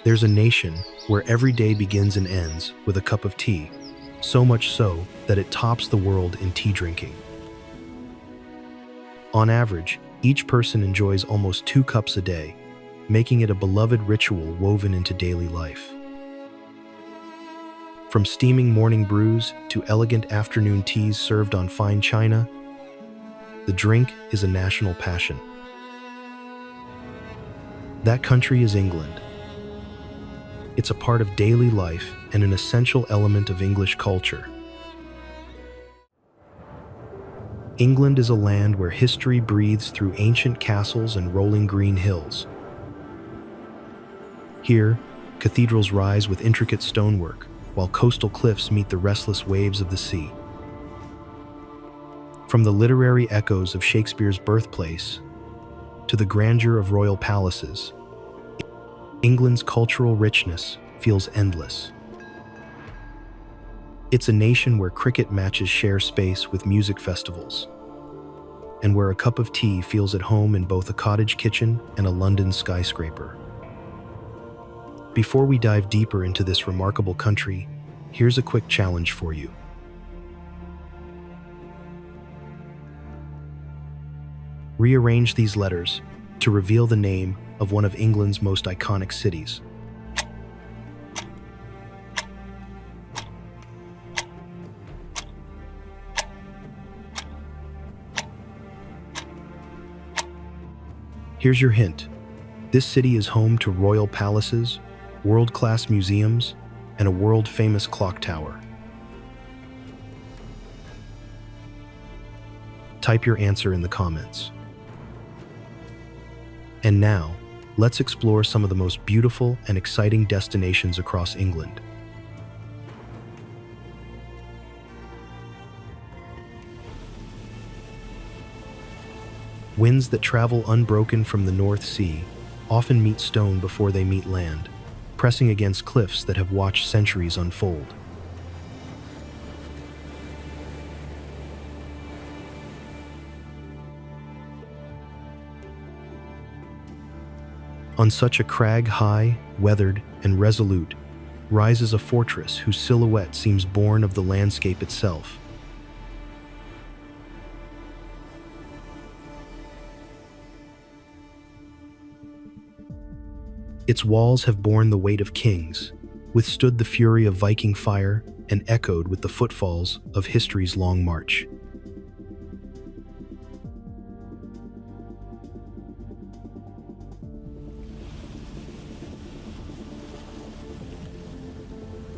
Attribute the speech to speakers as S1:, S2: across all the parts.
S1: There's a nation where every day begins and ends with a cup of tea, so much so that it tops the world in tea drinking. On average, each person enjoys almost 2 cups a day, making it a beloved ritual woven into daily life. From steaming morning brews to elegant afternoon teas served on fine china, the drink is a national passion. That country is England. It's a part of daily life and an essential element of English culture. England is a land where history breathes through ancient castles and rolling green hills. Here, cathedrals rise with intricate stonework, while coastal cliffs meet the restless waves of the sea. From the literary echoes of Shakespeare's birthplace to the grandeur of royal palaces, England's cultural richness feels endless. It's a nation where cricket matches share space with music festivals, and where a cup of tea feels at home in both a cottage kitchen and a London skyscraper. Before we dive deeper into this remarkable country, here's a quick challenge for you. Rearrange these letters to reveal the name of one of England's most iconic cities. Here's your hint. This city is home to royal palaces, world-class museums, and a world-famous clock tower. Type your answer in the comments. And now, let's explore some of the most beautiful and exciting destinations across England. Winds that travel unbroken from the North Sea often meet stone before they meet land, pressing against cliffs that have watched centuries unfold. On such a crag high, weathered, and resolute, rises a fortress whose silhouette seems born of the landscape itself. Its walls have borne the weight of kings, withstood the fury of Viking fire, and echoed with the footfalls of history's long march.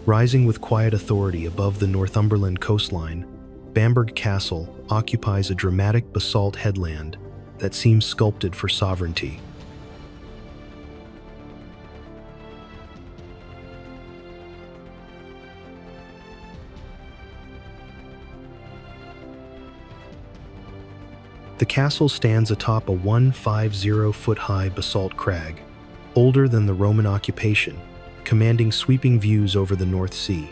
S1: Rising with quiet authority above the Northumberland coastline, Bamburgh Castle occupies a dramatic basalt headland that seems sculpted for sovereignty. The castle stands atop a 150-foot-high basalt crag, older than the Roman occupation, commanding sweeping views over the North Sea.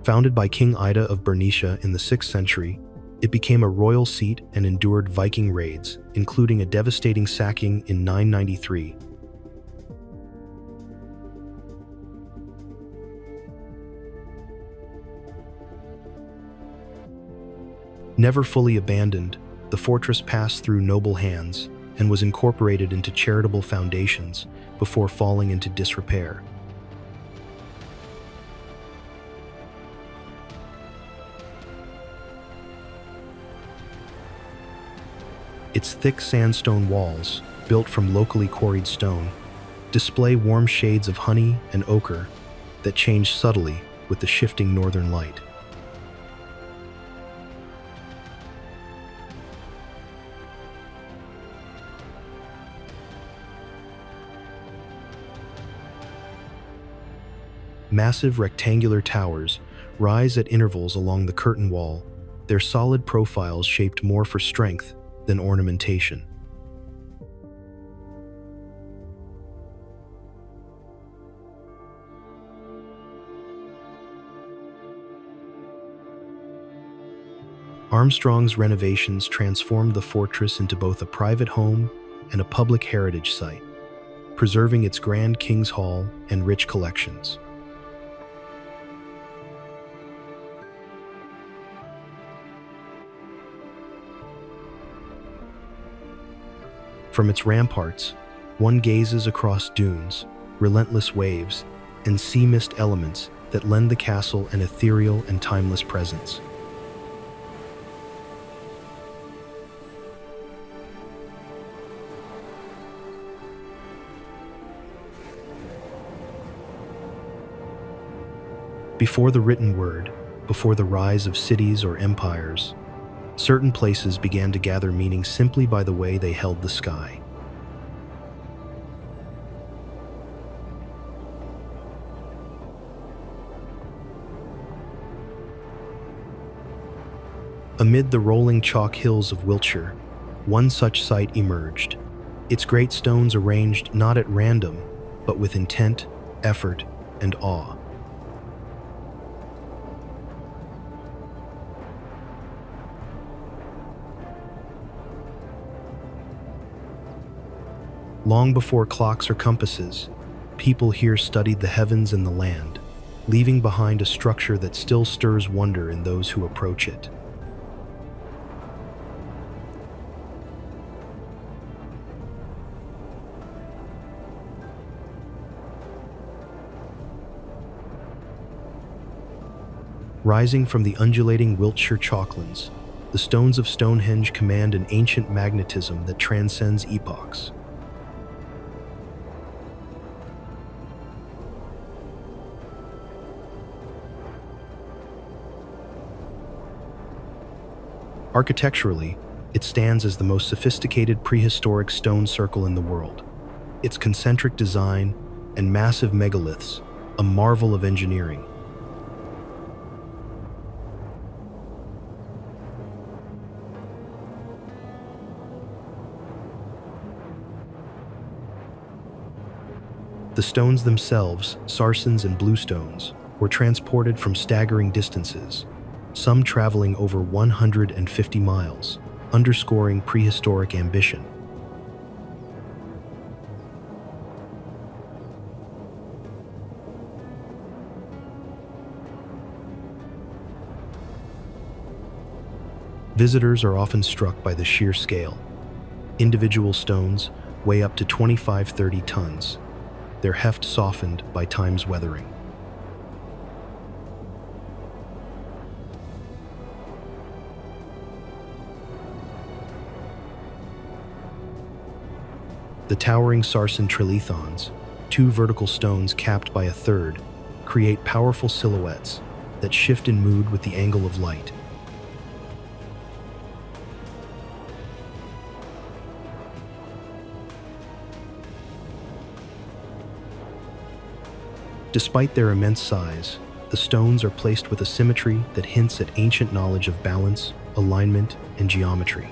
S1: Founded by King Ida of Bernicia in the 6th century, it became a royal seat and endured Viking raids, including a devastating sacking in 993. Never fully abandoned, the fortress passed through noble hands and was incorporated into charitable foundations before falling into disrepair. Its thick sandstone walls, built from locally quarried stone, display warm shades of honey and ochre that change subtly with the shifting northern light. Massive rectangular towers rise at intervals along the curtain wall, their solid profiles shaped more for strength than ornamentation. Armstrong's renovations transformed the fortress into both a private home and a public heritage site, preserving its grand King's Hall and rich collections. From its ramparts, one gazes across dunes, relentless waves, and sea mist elements that lend the castle an ethereal and timeless presence. Before the written word, before the rise of cities or empires, certain places began to gather meaning simply by the way they held the sky. Amid the rolling chalk hills of Wiltshire, one such site emerged, its great stones arranged not at random, but with intent, effort, and awe. Long before clocks or compasses, people here studied the heavens and the land, leaving behind a structure that still stirs wonder in those who approach it. Rising from the undulating Wiltshire chalklands, the stones of Stonehenge command an ancient magnetism that transcends epochs. Architecturally, it stands as the most sophisticated prehistoric stone circle in the world. Its concentric design and massive megaliths, a marvel of engineering. The stones themselves, sarsens and bluestones, were transported from staggering distances, some traveling over 150 miles, underscoring prehistoric ambition. Visitors are often struck by the sheer scale. Individual stones weigh up to 25-30 tons, their heft softened by time's weathering. The towering sarsen trilithons, two vertical stones capped by a third, create powerful silhouettes that shift in mood with the angle of light. Despite their immense size, the stones are placed with a symmetry that hints at ancient knowledge of balance, alignment, and geometry.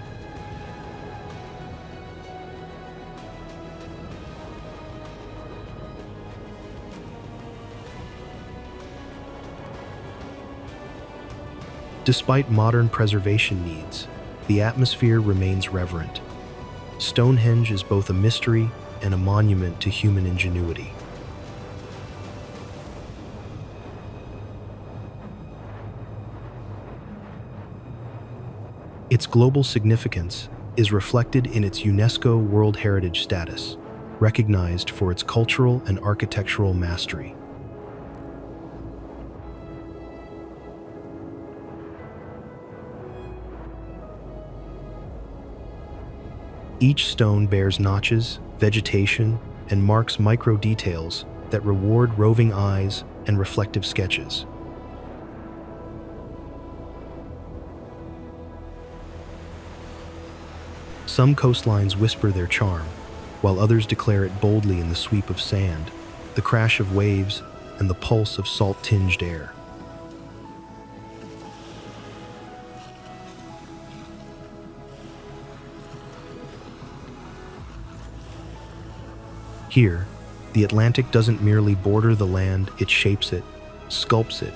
S1: Despite modern preservation needs, the atmosphere remains reverent. Stonehenge is both a mystery and a monument to human ingenuity. Its global significance is reflected in its UNESCO World Heritage status, recognized for its cultural and architectural mastery. Each stone bears notches, vegetation, and marks micro-details that reward roving eyes and reflective sketches. Some coastlines whisper their charm, while others declare it boldly in the sweep of sand, the crash of waves, and the pulse of salt-tinged air. Here, the Atlantic doesn't merely border the land, it shapes it, sculpts it,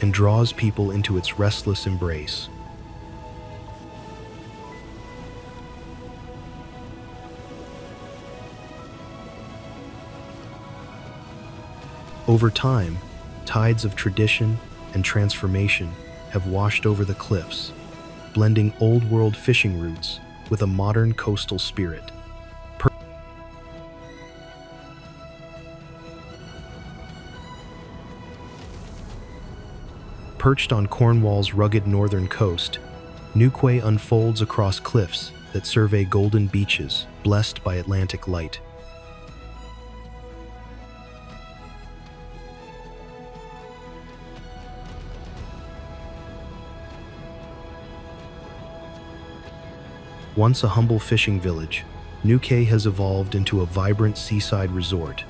S1: and draws people into its restless embrace. Over time, tides of tradition and transformation have washed over the cliffs, blending old-world fishing routes with a modern coastal spirit. Perched on Cornwall's rugged northern coast, Newquay unfolds across cliffs that survey golden beaches blessed by Atlantic light. Once a humble fishing village, Newquay has evolved into a vibrant seaside resort,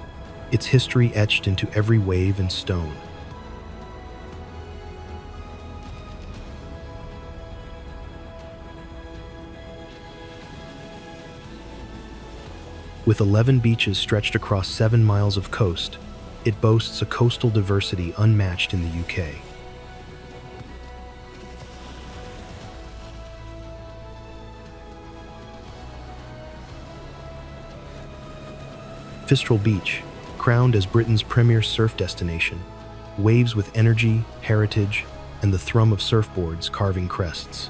S1: its history etched into every wave and stone. With 11 beaches stretched across 7 miles of coast, it boasts a coastal diversity unmatched in the UK. Fistral Beach, crowned as Britain's premier surf destination, waves with energy, heritage, and the thrum of surfboards carving crests.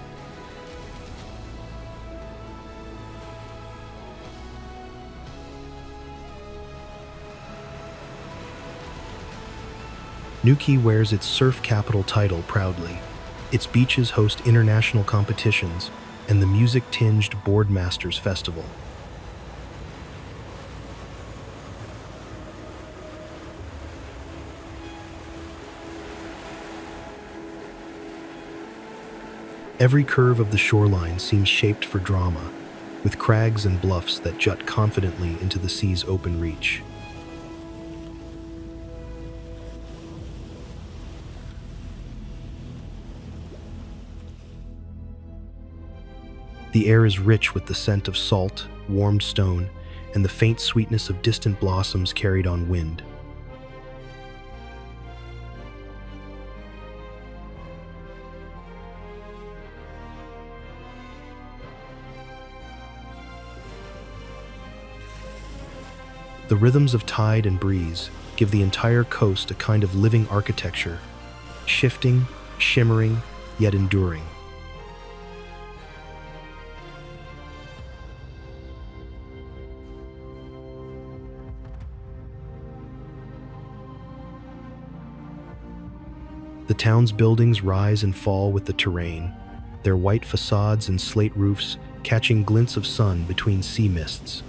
S1: Newquay wears its surf capital title proudly. Its beaches host international competitions and the music-tinged Boardmasters Festival. Every curve of the shoreline seems shaped for drama, with crags and bluffs that jut confidently into the sea's open reach. The air is rich with the scent of salt, warmed stone, and the faint sweetness of distant blossoms carried on wind. The rhythms of tide and breeze give the entire coast a kind of living architecture, shifting, shimmering, yet enduring. The town's buildings rise and fall with the terrain, their white facades and slate roofs catching glints of sun between sea mists.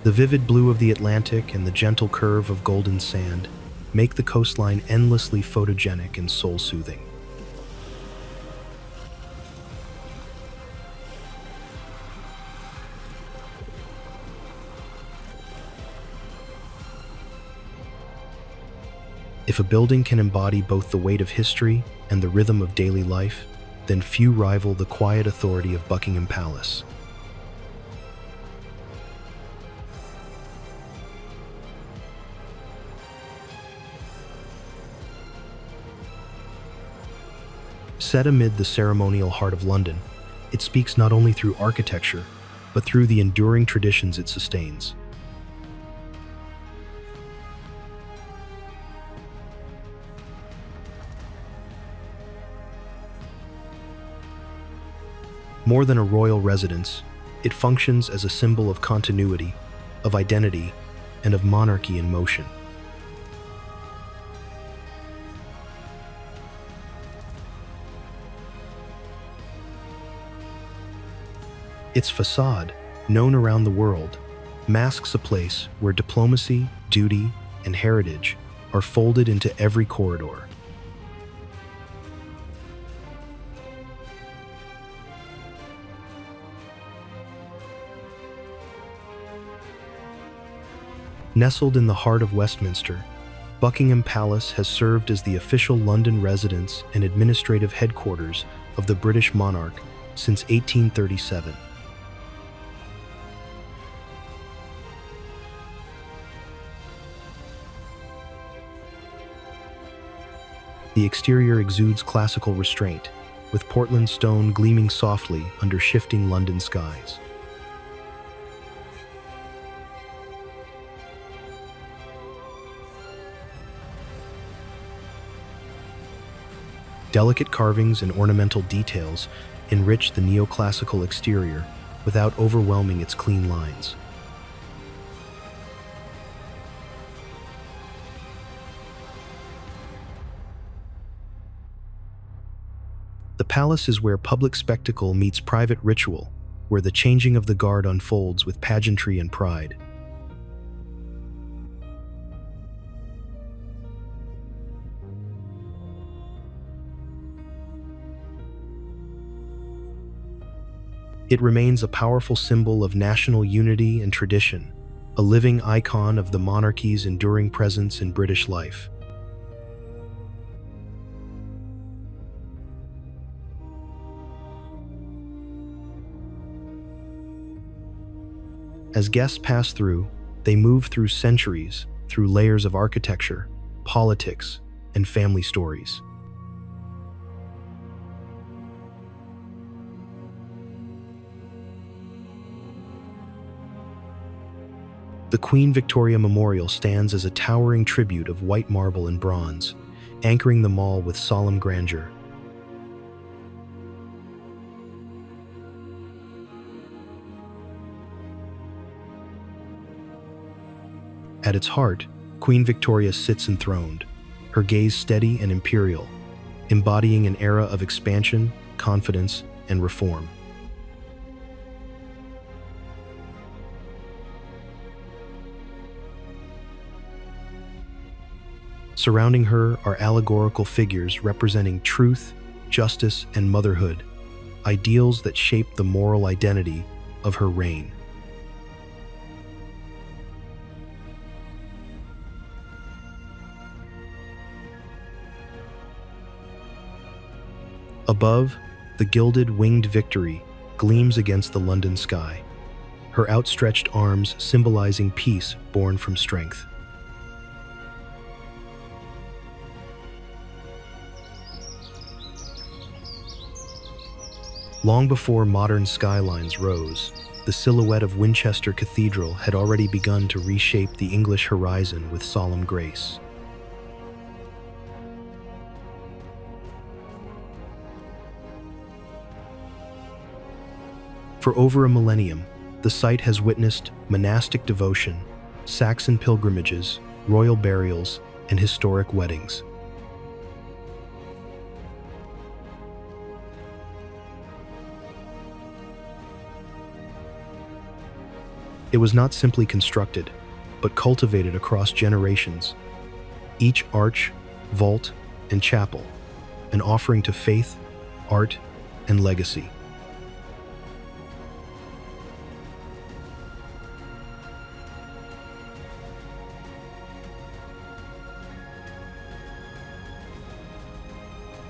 S1: The vivid blue of the Atlantic and the gentle curve of golden sand make the coastline endlessly photogenic and soul-soothing. If a building can embody both the weight of history and the rhythm of daily life, then few rival the quiet authority of Buckingham Palace. Set amid the ceremonial heart of London, it speaks not only through architecture, but through the enduring traditions it sustains. More than a royal residence, it functions as a symbol of continuity, of identity, and of monarchy in motion. Its facade, known around the world, masks a place where diplomacy, duty, and heritage are folded into every corridor. Nestled in the heart of Westminster, Buckingham Palace has served as the official London residence and administrative headquarters of the British monarch since 1837. The exterior exudes classical restraint, with Portland stone gleaming softly under shifting London skies. Delicate carvings and ornamental details enrich the neoclassical exterior without overwhelming its clean lines. The palace is where public spectacle meets private ritual, where the changing of the guard unfolds with pageantry and pride. It remains a powerful symbol of national unity and tradition, a living icon of the monarchy's enduring presence in British life. As guests pass through, they move through centuries, through layers of architecture, politics, and family stories. The Queen Victoria Memorial stands as a towering tribute of white marble and bronze, anchoring the mall with solemn grandeur. At its heart, Queen Victoria sits enthroned, her gaze steady and imperial, embodying an era of expansion, confidence, and reform. Surrounding her are allegorical figures representing truth, justice, and motherhood, ideals that shape the moral identity of her reign. Above, the gilded winged Victory gleams against the London sky, her outstretched arms symbolizing peace born from strength. Long before modern skylines rose, the silhouette of Winchester Cathedral had already begun to reshape the English horizon with solemn grace. For over a millennium, the site has witnessed monastic devotion, Saxon pilgrimages, royal burials, and historic weddings. It was not simply constructed, but cultivated across generations. Each arch, vault, and chapel, an offering to faith, art, and legacy.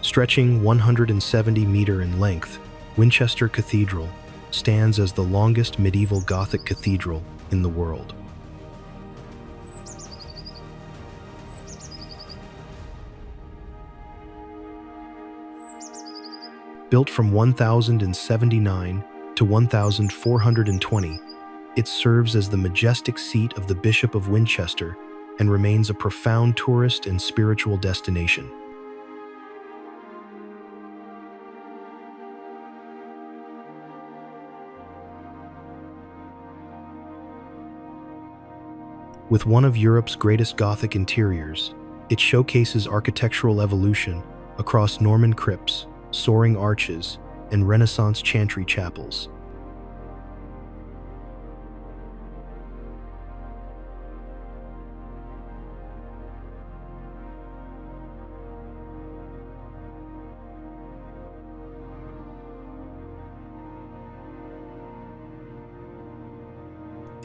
S1: Stretching 170 meters in length, Winchester Cathedral stands as the longest medieval Gothic cathedral in the world. Built from 1079 to 1420, it serves as the majestic seat of the Bishop of Winchester and remains a profound tourist and spiritual destination. With one of Europe's greatest Gothic interiors, it showcases architectural evolution across Norman crypts, soaring arches, and Renaissance chantry chapels.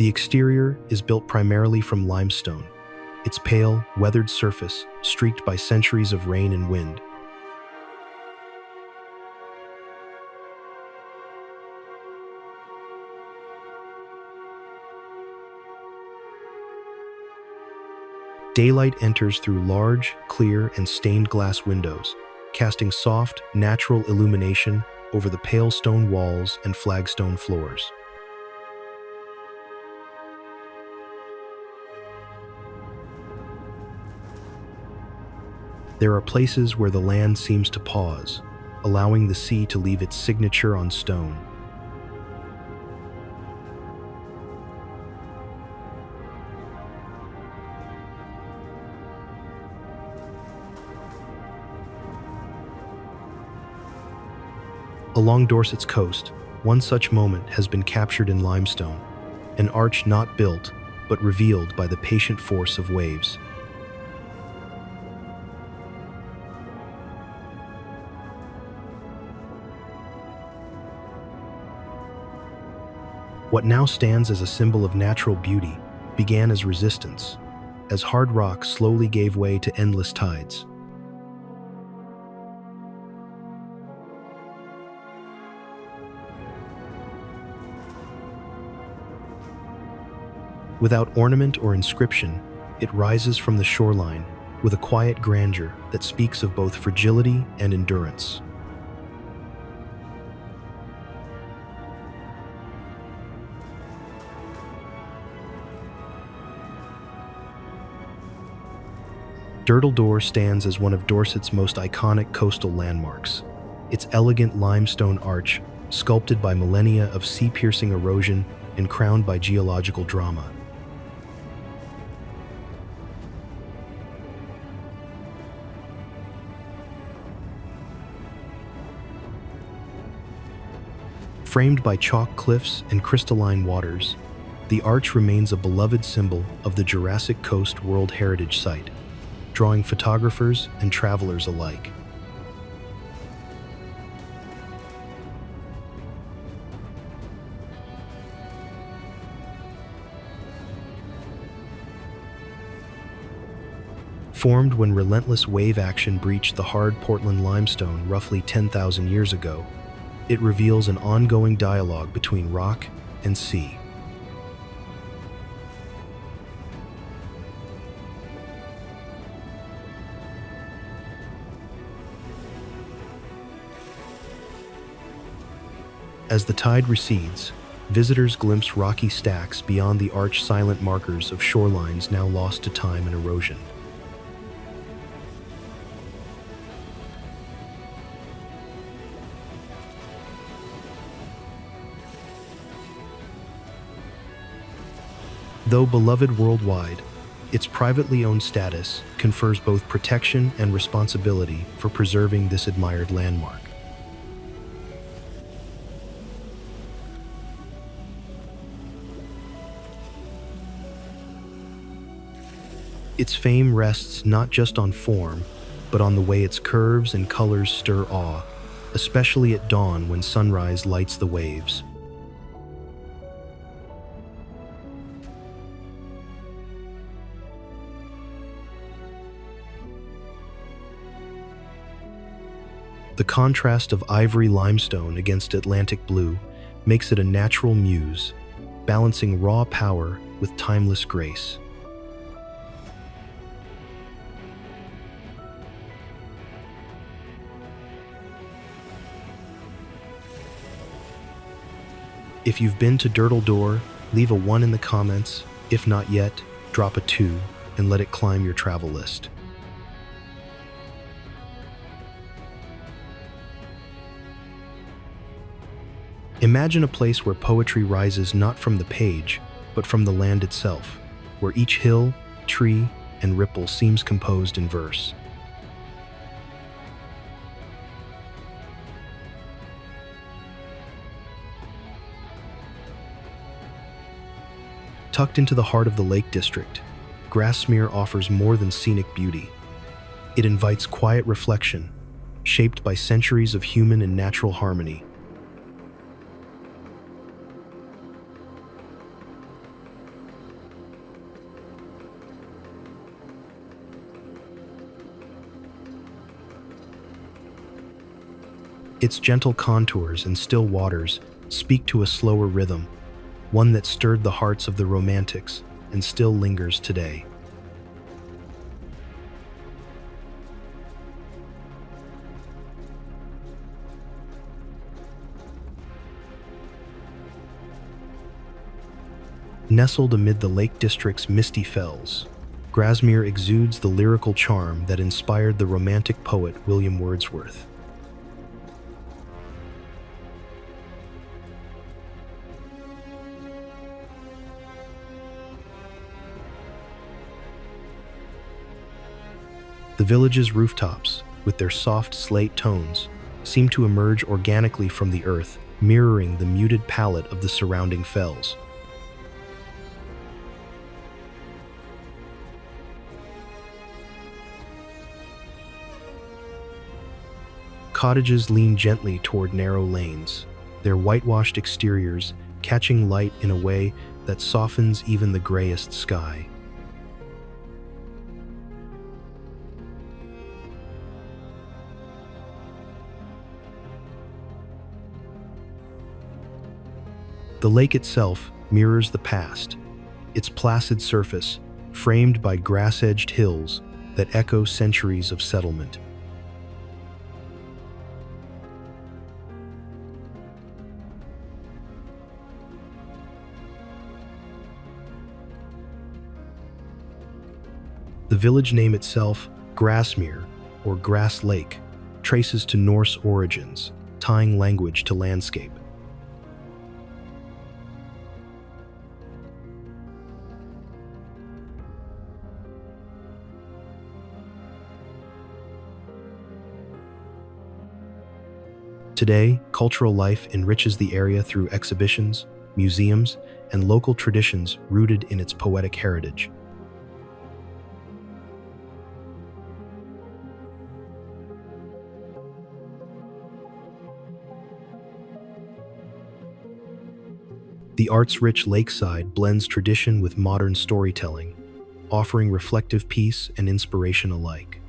S1: The exterior is built primarily from limestone, its pale, weathered surface streaked by centuries of rain and wind. Daylight enters through large, clear, and stained glass windows, casting soft, natural illumination over the pale stone walls and flagstone floors. There are places where the land seems to pause, allowing the sea to leave its signature on stone. Along Dorset's coast, one such moment has been captured in limestone, an arch not built, but revealed by the patient force of waves. What now stands as a symbol of natural beauty began as resistance, as hard rock slowly gave way to endless tides. Without ornament or inscription, it rises from the shoreline with a quiet grandeur that speaks of both fragility and endurance. Durdle Door stands as one of Dorset's most iconic coastal landmarks. Its elegant limestone arch, sculpted by millennia of sea-piercing erosion and crowned by geological drama. Framed by chalk cliffs and crystalline waters, the arch remains a beloved symbol of the Jurassic Coast World Heritage Site, drawing photographers and travelers alike. Formed when relentless wave action breached the hard Portland limestone roughly 10,000 years ago, it reveals an ongoing dialogue between rock and sea. As the tide recedes, visitors glimpse rocky stacks beyond the arch, silent markers of shorelines now lost to time and erosion. Though beloved worldwide, its privately owned status confers both protection and responsibility for preserving this admired landmark. Its fame rests not just on form, but on the way its curves and colors stir awe, especially at dawn when sunrise lights the waves. The contrast of ivory limestone against Atlantic blue makes it a natural muse, balancing raw power with timeless grace. If you've been to Durdle Door, leave a 1 in the comments. If not yet, drop a 2 and let it climb your travel list. Imagine a place where poetry rises not from the page, but from the land itself, where each hill, tree, and ripple seems composed in verse. Tucked into the heart of the Lake District, Grasmere offers more than scenic beauty. It invites quiet reflection, shaped by centuries of human and natural harmony. Its gentle contours and still waters speak to a slower rhythm, one that stirred the hearts of the Romantics and still lingers today. Nestled amid the Lake District's misty fells, Grasmere exudes the lyrical charm that inspired the Romantic poet William Wordsworth. The village's rooftops, with their soft slate tones, seem to emerge organically from the earth, mirroring the muted palette of the surrounding fells. Cottages lean gently toward narrow lanes, their whitewashed exteriors catching light in a way that softens even the grayest sky. The lake itself mirrors the past, its placid surface framed by grass-edged hills that echo centuries of settlement. The village name itself, Grasmere, or Grass Lake, traces to Norse origins, tying language to landscape. Today, cultural life enriches the area through exhibitions, museums, and local traditions rooted in its poetic heritage. The arts-rich lakeside blends tradition with modern storytelling, offering reflective peace and inspiration alike.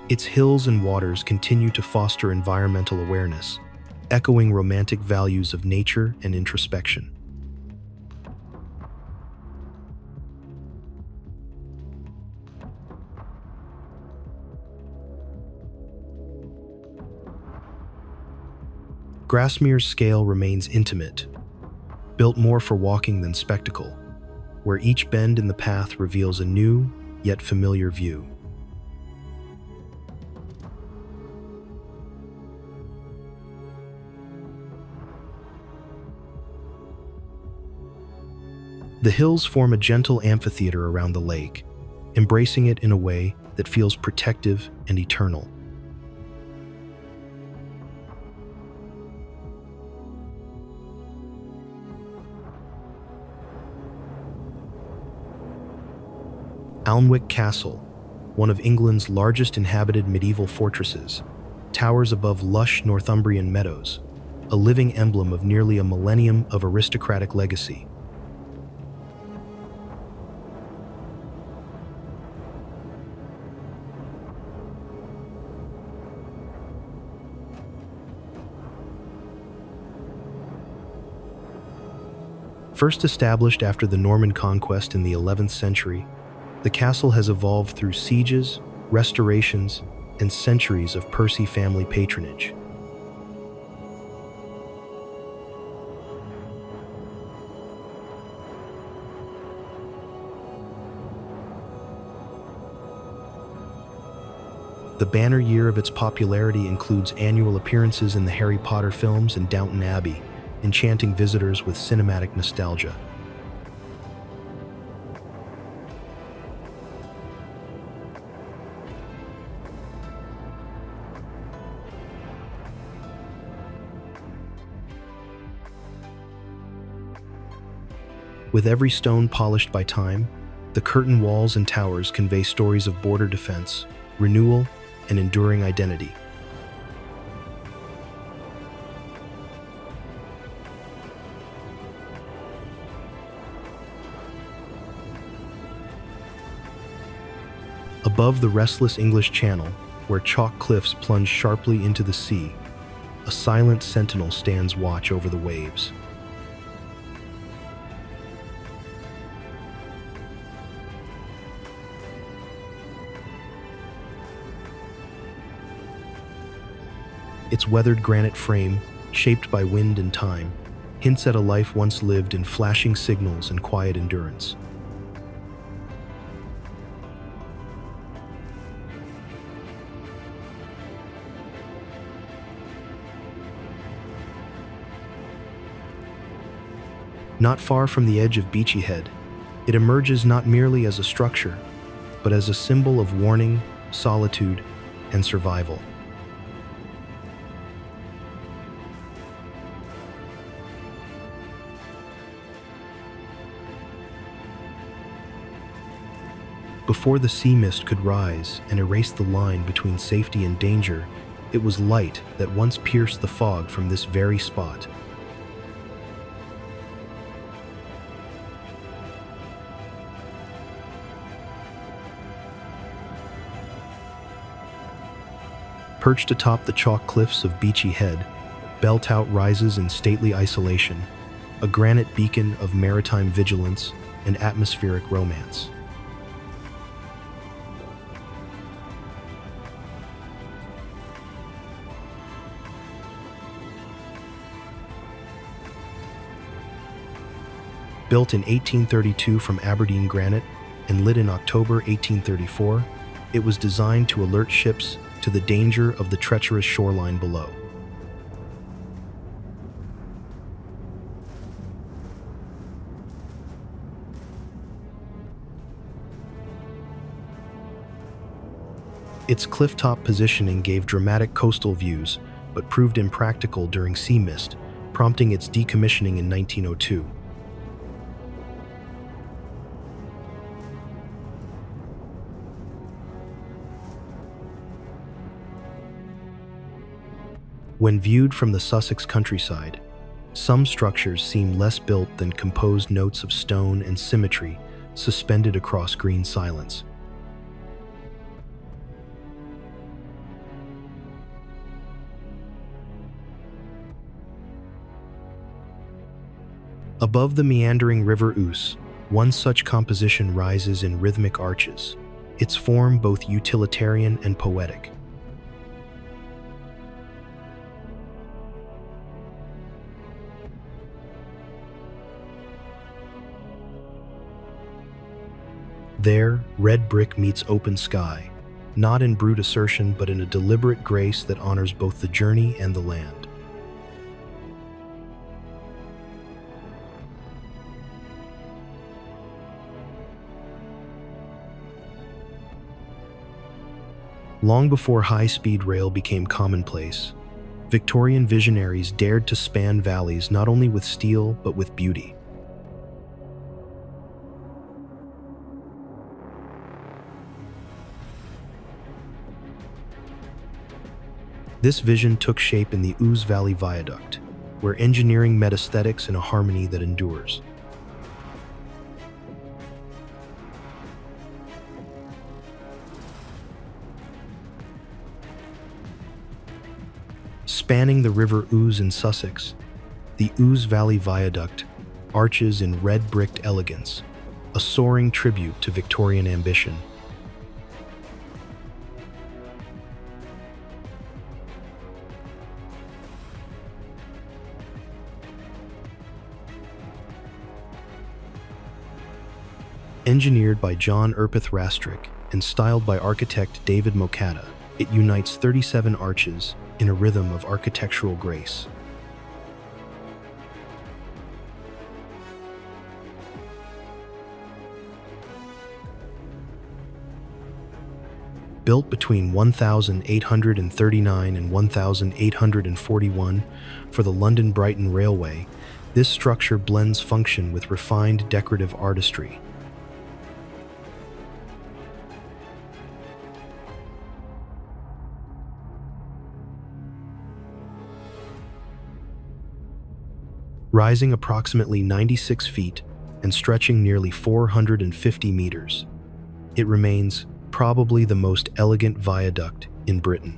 S1: Its hills and waters continue to foster environmental awareness, echoing romantic values of nature and introspection. Grasmere's scale remains intimate, built more for walking than spectacle, where each bend in the path reveals a new, yet familiar view. The hills form a gentle amphitheater around the lake, embracing it in a way that feels protective and eternal. Alnwick Castle, one of England's largest inhabited medieval fortresses, towers above lush Northumbrian meadows, a living emblem of nearly a millennium of aristocratic legacy. First established after the Norman conquest in the 11th century, the castle has evolved through sieges, restorations, and centuries of Percy family patronage. The banner year of its popularity includes annual appearances in the Harry Potter films and Downton Abbey, enchanting visitors with cinematic nostalgia. With every stone polished by time, the curtain walls and towers convey stories of border defense, renewal, and enduring identity. Above the restless English Channel, where chalk cliffs plunge sharply into the sea, a silent sentinel stands watch over the waves. Its weathered granite frame, shaped by wind and time, hints at a life once lived in flashing signals and quiet endurance. Not far from the edge of Beachy Head, it emerges not merely as a structure, but as a symbol of warning, solitude, and survival. Before the sea mist could rise and erase the line between safety and danger, it was light that once pierced the fog from this very spot. Perched atop the chalk cliffs of Beachy Head, Tout rises in stately isolation, a granite beacon of maritime vigilance and atmospheric romance. Built in 1832 from Aberdeen granite and lit in October 1834, it was designed to alert ships to the danger of the treacherous shoreline below. Its cliff-top positioning gave dramatic coastal views, but proved impractical during sea mist, prompting its decommissioning in 1902. When viewed from the Sussex countryside, some structures seem less built than composed notes of stone and symmetry suspended across green silence. Above the meandering river Ouse, one such composition rises in rhythmic arches, its form both utilitarian and poetic. There, red brick meets open sky, not in brute assertion but in a deliberate grace that honors both the journey and the land. Long before high-speed rail became commonplace, Victorian visionaries dared to span valleys not only with steel but with beauty. This vision took shape in the Ouse Valley Viaduct, where engineering met aesthetics in a harmony that endures. Spanning the River Ouse in Sussex, the Ouse Valley Viaduct arches in red-bricked elegance, a soaring tribute to Victorian ambition. Engineered by John Urpeth Rastrick and styled by architect David Mokata, it unites 37 arches in a rhythm of architectural grace. Built between 1839 and 1841 for the London-Brighton Railway, this structure blends function with refined decorative artistry. Rising approximately 96 feet and stretching nearly 450 meters, it remains probably the most elegant viaduct in Britain.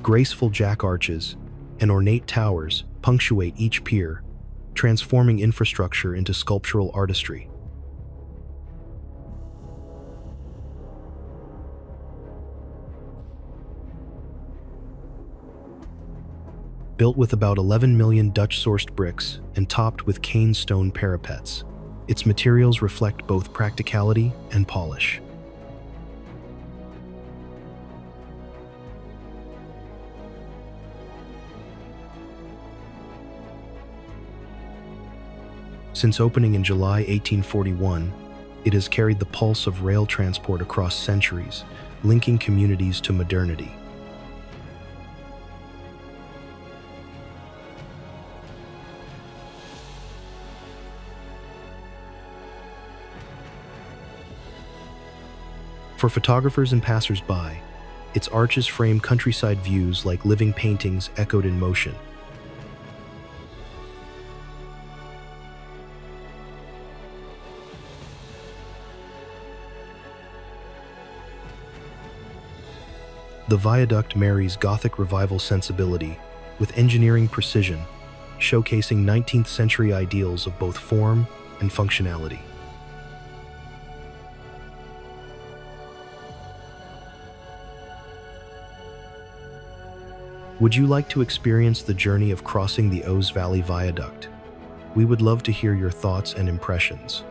S1: Graceful jack arches and ornate towers punctuate each pier, transforming infrastructure into sculptural artistry. Built with about 11 million Dutch-sourced bricks and topped with cane stone parapets, its materials reflect both practicality and polish. Since opening in July 1841, it has carried the pulse of rail transport across centuries, linking communities to modernity. For photographers and passers-by, its arches frame countryside views like living paintings echoed in motion. The viaduct marries Gothic revival sensibility with engineering precision, showcasing 19th century ideals of both form and functionality. Would you like to experience the journey of crossing the Ouse Valley Viaduct? We would love to hear your thoughts and impressions.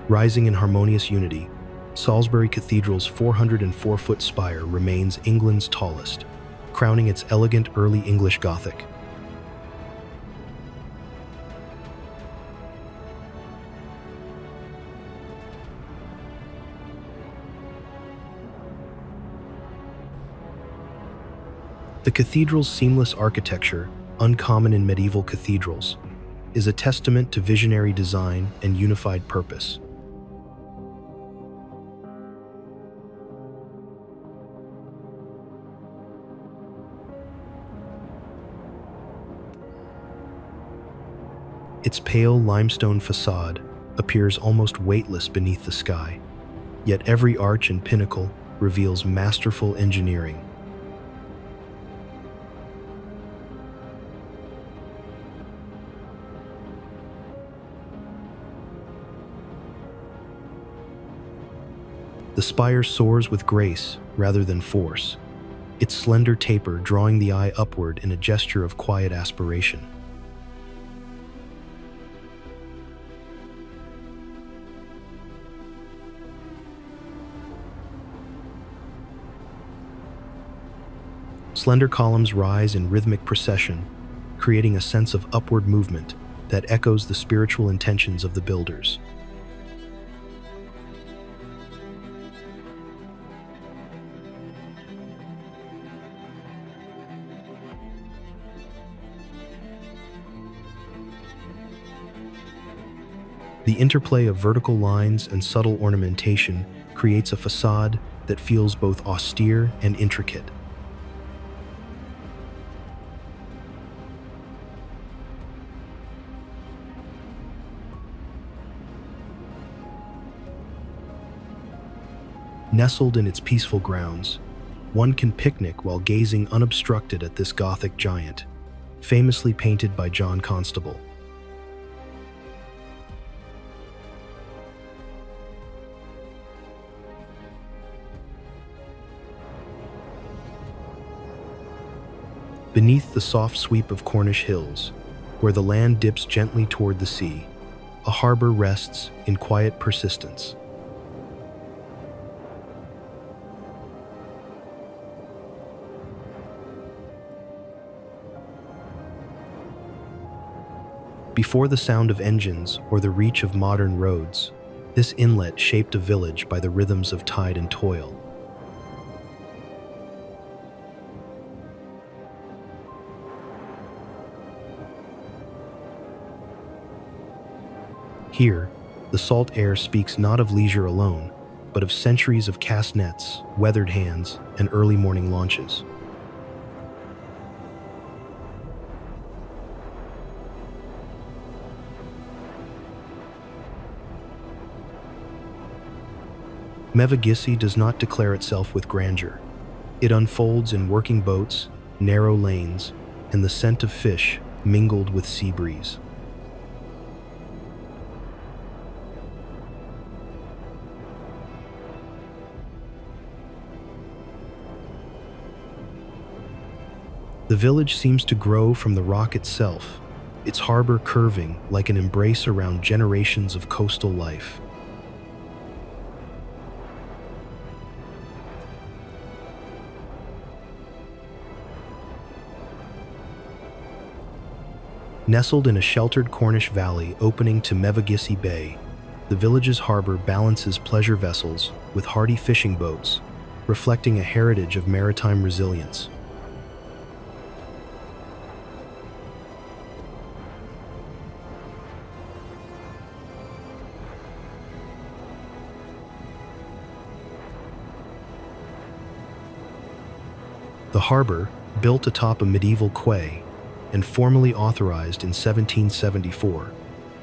S1: Rising in harmonious unity, Salisbury Cathedral's 404-foot spire remains England's tallest, crowning its elegant early English Gothic. The cathedral's seamless architecture, uncommon in medieval cathedrals, is a testament to visionary design and unified purpose. Its pale limestone facade appears almost weightless beneath the sky, yet every arch and pinnacle reveals masterful engineering. The spire soars with grace rather than force, its slender taper drawing the eye upward in a gesture of quiet aspiration. Slender columns rise in rhythmic procession, creating a sense of upward movement that echoes the spiritual intentions of the builders. The interplay of vertical lines and subtle ornamentation creates a facade that feels both austere and intricate. Nestled in its peaceful grounds, one can picnic while gazing unobstructed at this Gothic giant, famously painted by John Constable. Beneath the soft sweep of Cornish hills, where the land dips gently toward the sea, a harbor rests in quiet persistence. Before the sound of engines or the reach of modern roads, this inlet shaped a village by the rhythms of tide and toil. Here, the salt air speaks not of leisure alone, but of centuries of cast nets, weathered hands, and early morning launches. Mevagissey does not declare itself with grandeur. It unfolds in working boats, narrow lanes, and the scent of fish mingled with sea breeze. The village seems to grow from the rock itself, its harbor curving like an embrace around generations of coastal life. Nestled in a sheltered Cornish valley opening to Mevagissey Bay, the village's harbor balances pleasure vessels with hardy fishing boats, reflecting a heritage of maritime resilience. The harbor, built atop a medieval quay and formally authorized in 1774,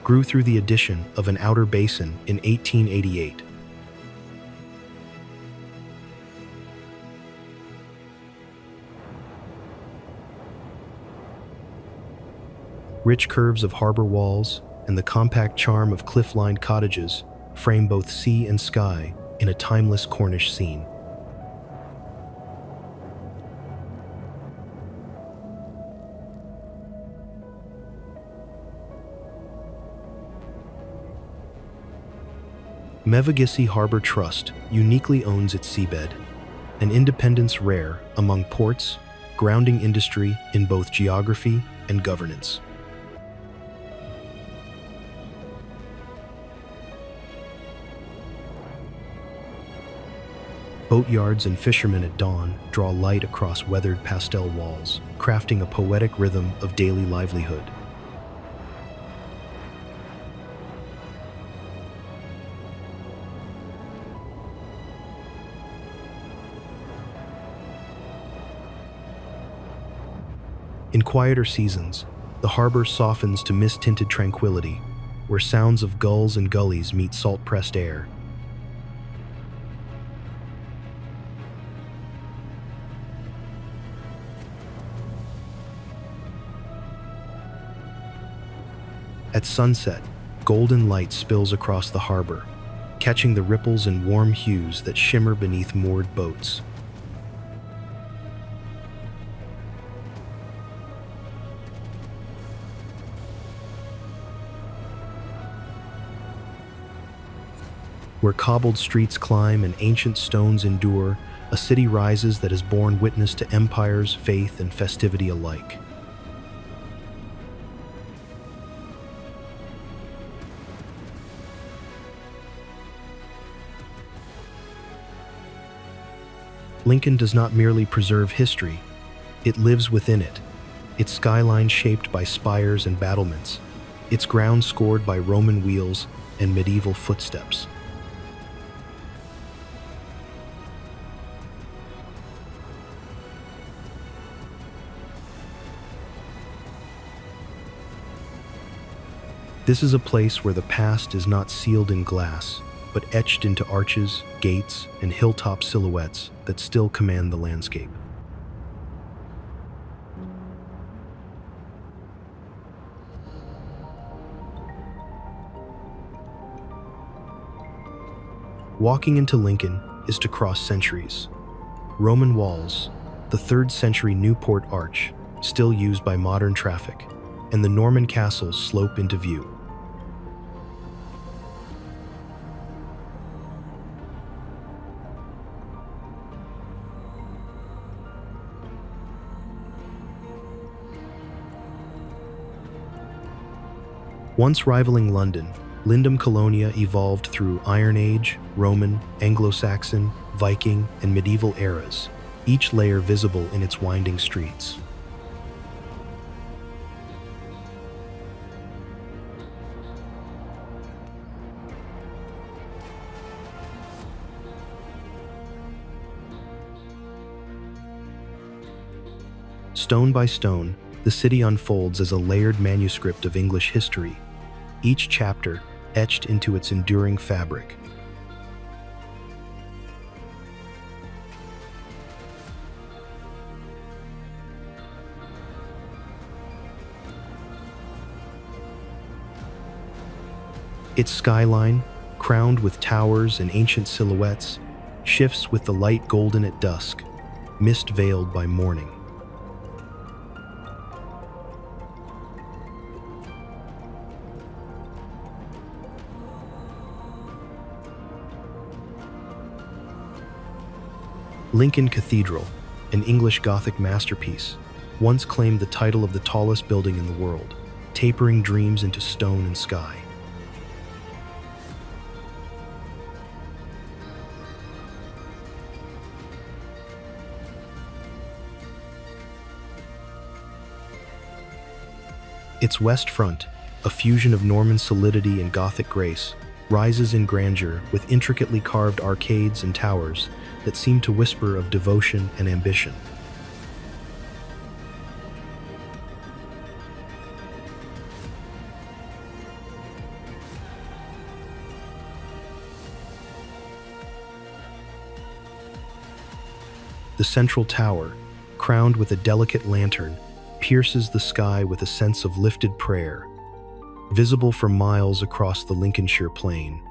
S1: grew through the addition of an outer basin in 1888. Rich curves of harbor walls and the compact charm of cliff-lined cottages frame both sea and sky in a timeless Cornish scene. Mevagissey Harbour Trust uniquely owns its seabed, an independence rare among ports, grounding industry in both geography and governance. Boatyards and fishermen at dawn draw light across weathered pastel walls, crafting a poetic rhythm of daily livelihood. In quieter seasons, the harbor softens to mist-tinted tranquility, where sounds of gulls and gullies meet salt-pressed air. At sunset, golden light spills across the harbor, catching the ripples and warm hues that shimmer beneath moored boats. Where cobbled streets climb and ancient stones endure, a city rises that has borne witness to empires, faith, and festivity alike. Lincoln does not merely preserve history, it lives within it, its skyline shaped by spires and battlements, its ground scored by Roman wheels and medieval footsteps. This is a place where the past is not sealed in glass, but etched into arches, gates, and hilltop silhouettes that still command the landscape. Walking into Lincoln is to cross centuries. Roman walls, the 3rd century Newport Arch, still used by modern traffic, and the Norman castles slope into view. Once rivaling London, Lindum Colonia evolved through Iron Age, Roman, Anglo-Saxon, Viking, and medieval eras, each layer visible in its winding streets. Stone by stone, the city unfolds as a layered manuscript of English history, each chapter etched into its enduring fabric. Its skyline, crowned with towers and ancient silhouettes, shifts with the light golden at dusk, mist veiled by morning. Lincoln Cathedral, an English Gothic masterpiece, once claimed the title of the tallest building in the world, tapering dreams into stone and sky. Its west front, a fusion of Norman solidity and Gothic grace, rises in grandeur with intricately carved arcades and towers that seem to whisper of devotion and ambition. The central tower, crowned with a delicate lantern, pierces the sky with a sense of lifted prayer, visible for miles across the Lincolnshire plain.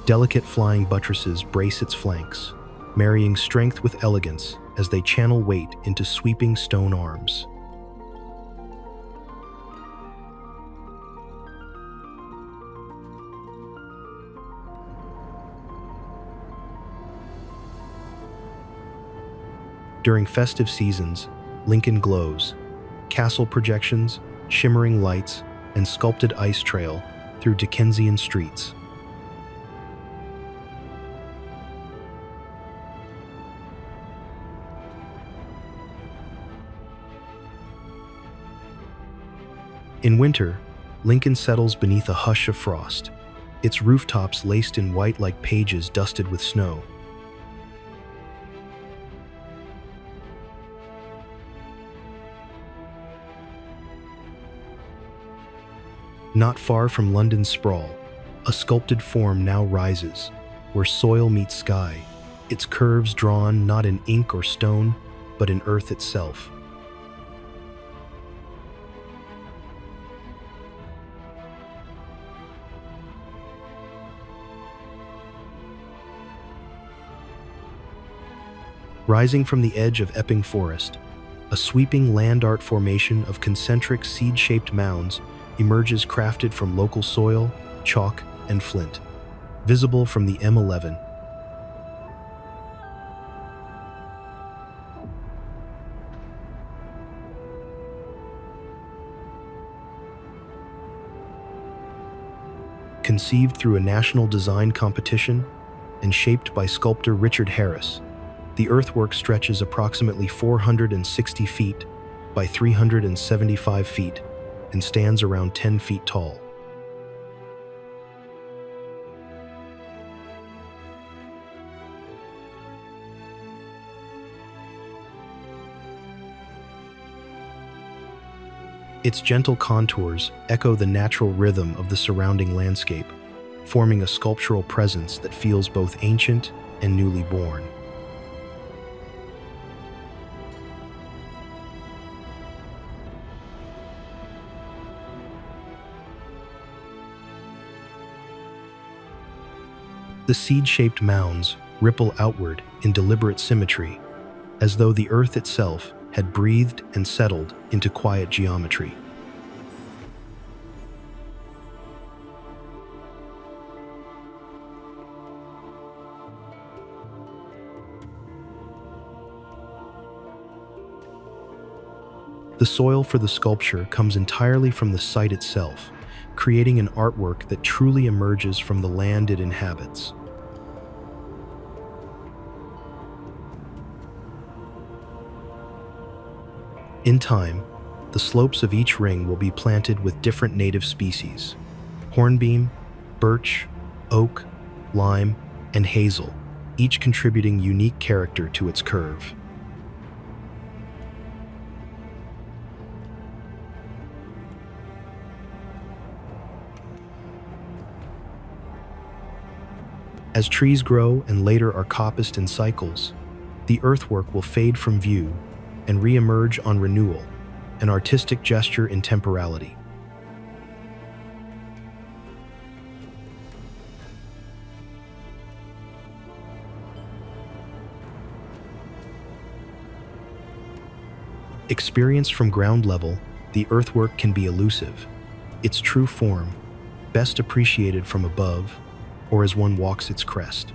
S1: Delicate flying buttresses brace its flanks, marrying strength with elegance as they channel weight into sweeping stone arms. During festive seasons, Lincoln glows, castle projections, shimmering lights, and sculpted ice trail through Dickensian streets. In winter, Lincoln settles beneath a hush of frost, its rooftops laced in white like pages dusted with snow. Not far from London's sprawl, a sculpted form now rises, where soil meets sky, its curves drawn not in ink or stone, but in earth itself. Rising from the edge of Epping Forest, a sweeping land art formation of concentric seed-shaped mounds emerges crafted from local soil, chalk, and flint, visible from the M11. Conceived through a national design competition and shaped by sculptor Richard Harris, the earthwork stretches approximately 460 feet by 375 feet and stands around 10 feet tall. Its gentle contours echo the natural rhythm of the surrounding landscape, forming a sculptural presence that feels both ancient and newly born. The seed-shaped mounds ripple outward in deliberate symmetry, as though the earth itself had breathed and settled into quiet geometry. The soil for the sculpture comes entirely from the site itself, creating an artwork that truly emerges from the land it inhabits. In time, the slopes of each ring will be planted with different native species: hornbeam, birch, oak, lime, and hazel, each contributing unique character to its curve. As trees grow and later are coppiced in cycles, the earthwork will fade from view and re-emerge on renewal, an artistic gesture in temporality. Experienced from ground level, the earthwork can be elusive, its true form best appreciated from above or as one walks its crest.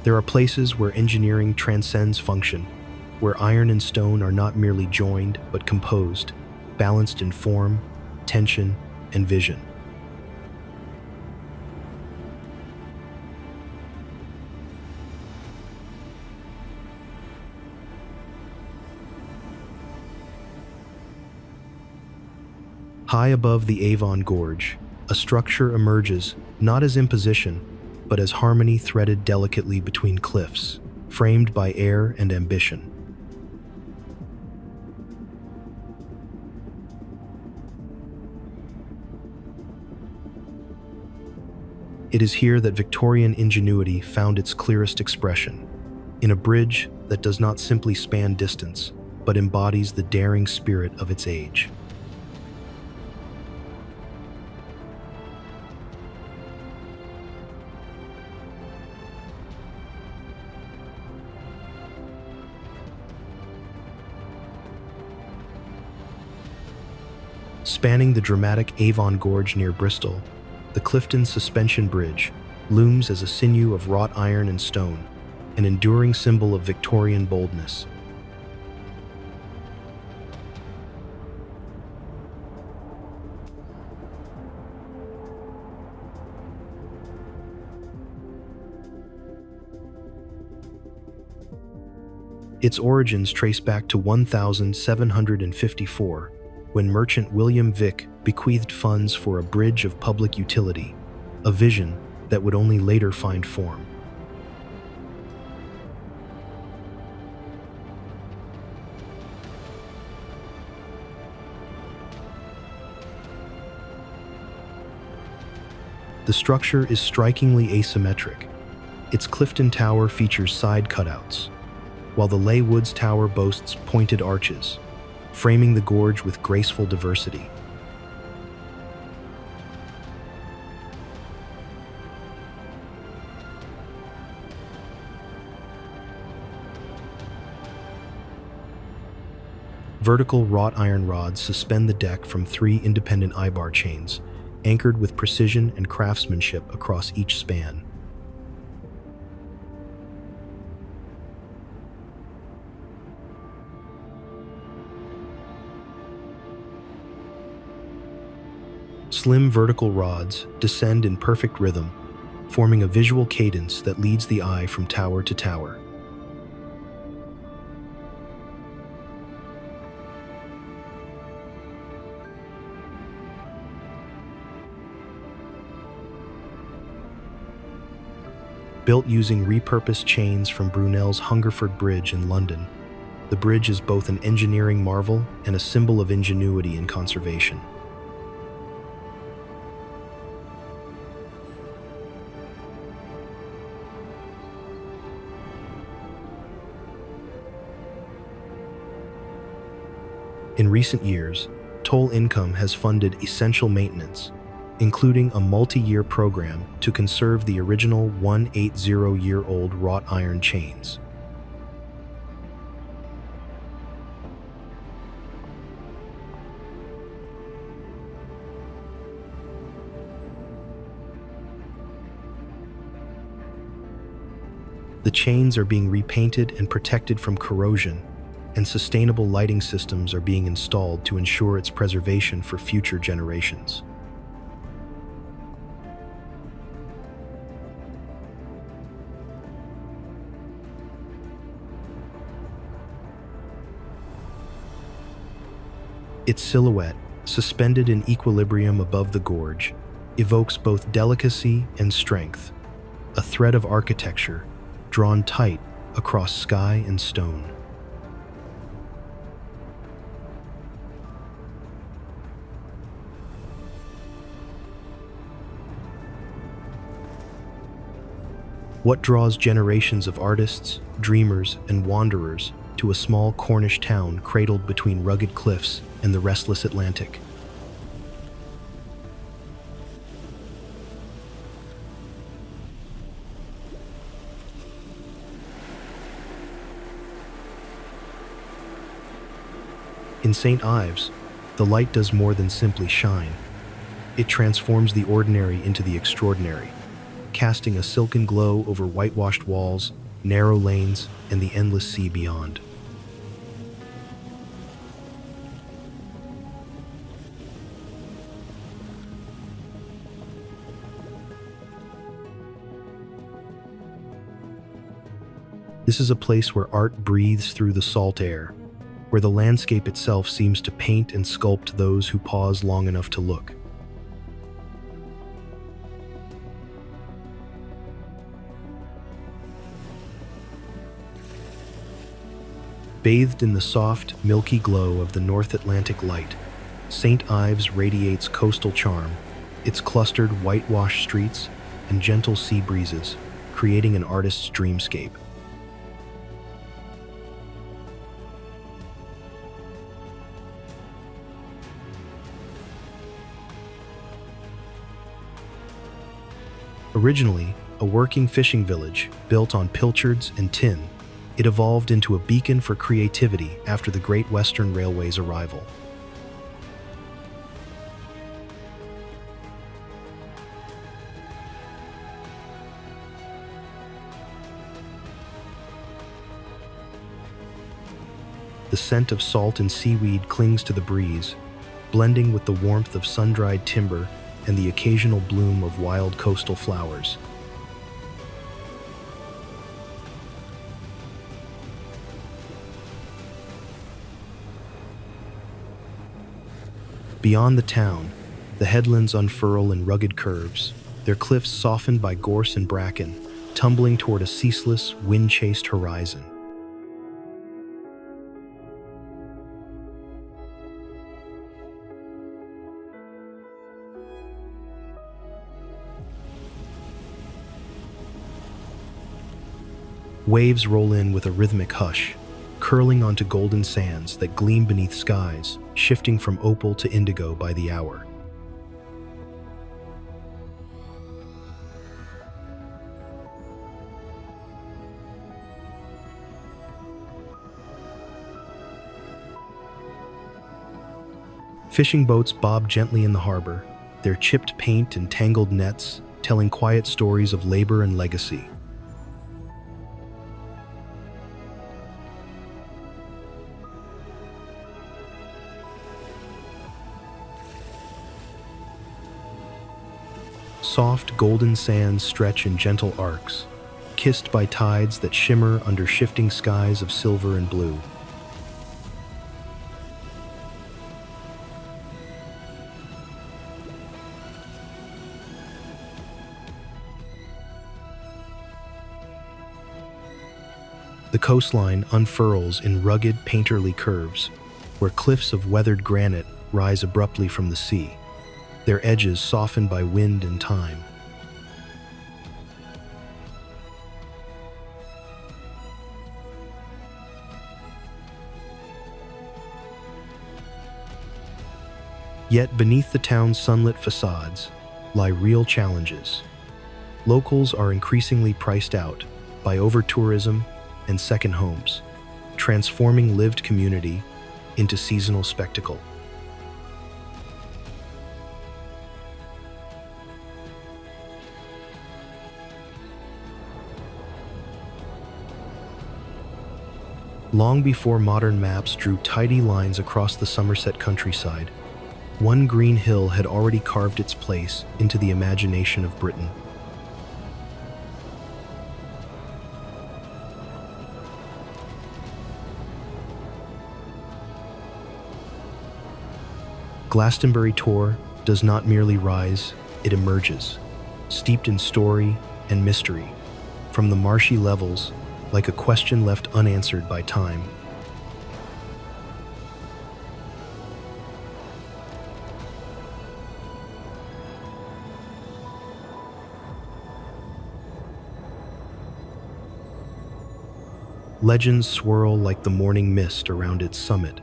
S1: There are places where engineering transcends function, where iron and stone are not merely joined but composed, balanced in form, tension, and vision. High above the Avon Gorge, a structure emerges not as imposition, but as harmony threaded delicately between cliffs, framed by air and ambition. It is here that Victorian ingenuity found its clearest expression, in a bridge that does not simply span distance, but embodies the daring spirit of its age. Spanning the dramatic Avon Gorge near Bristol, the Clifton Suspension Bridge looms as a sinew of wrought iron and stone, an enduring symbol of Victorian boldness. Its origins trace back to 1754, when merchant William Vick bequeathed funds for a bridge of public utility, a vision that would only later find form. The structure is strikingly asymmetric. Its Clifton Tower features side cutouts, while the Leigh Woods Tower boasts pointed arches, framing the gorge with graceful diversity. Vertical wrought iron rods suspend the deck from 3 independent eye-bar chains, anchored with precision and craftsmanship across each span. Slim vertical rods descend in perfect rhythm, forming a visual cadence that leads the eye from tower to tower. Built using repurposed chains from Brunel's Hungerford Bridge in London, the bridge is both an engineering marvel and a symbol of ingenuity and conservation. In recent years, toll income has funded essential maintenance, including a multi-year program to conserve the original 180-year-old wrought iron chains. The chains are being repainted and protected from corrosion, and sustainable lighting systems are being installed to ensure its preservation for future generations. Its silhouette, suspended in equilibrium above the gorge, evokes both delicacy and strength, a thread of architecture drawn tight across sky and stone. What draws generations of artists, dreamers, and wanderers to a small Cornish town cradled between rugged cliffs and the restless Atlantic? In St. Ives, the light does more than simply shine. It transforms the ordinary into the extraordinary, casting a silken glow over whitewashed walls, narrow lanes, and the endless sea beyond. This is a place where art breathes through the salt air, where the landscape itself seems to paint and sculpt those who pause long enough to look. Bathed in the soft, milky glow of the North Atlantic light, St. Ives radiates coastal charm, its clustered whitewashed streets and gentle sea breezes, creating an artist's dreamscape. Originally a working fishing village built on pilchards and tin, it evolved into a beacon for creativity after the Great Western Railway's arrival. The scent of salt and seaweed clings to the breeze, blending with the warmth of sun-dried timber and the occasional bloom of wild coastal flowers. Beyond the town, the headlands unfurl in rugged curves, their cliffs softened by gorse and bracken, tumbling toward a ceaseless, wind-chased horizon. Waves roll in with a rhythmic hush, curling onto golden sands that gleam beneath skies, shifting from opal to indigo by the hour. Fishing boats bob gently in the harbor, their chipped paint and tangled nets telling quiet stories of labor and legacy. Soft, golden sands stretch in gentle arcs, kissed by tides that shimmer under shifting skies of silver and blue. The coastline unfurls in rugged, painterly curves, where cliffs of weathered granite rise abruptly from the sea, their edges softened by wind and time. Yet beneath the town's sunlit facades lie real challenges. Locals are increasingly priced out by over-tourism and second homes, transforming lived community into seasonal spectacle. Long before modern maps drew tidy lines across the Somerset countryside, one green hill had already carved its place into the imagination of Britain. Glastonbury Tor does not merely rise, it emerges, steeped in story and mystery, from the marshy levels like a question left unanswered by time. Legends swirl like the morning mist around its summit,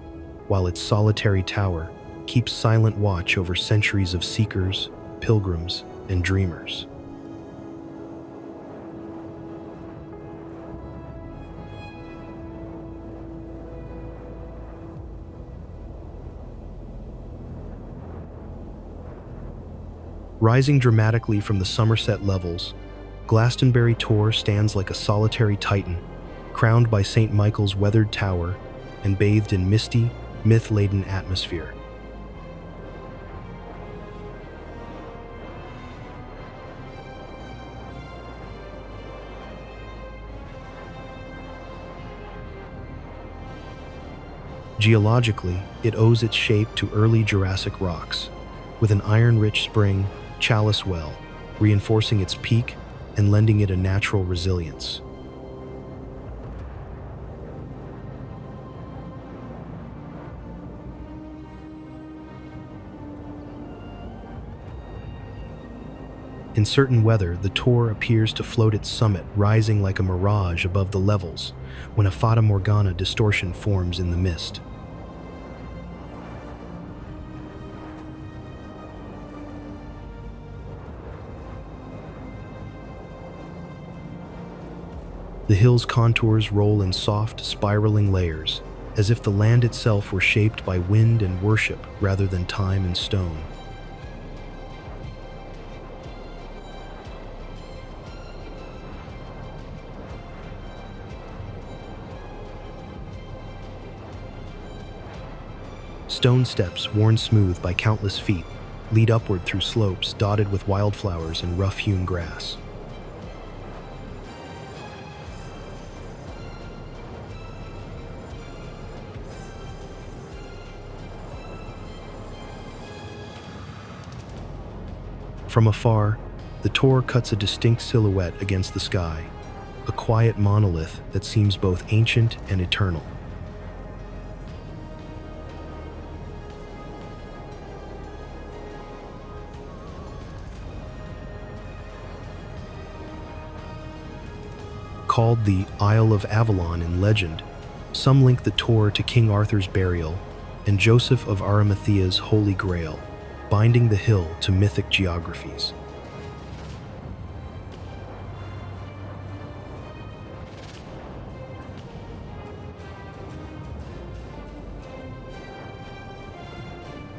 S1: while its solitary tower keeps silent watch over centuries of seekers, pilgrims, and dreamers. Rising dramatically from the Somerset levels, Glastonbury Tor stands like a solitary titan, crowned by St. Michael's weathered tower and bathed in misty, myth-laden atmosphere. Geologically, it owes its shape to early Jurassic rocks, with an iron-rich spring, Chalice Well, reinforcing its peak and lending it a natural resilience. In certain weather, the Tor appears to float its summit, rising like a mirage above the levels, when a Fata Morgana distortion forms in the mist. The hill's contours roll in soft, spiraling layers, as if the land itself were shaped by wind and worship rather than time and stone. Stone steps, worn smooth by countless feet, lead upward through slopes dotted with wildflowers and rough-hewn grass. From afar, the Tor cuts a distinct silhouette against the sky, a quiet monolith that seems both ancient and eternal. Called the Isle of Avalon in legend, some link the Tor to King Arthur's burial and Joseph of Arimathea's Holy Grail, binding the hill to mythic geographies.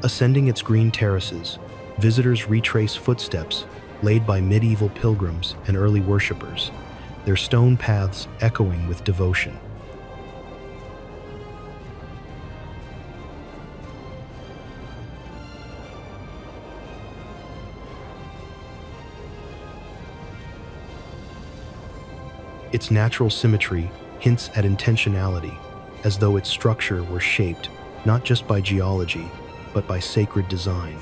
S1: Ascending its green terraces, visitors retrace footsteps laid by medieval pilgrims and early worshippers, their stone paths echoing with devotion. Its natural symmetry hints at intentionality, as though its structure were shaped not just by geology, but by sacred design.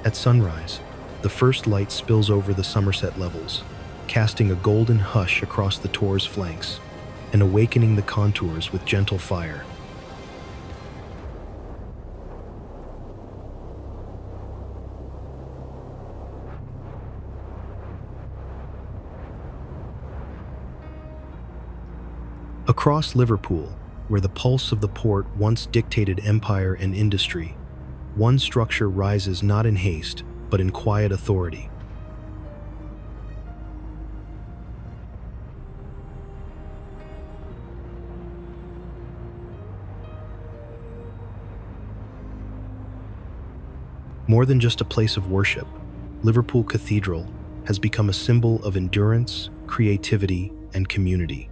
S1: At sunrise, the first light spills over the Somerset levels, casting a golden hush across the Tor's flanks and awakening the contours with gentle fire. Across Liverpool, where the pulse of the port once dictated empire and industry, one structure rises not in haste, but in quiet authority. More than just a place of worship, Liverpool Cathedral has become a symbol of endurance, creativity, and community.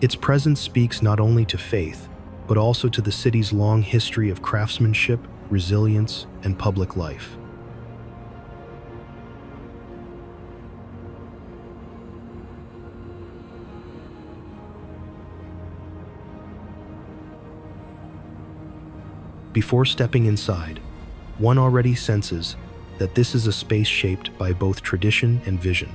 S1: Its presence speaks not only to faith, but also to the city's long history of craftsmanship, resilience, and public life. Before stepping inside, one already senses that this is a space shaped by both tradition and vision.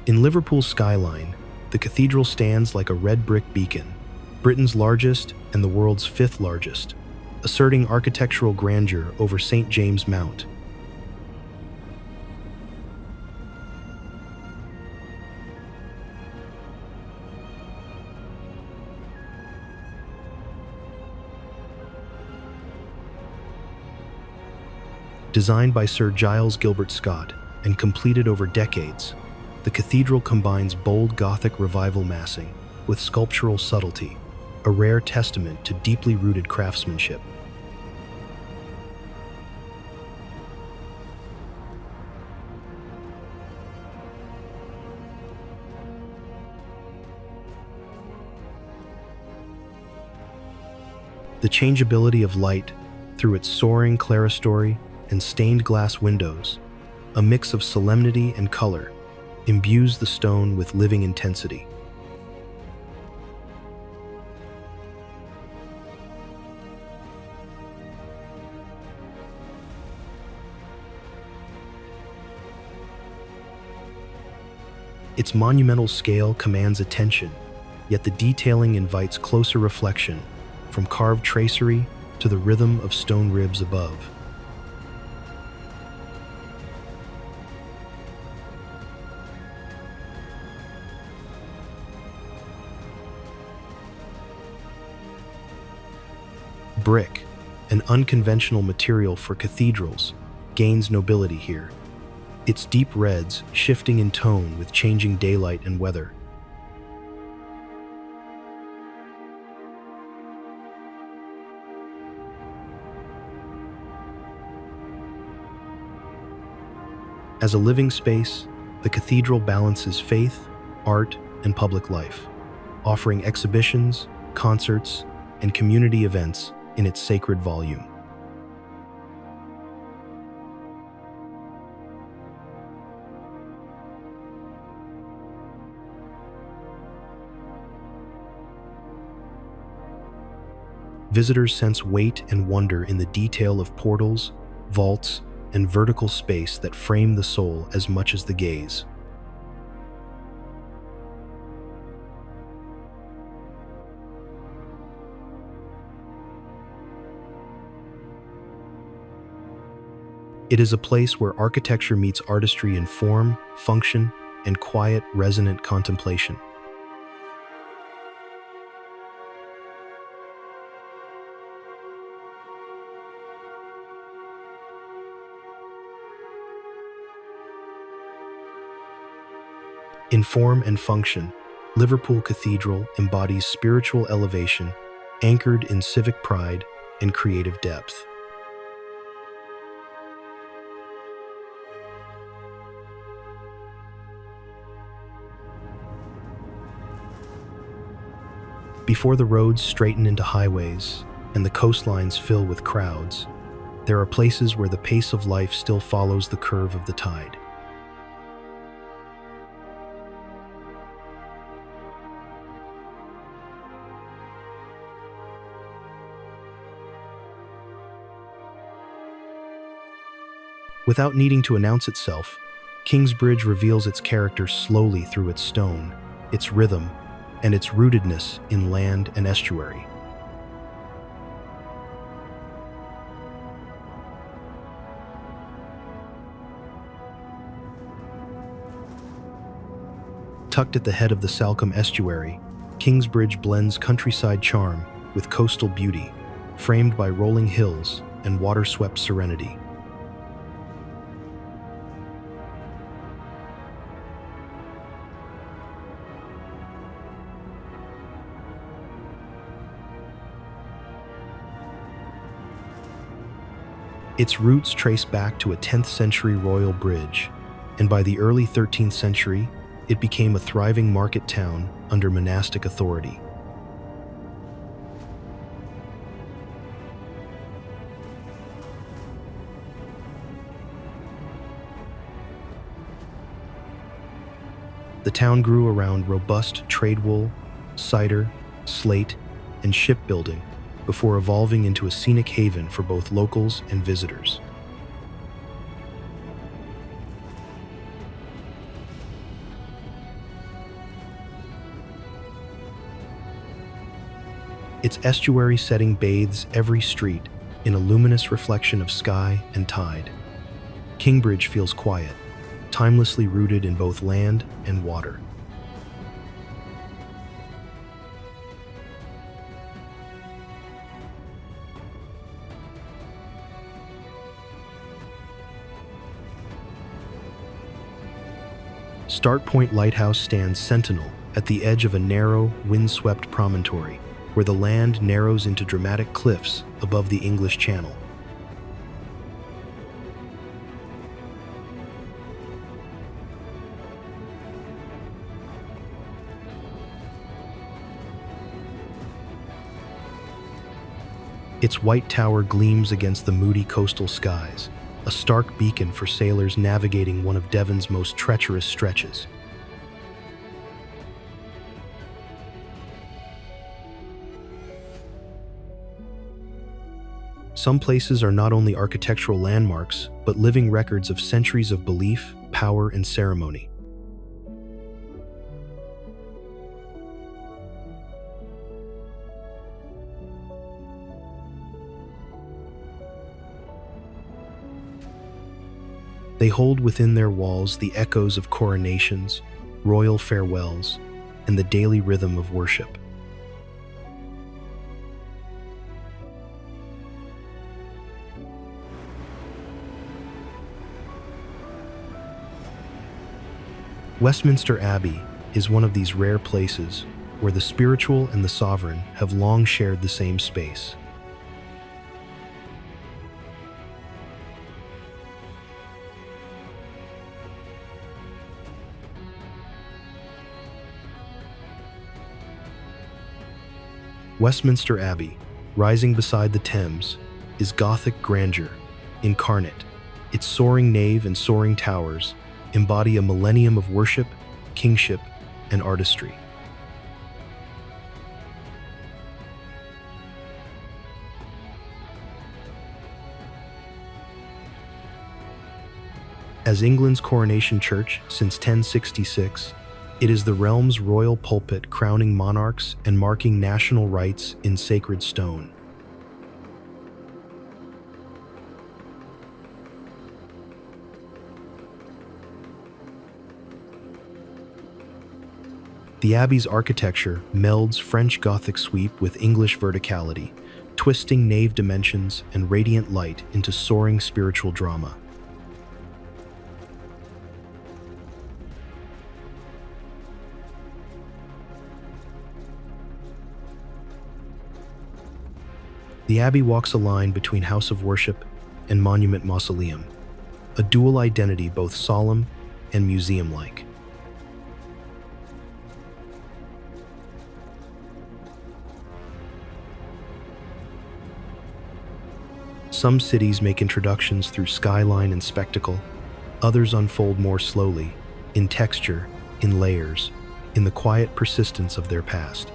S1: In Liverpool's skyline, the cathedral stands like a red brick beacon, Britain's largest and the world's fifth largest, asserting architectural grandeur over St. James Mount. Designed by Sir Giles Gilbert Scott and completed over decades, the cathedral combines bold Gothic revival massing with sculptural subtlety, a rare testament to deeply rooted craftsmanship. The changeability of light through its soaring clerestory and stained glass windows, a mix of solemnity and color, imbues the stone with living intensity. Its monumental scale commands attention, yet the detailing invites closer reflection, from carved tracery to the rhythm of stone ribs above. Brick, an unconventional material for cathedrals, gains nobility here, its deep reds shifting in tone with changing daylight and weather. As a living space, the cathedral balances faith, art, and public life, offering exhibitions, concerts, and community events in its sacred volume. Visitors sense weight and wonder in the detail of portals, vaults, and vertical space that frame the soul as much as the gaze. It is a place where architecture meets artistry in form, function, and quiet, resonant contemplation. In form and function, Liverpool Cathedral embodies spiritual elevation, anchored in civic pride and creative depth. Before the roads straighten into highways and the coastlines fill with crowds, there are places where the pace of life still follows the curve of the tide. Without needing to announce itself, Kingsbridge reveals its character slowly through its stone, its rhythm, and its rootedness in land and estuary. Tucked at the head of the Salcombe estuary, Kingsbridge blends countryside charm with coastal beauty, framed by rolling hills and water-swept serenity. Its roots trace back to a 10th century royal bridge, and by the early 13th century, it became a thriving market town under monastic authority. The town grew around robust trade wool, cider, slate, and shipbuilding before evolving into a scenic haven for both locals and visitors. Its estuary setting bathes every street in a luminous reflection of sky and tide. Kingbridge feels quiet, timelessly rooted in both land and water. Start Point Lighthouse stands sentinel at the edge of a narrow, windswept promontory where the land narrows into dramatic cliffs above the English Channel. Its white tower gleams against the moody coastal skies, a stark beacon for sailors navigating one of Devon's most treacherous stretches. Some places are not only architectural landmarks, but living records of centuries of belief, power, and ceremony. They hold within their walls the echoes of coronations, royal farewells, and the daily rhythm of worship. Westminster Abbey is one of these rare places where the spiritual and the sovereign have long shared the same space. Westminster Abbey, rising beside the Thames, is Gothic grandeur incarnate. Its soaring nave and soaring towers embody a millennium of worship, kingship, and artistry. As England's coronation church since 1066, it is the realm's royal pulpit crowning monarchs and marking national rights in sacred stone. The Abbey's architecture melds French Gothic sweep with English verticality, twisting nave dimensions and radiant light into soaring spiritual drama. The Abbey walks a line between house of worship and monument mausoleum, a dual identity both solemn and museum-like. Some cities make introductions through skyline and spectacle, others unfold more slowly, in texture, in layers, in the quiet persistence of their past.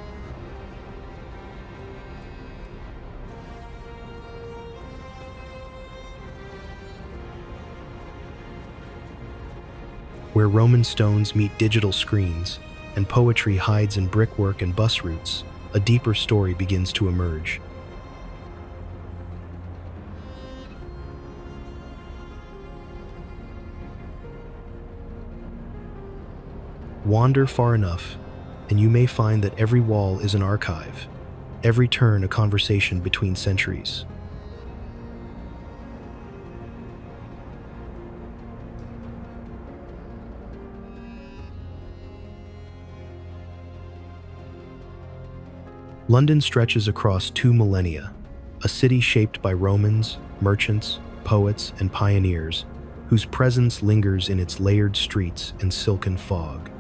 S1: Where Roman stones meet digital screens, and poetry hides in brickwork and bus routes, a deeper story begins to emerge. Wander far enough, and you may find that every wall is an archive, every turn a conversation between centuries. London stretches across 2 millennia, a city shaped by Romans, merchants, poets, and pioneers, whose presence lingers in its layered streets and silken fog.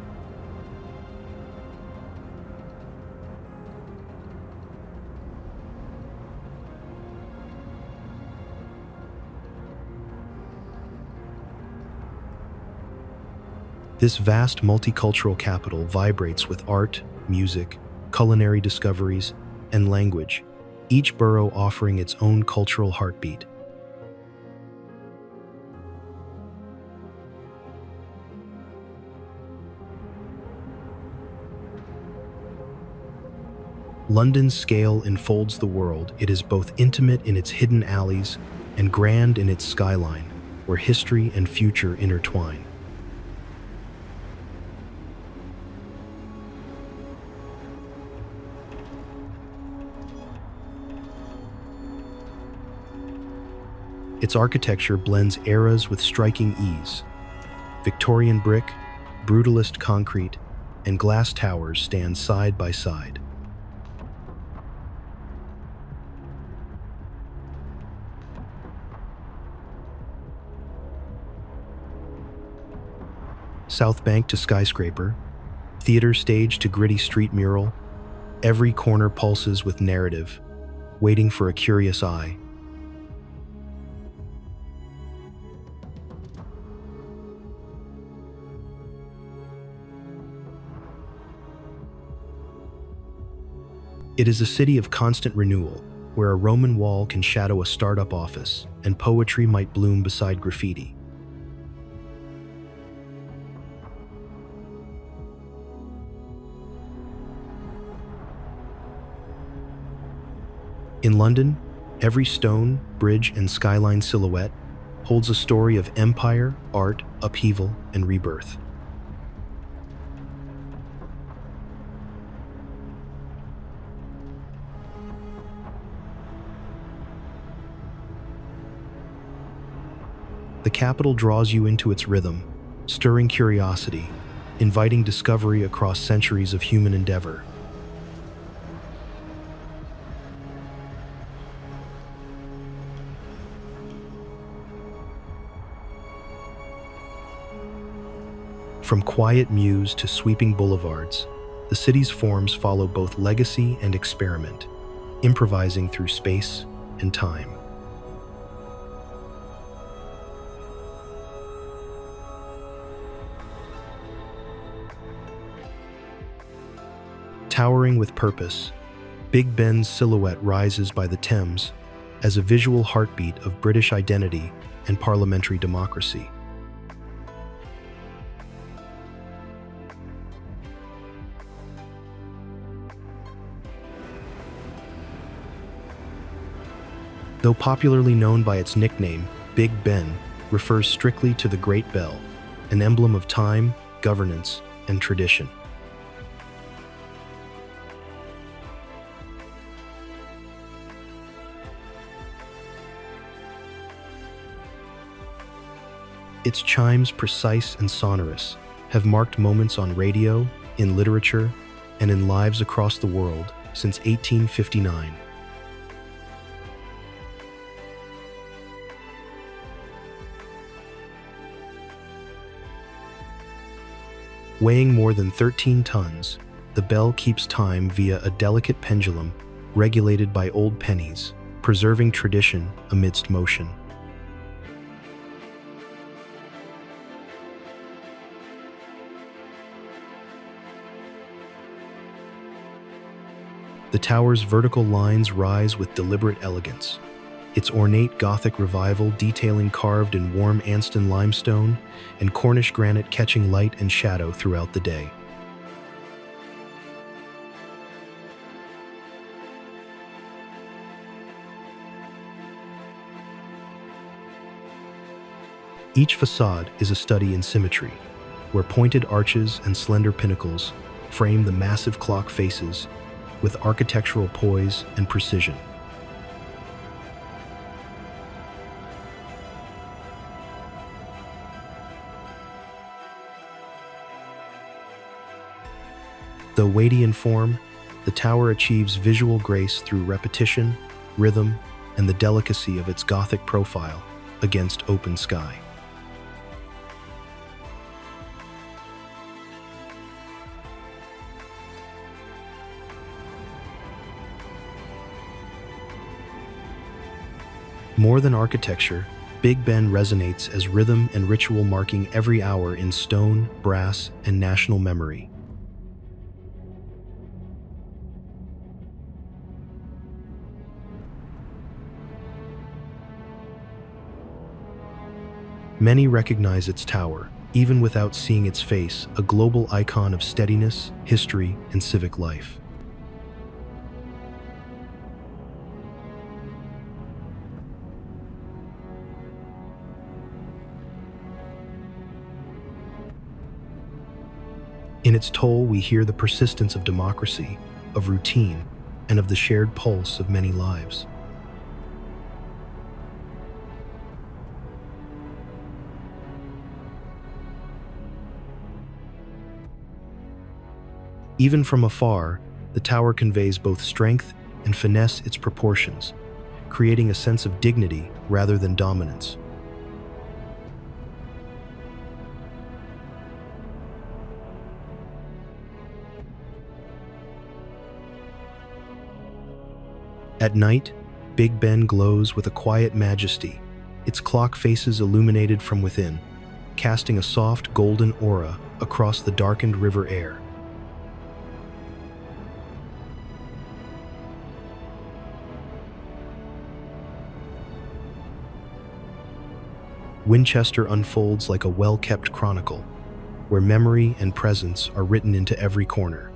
S1: This vast multicultural capital vibrates with art, music, culinary discoveries, and language, each borough offering its own cultural heartbeat. London's scale enfolds the world. It is both intimate in its hidden alleys and grand in its skyline, where history and future intertwine. Its architecture blends eras with striking ease. Victorian brick, brutalist concrete, and glass towers stand side by side. South Bank to skyscraper, theater stage to gritty street mural, every corner pulses with narrative, waiting for a curious eye. It is a city of constant renewal, where a Roman wall can shadow a startup office, and poetry might bloom beside graffiti. In London, every stone, bridge, and skyline silhouette holds a story of empire, art, upheaval, and rebirth. The capital draws you into its rhythm, stirring curiosity, inviting discovery across centuries of human endeavor. From quiet mews to sweeping boulevards, the city's forms follow both legacy and experiment, improvising through space and time. Towering with purpose, Big Ben's silhouette rises by the Thames as a visual heartbeat of British identity and parliamentary democracy. Though popularly known by its nickname, Big Ben refers strictly to the Great Bell, an emblem of time, governance, and tradition. Its chimes, precise and sonorous, have marked moments on radio, in literature, and in lives across the world since 1859. Weighing more than 13 tons, the bell keeps time via a delicate pendulum regulated by old pennies, preserving tradition amidst motion. The tower's vertical lines rise with deliberate elegance, its ornate Gothic revival detailing carved in warm Anston limestone and Cornish granite catching light and shadow throughout the day. Each facade is a study in symmetry, where pointed arches and slender pinnacles frame the massive clock faces with architectural poise and precision. Though weighty in form, the tower achieves visual grace through repetition, rhythm, and the delicacy of its Gothic profile against open sky. More than architecture, Big Ben resonates as rhythm and ritual marking every hour in stone, brass, and national memory. Many recognize its tower, even without seeing its face, a global icon of steadiness, history, and civic life. In its toll, we hear the persistence of democracy, of routine, and of the shared pulse of many lives. Even from afar, the tower conveys both strength and finesse its proportions, creating a sense of dignity rather than dominance. At night, Big Ben glows with a quiet majesty, its clock faces illuminated from within, casting a soft golden aura across the darkened river air. Winchester unfolds like a well-kept chronicle, where memory and presence are written into every corner.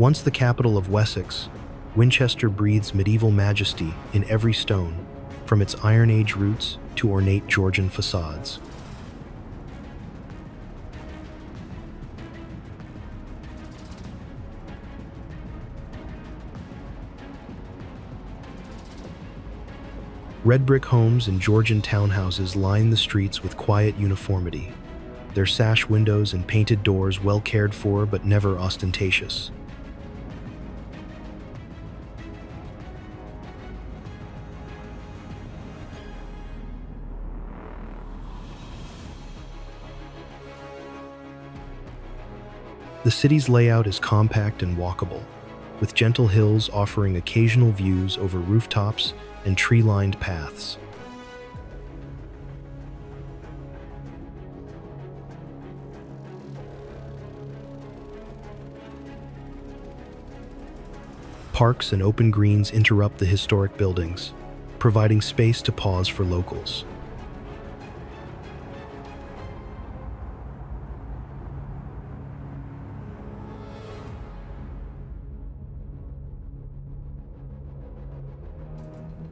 S1: Once the capital of Wessex, Winchester breathes medieval majesty in every stone, from its Iron Age roots to ornate Georgian facades. Red brick homes and Georgian townhouses line the streets with quiet uniformity, their sash windows and painted doors well cared for but never ostentatious. The city's layout is compact and walkable, with gentle hills offering occasional views over rooftops and tree-lined paths. Parks and open greens interrupt the historic buildings, providing space to pause for locals.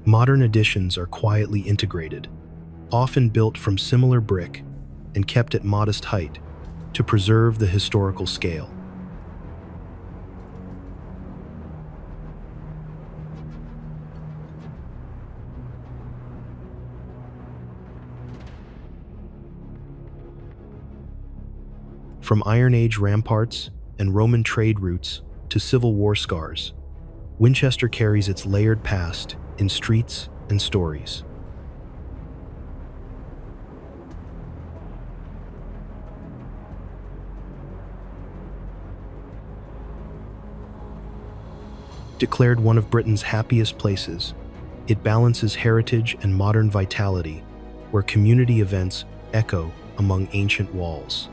S1: Modern additions are quietly integrated, often built from similar brick and kept at modest height to preserve the historical scale. From Iron Age ramparts and Roman trade routes to Civil War scars, Winchester carries its layered past in streets and stories. Declared one of Britain's happiest places, it balances heritage and modern vitality, where community events echo among ancient walls.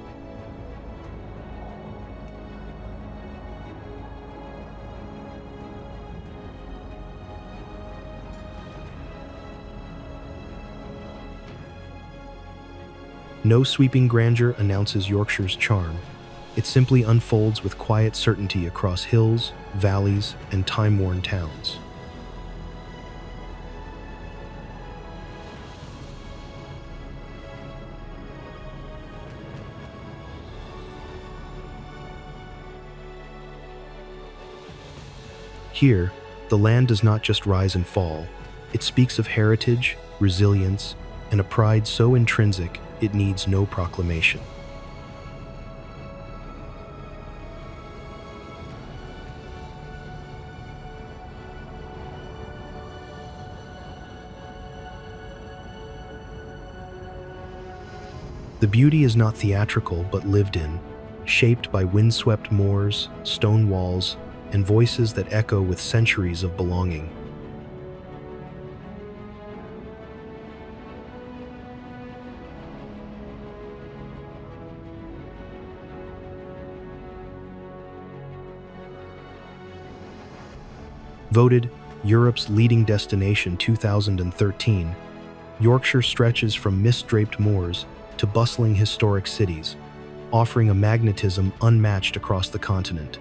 S1: No sweeping grandeur announces Yorkshire's charm. It simply unfolds with quiet certainty across hills, valleys, and time-worn towns. Here, the land does not just rise and fall. It speaks of heritage, resilience, and a pride so intrinsic it needs no proclamation. The beauty is not theatrical but lived in, shaped by windswept moors, stone walls, and voices that echo with centuries of belonging. Voted Europe's leading destination 2013, Yorkshire stretches from mist-draped moors to bustling historic cities, offering a magnetism unmatched across the continent.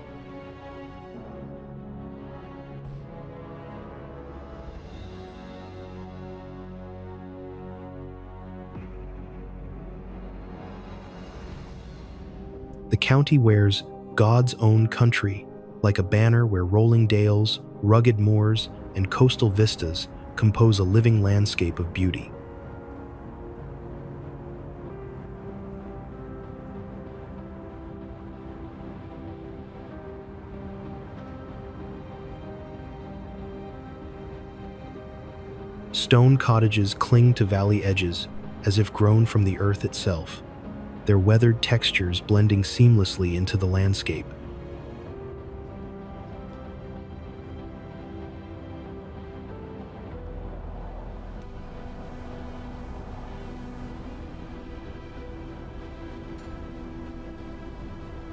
S1: The county wears God's own country, like a banner where rolling dales, rugged moors, and coastal vistas compose a living landscape of beauty. Stone cottages cling to valley edges as if grown from the earth itself, their weathered textures blending seamlessly into the landscape.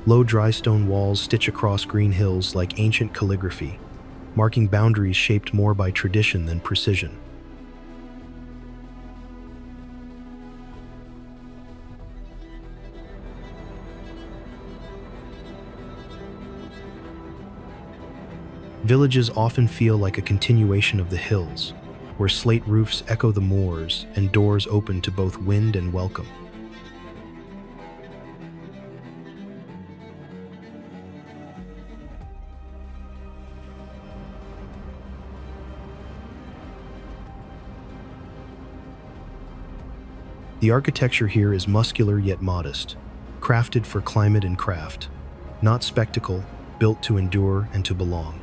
S1: Low dry stone walls stitch across green hills like ancient calligraphy, marking boundaries shaped more by tradition than precision. Villages often feel like a continuation of the hills, where slate roofs echo the moors and doors open to both wind and welcome. The architecture here is muscular yet modest, crafted for climate and craft, not spectacle, built to endure and to belong.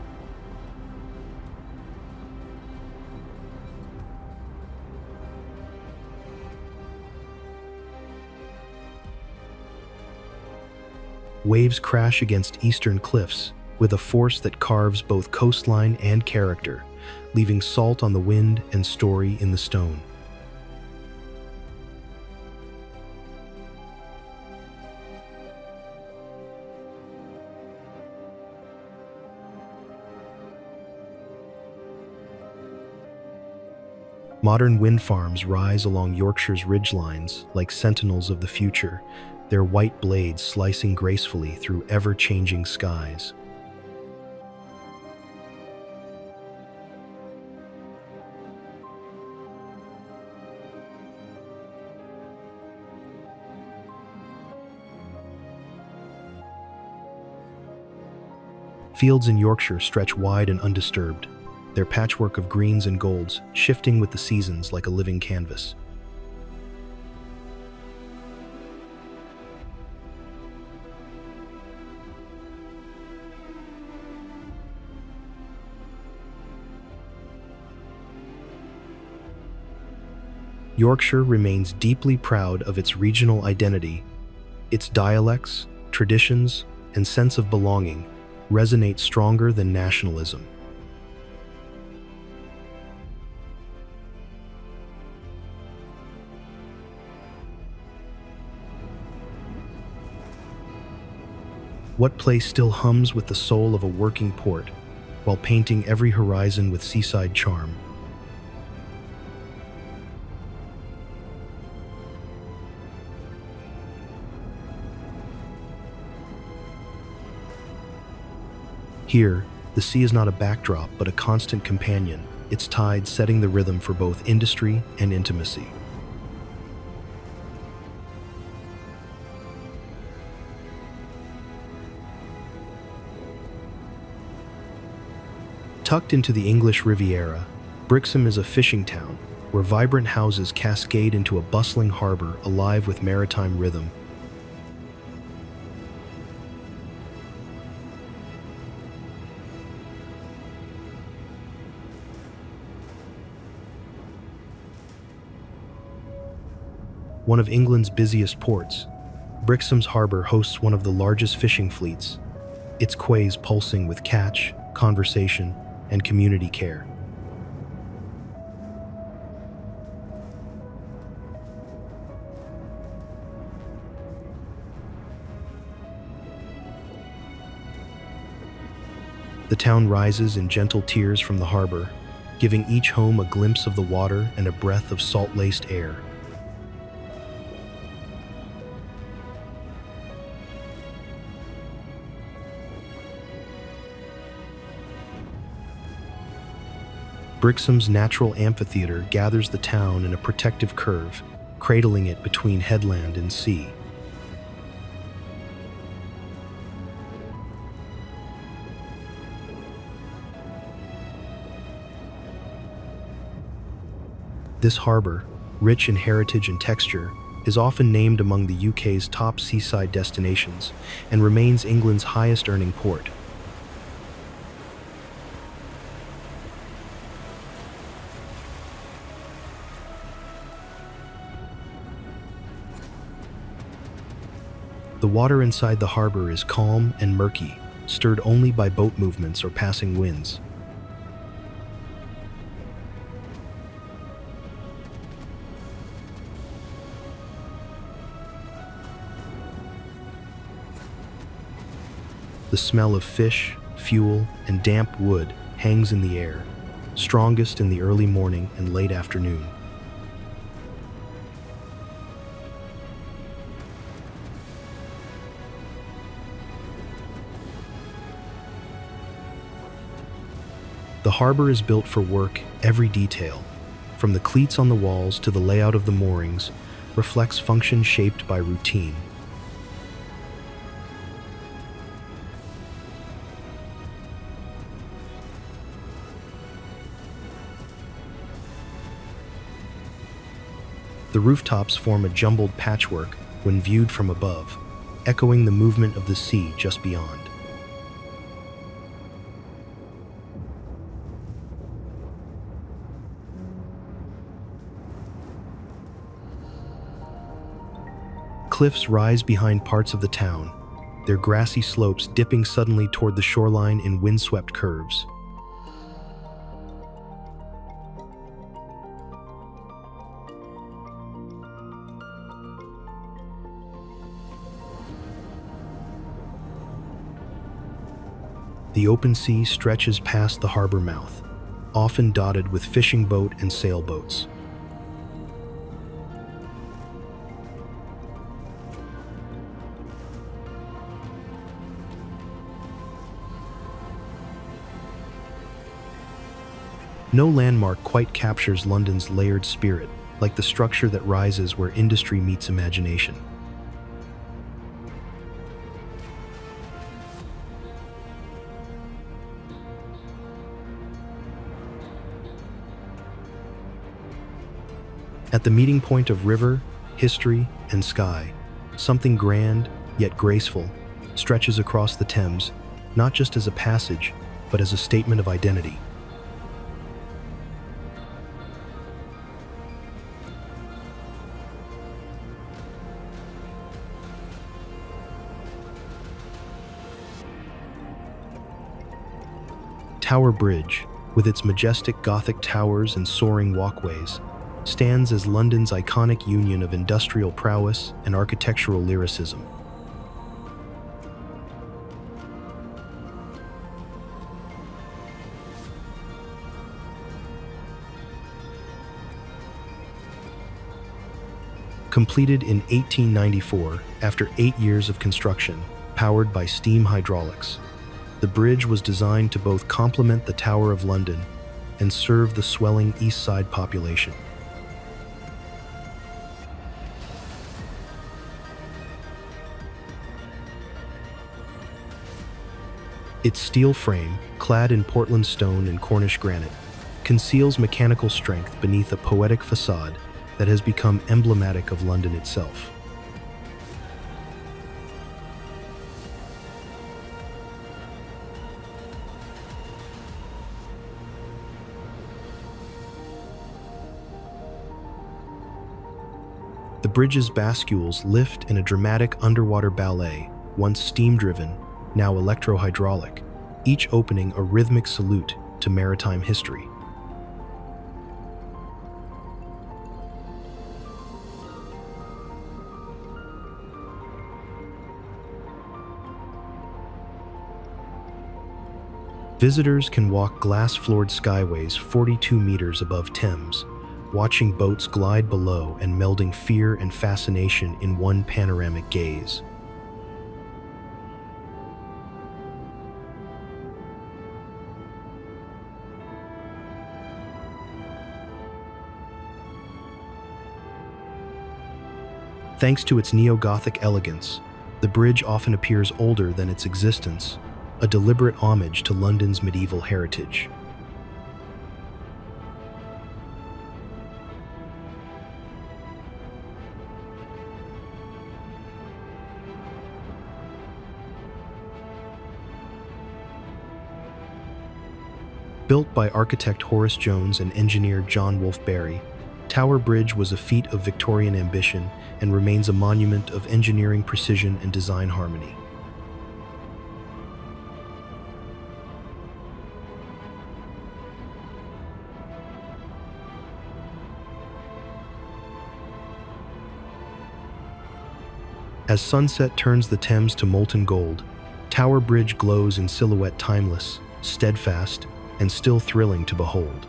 S1: Waves crash against eastern cliffs with a force that carves both coastline and character, leaving salt on the wind and story in the stone. Modern wind farms rise along Yorkshire's ridgelines like sentinels of the future, their white blades slicing gracefully through ever-changing skies. Fields in Yorkshire stretch wide and undisturbed, their patchwork of greens and golds shifting with the seasons like a living canvas. Yorkshire remains deeply proud of its regional identity. Its dialects, traditions, and sense of belonging resonate stronger than nationalism. What place still hums with the soul of a working port, while painting every horizon with seaside charm? Here, the sea is not a backdrop but a constant companion, its tide setting the rhythm for both industry and intimacy. Tucked into the English Riviera, Brixham is a fishing town where vibrant houses cascade into a bustling harbor alive with maritime rhythm. one of England's busiest ports, Brixham's harbor hosts one of the largest fishing fleets, its quays pulsing with catch, conversation, and community care. The town rises in gentle tiers from the harbor, giving each home a glimpse of the water and a breath of salt-laced air. Brixham's natural amphitheater gathers the town in a protective curve, cradling it between headland and sea. This harbor, rich in heritage and texture, is often named among the UK's top seaside destinations and remains England's highest-earning port. The water inside the harbor is calm and murky, stirred only by boat movements or passing winds. The smell of fish, fuel, and damp wood hangs in the air, strongest in the early morning and late afternoon. The harbor is built for work. Every detail, from the cleats on the walls to the layout of the moorings, reflects function shaped by routine. The rooftops form a jumbled patchwork when viewed from above, echoing the movement of the sea just beyond. Cliffs rise behind parts of the town, their grassy slopes dipping suddenly toward the shoreline in windswept curves. The open sea stretches past the harbor mouth, often dotted with fishing boat and sailboats. No landmark quite captures London's layered spirit, like the structure that rises where industry meets imagination. At the meeting point of river, history, and sky, something grand, yet graceful, stretches across the Thames, not just as a passage, but as a statement of identity. Tower Bridge, with its majestic Gothic towers and soaring walkways, stands as London's iconic union of industrial prowess and architectural lyricism. Completed in 1894 after 8 years of construction, powered by steam hydraulics, the bridge was designed to both complement the Tower of London and serve the swelling East Side population. Its steel frame, clad in Portland stone and Cornish granite, conceals mechanical strength beneath a poetic facade that has become emblematic of London itself. The bridge's bascules lift in a dramatic underwater ballet, once steam-driven, now electro-hydraulic, each opening a rhythmic salute to maritime history. Visitors can walk glass-floored skyways 42 meters above Thames, watching boats glide below and melding fear and fascination in one panoramic gaze. Thanks to its neo-Gothic elegance, the bridge often appears older than its existence, a deliberate homage to London's medieval heritage. Built by architect Horace Jones and engineer John Wolfe Barry, Tower Bridge was a feat of Victorian ambition and remains a monument of engineering precision and design harmony. As sunset turns the Thames to molten gold, Tower Bridge glows in silhouette, timeless, steadfast, and still thrilling to behold.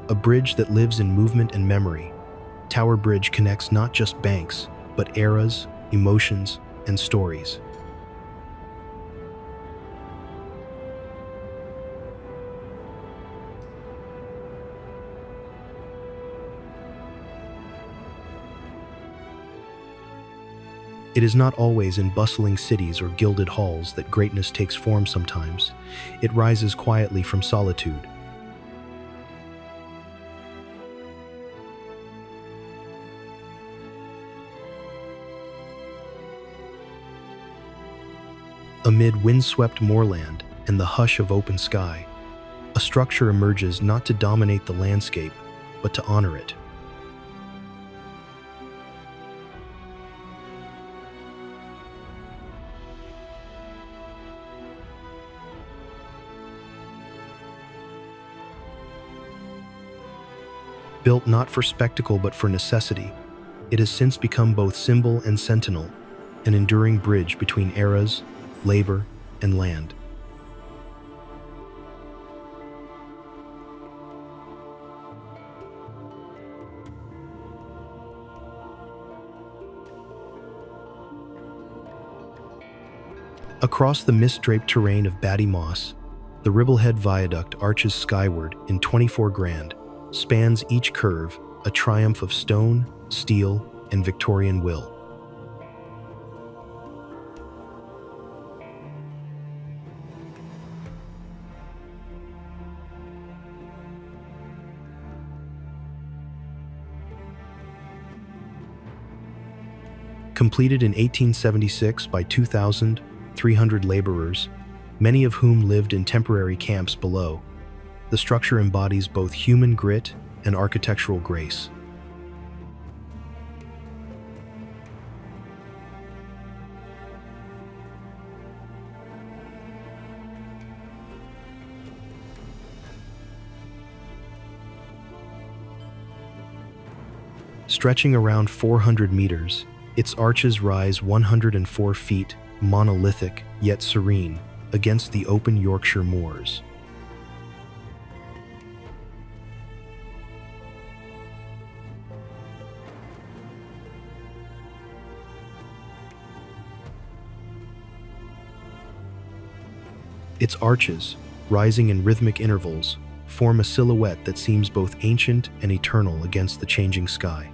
S1: A bridge that lives in movement and memory, Tower Bridge connects not just banks, but eras, emotions, and stories. It is not always in bustling cities or gilded halls that greatness takes form. Sometimes it rises quietly from solitude. Amid windswept moorland and the hush of open sky, a structure emerges not to dominate the landscape, but to honor it. Built not for spectacle but for necessity, it has since become both symbol and sentinel, an enduring bridge between eras, labor, and land. Across the mist-draped terrain of Batty Moss, the Ribblehead Viaduct arches skyward in 24 grand, spans each curve, a triumph of stone, steel, and Victorian will. Completed in 1876 by 2,300 laborers, many of whom lived in temporary camps below, the structure embodies both human grit and architectural grace. Stretching around 400 meters, its arches rise 104 feet, monolithic yet serene, against the open Yorkshire moors. Its arches, rising in rhythmic intervals, form a silhouette that seems both ancient and eternal against the changing sky.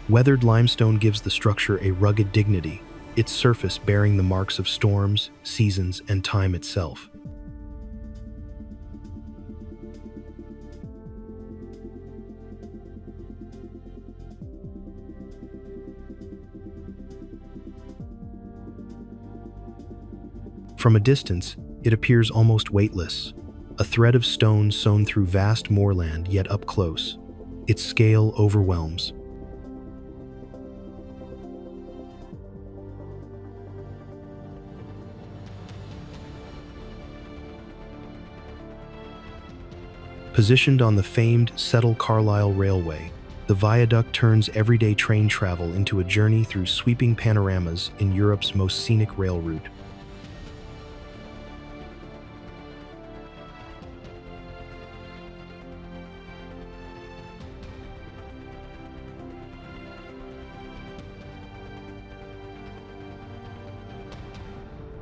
S1: Weathered limestone gives the structure a rugged dignity, its surface bearing the marks of storms, seasons, and time itself. From a distance, it appears almost weightless, a thread of stone sewn through vast moorland, yet up close, its scale overwhelms. Positioned on the famed Settle-Carlisle Railway, the viaduct turns everyday train travel into a journey through sweeping panoramas in Europe's most scenic rail route.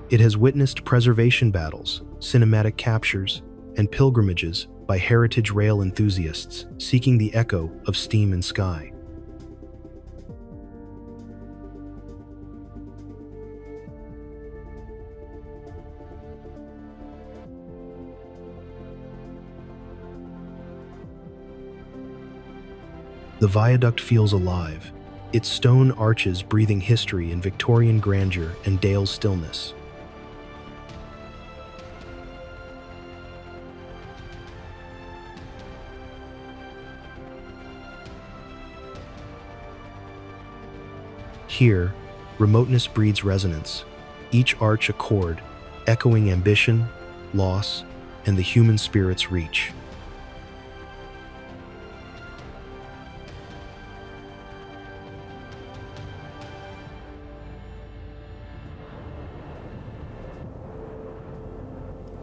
S1: It has witnessed preservation battles, cinematic captures, and pilgrimages by heritage rail enthusiasts seeking the echo of steam and sky. The viaduct feels alive, its stone arches breathing history in Victorian grandeur and Dale's stillness. Here, remoteness breeds resonance, each arch a chord, echoing ambition, loss, and the human spirit's reach.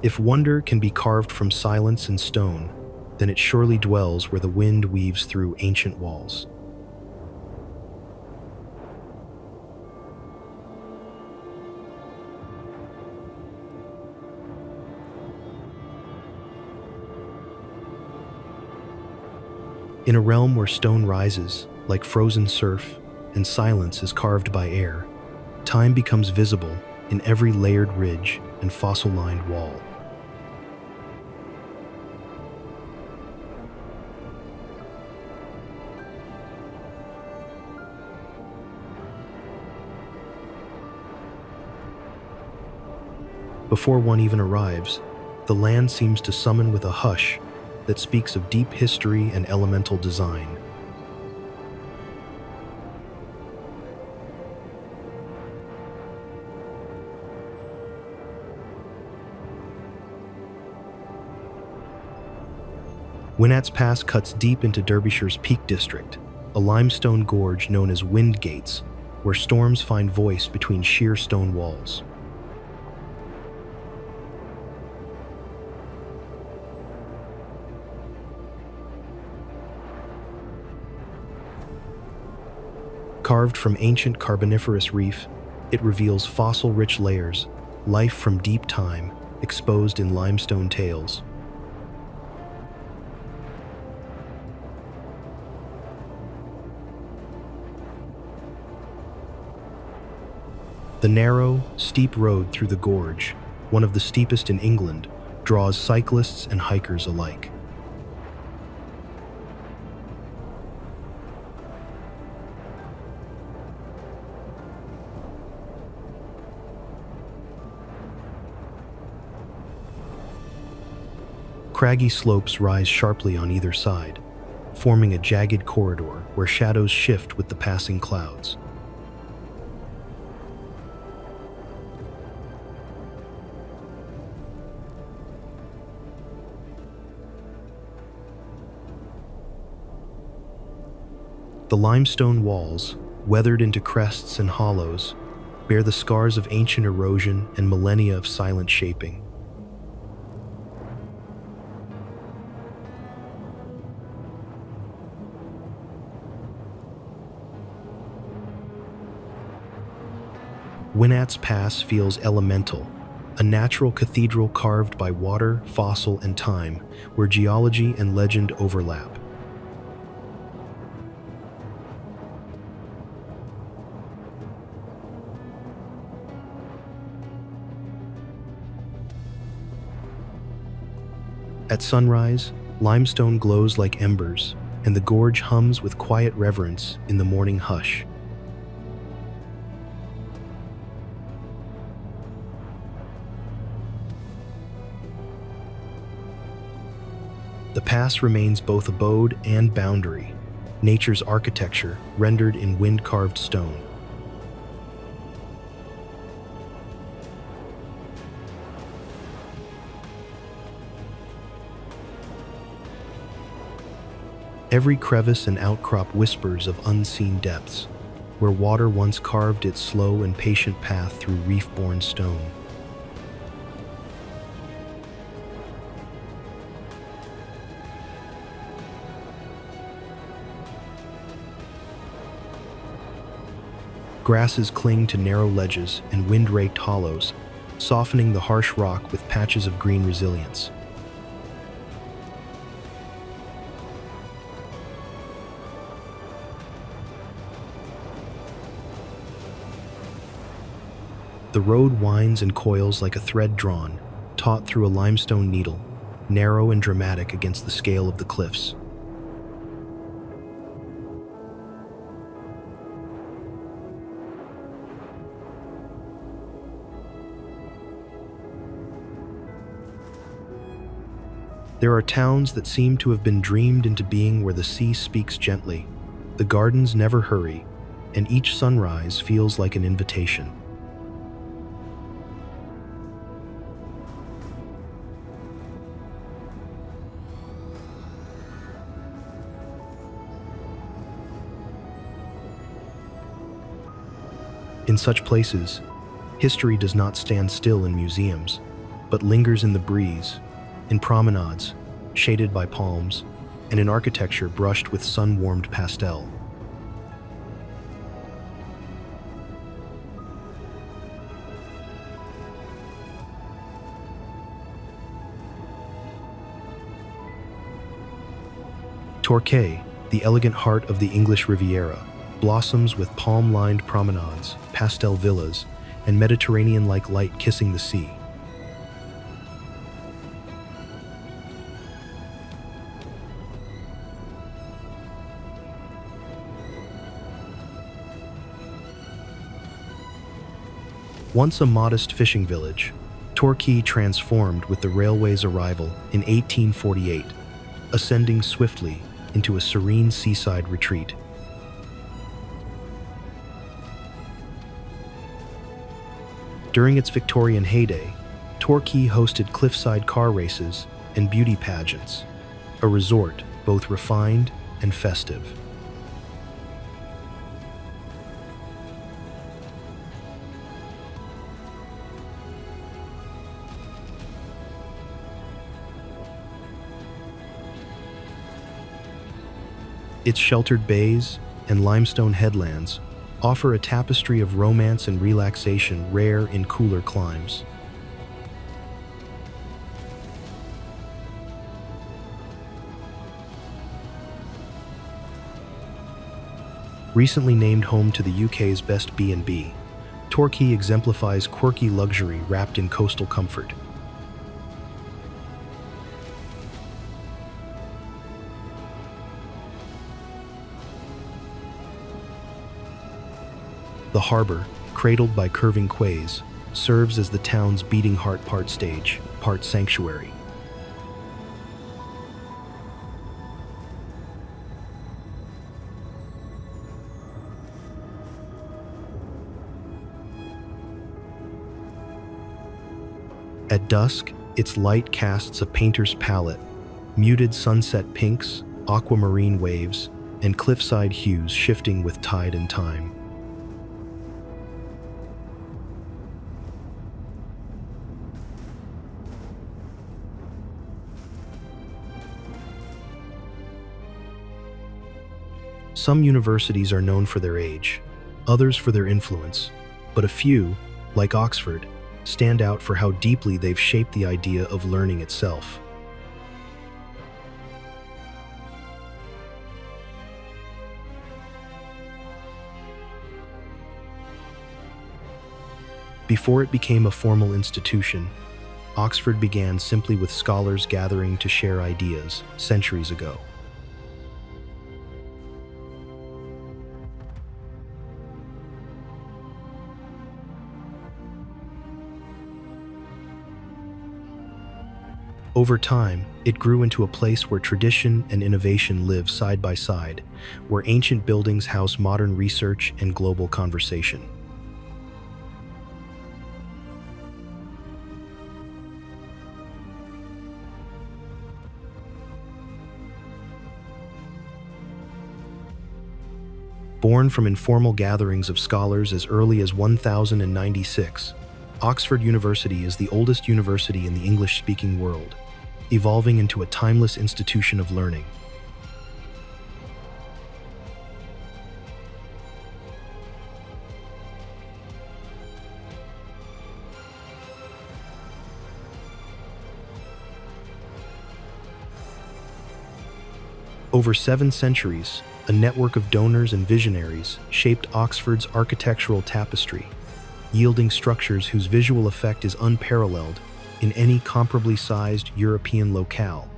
S1: If wonder can be carved from silence and stone, then it surely dwells where the wind weaves through ancient walls. In a realm where stone rises, like frozen surf, and silence is carved by air, time becomes visible in every layered ridge and fossil-lined wall. Before one even arrives, the land seems to summon with a hush that speaks of deep history and elemental design. Winnats Pass cuts deep into Derbyshire's Peak District, a limestone gorge known as Wind Gates, where storms find voice between sheer stone walls. Carved from ancient Carboniferous reef, it reveals fossil-rich layers, life from deep time, exposed in limestone tails. The narrow, steep road through the gorge, one of the steepest in England, draws cyclists and hikers alike. Craggy slopes rise sharply on either side, forming a jagged corridor where shadows shift with the passing clouds. The limestone walls, weathered into crests and hollows, bear the scars of ancient erosion and millennia of silent shaping. Winnats Pass feels elemental, a natural cathedral carved by water, fossil, and time, where geology and legend overlap. At sunrise, limestone glows like embers, and the gorge hums with quiet reverence in the morning hush. The pass remains both abode and boundary, nature's architecture rendered in wind-carved stone. Every crevice and outcrop whispers of unseen depths, where water once carved its slow and patient path through reef-born stone. Grasses cling to narrow ledges and wind-raked hollows, softening the harsh rock with patches of green resilience. The road winds and coils like a thread drawn, taut through a limestone needle, narrow and dramatic against the scale of the cliffs. There are towns that seem to have been dreamed into being where the sea speaks gently, the gardens never hurry, and each sunrise feels like an invitation. In such places, history does not stand still in museums, but lingers in the breeze, in promenades, shaded by palms, and in architecture brushed with sun-warmed pastel. Torquay, the elegant heart of the English Riviera, blossoms with palm-lined promenades, pastel villas, and Mediterranean-like light kissing the sea. Once a modest fishing village, Torquay transformed with the railway's arrival in 1848, ascending swiftly into a serene seaside retreat. During its Victorian heyday, Torquay hosted cliffside car races and beauty pageants, a resort both refined and festive. Its sheltered bays and limestone headlands offer a tapestry of romance and relaxation rare in cooler climes. Recently named home to the UK's best B&B, Torquay exemplifies quirky luxury wrapped in coastal comfort. The harbor, cradled by curving quays, serves as the town's beating heart, part stage, part sanctuary. At dusk, its light casts a painter's palette, muted sunset pinks, aquamarine waves, and cliffside hues shifting with tide and time. Some universities are known for their age, others for their influence, but a few, like Oxford, stand out for how deeply they've shaped the idea of learning itself. Before it became a formal institution, Oxford began simply with scholars gathering to share ideas centuries ago. Over time, it grew into a place where tradition and innovation live side by side, where ancient buildings house modern research and global conversation. Born from informal gatherings of scholars as early as 1096, Oxford University is the oldest university in the English-speaking world, evolving into a timeless institution of learning. Over 7 centuries, a network of donors and visionaries shaped Oxford's architectural tapestry, yielding structures whose visual effect is unparalleled in any comparably sized European locale.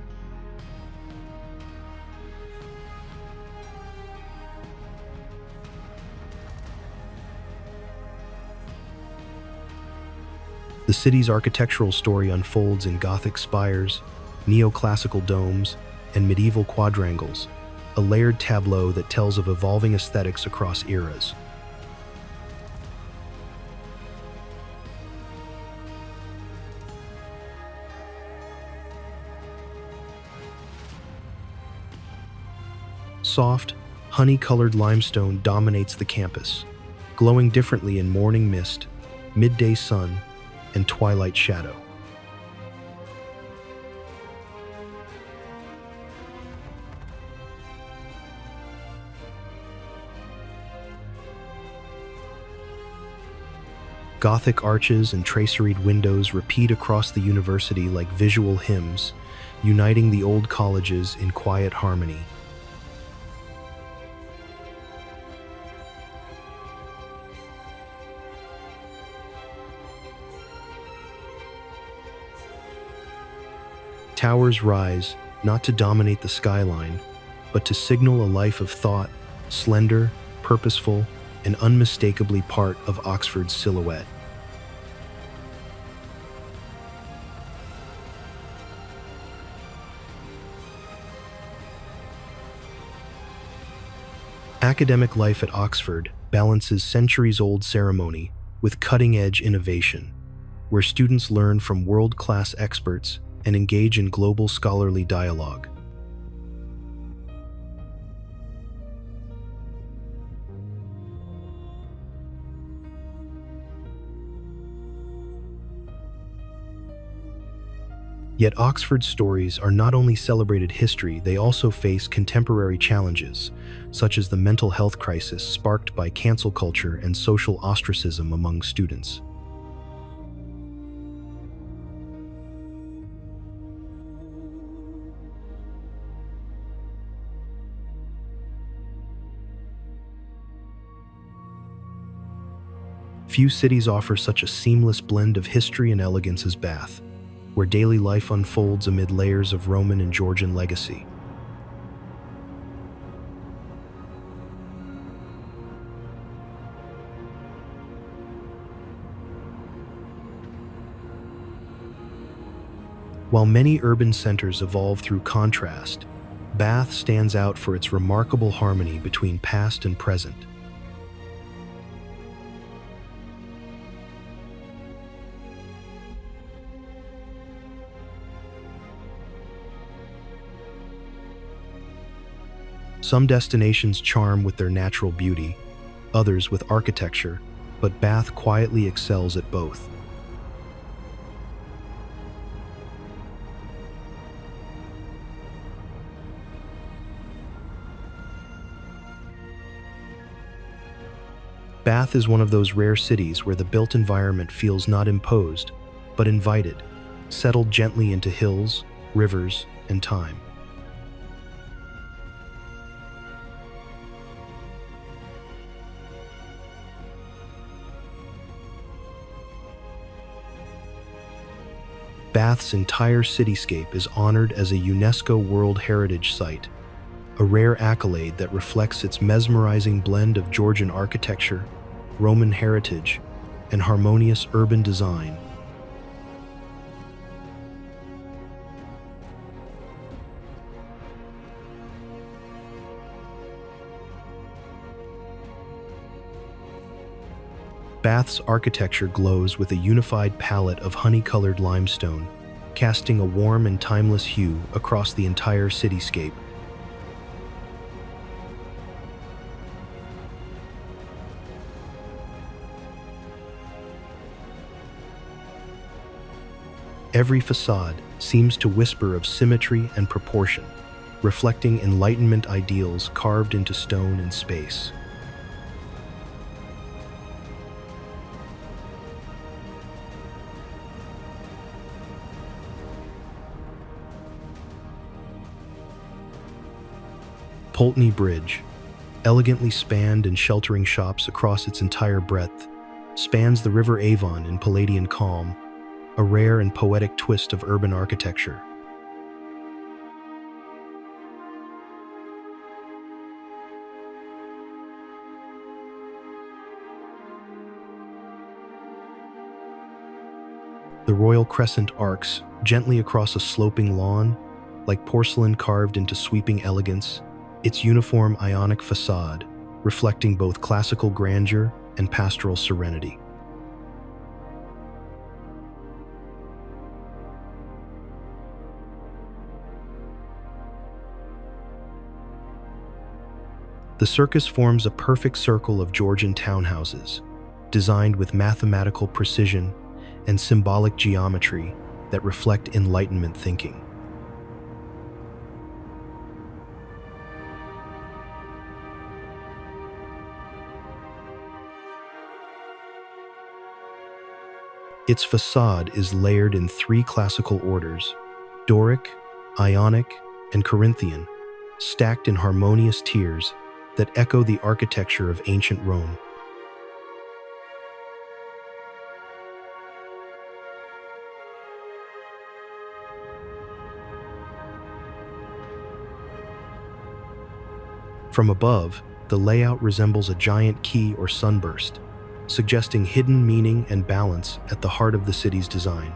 S1: The city's architectural story unfolds in Gothic spires, neoclassical domes, and medieval quadrangles, a layered tableau that tells of evolving aesthetics across eras. Soft, honey-colored limestone dominates the campus, glowing differently in morning mist, midday sun, and twilight shadow. Gothic arches and traceried windows repeat across the university like visual hymns, uniting the old colleges in quiet harmony. Towers rise, not to dominate the skyline, but to signal a life of thought, slender, purposeful, and unmistakably part of Oxford's silhouette. Academic life at Oxford balances centuries-old ceremony with cutting-edge innovation, where students learn from world-class experts and engage in global scholarly dialogue. Yet Oxford's stories are not only celebrated history, they also face contemporary challenges, such as the mental health crisis sparked by cancel culture and social ostracism among students. Few cities offer such a seamless blend of history and elegance as Bath, where daily life unfolds amid layers of Roman and Georgian legacy. While many urban centers evolve through contrast, Bath stands out for its remarkable harmony between past and present. Some destinations charm with their natural beauty, others with architecture, but Bath quietly excels at both. Bath is one of those rare cities where the built environment feels not imposed, but invited, settled gently into hills, rivers, and time. Bath's entire cityscape is honored as a UNESCO World Heritage Site, a rare accolade that reflects its mesmerizing blend of Georgian architecture, Roman heritage, and harmonious urban design. Bath's architecture glows with a unified palette of honey-colored limestone, casting a warm and timeless hue across the entire cityscape. Every facade seems to whisper of symmetry and proportion, reflecting Enlightenment ideals carved into stone and space. Pulteney Bridge, elegantly spanned and sheltering shops across its entire breadth, spans the River Avon in Palladian calm, a rare and poetic twist of urban architecture. The Royal Crescent arcs gently across a sloping lawn, like porcelain carved into sweeping elegance, its uniform Ionic facade reflecting both classical grandeur and pastoral serenity. The circus forms a perfect circle of Georgian townhouses, designed with mathematical precision and symbolic geometry that reflect Enlightenment thinking. Its facade is layered in three classical orders: Doric, Ionic, and Corinthian, stacked in harmonious tiers that echo the architecture of ancient Rome. From above, the layout resembles a giant key or sunburst, suggesting hidden meaning and balance at the heart of the city's design.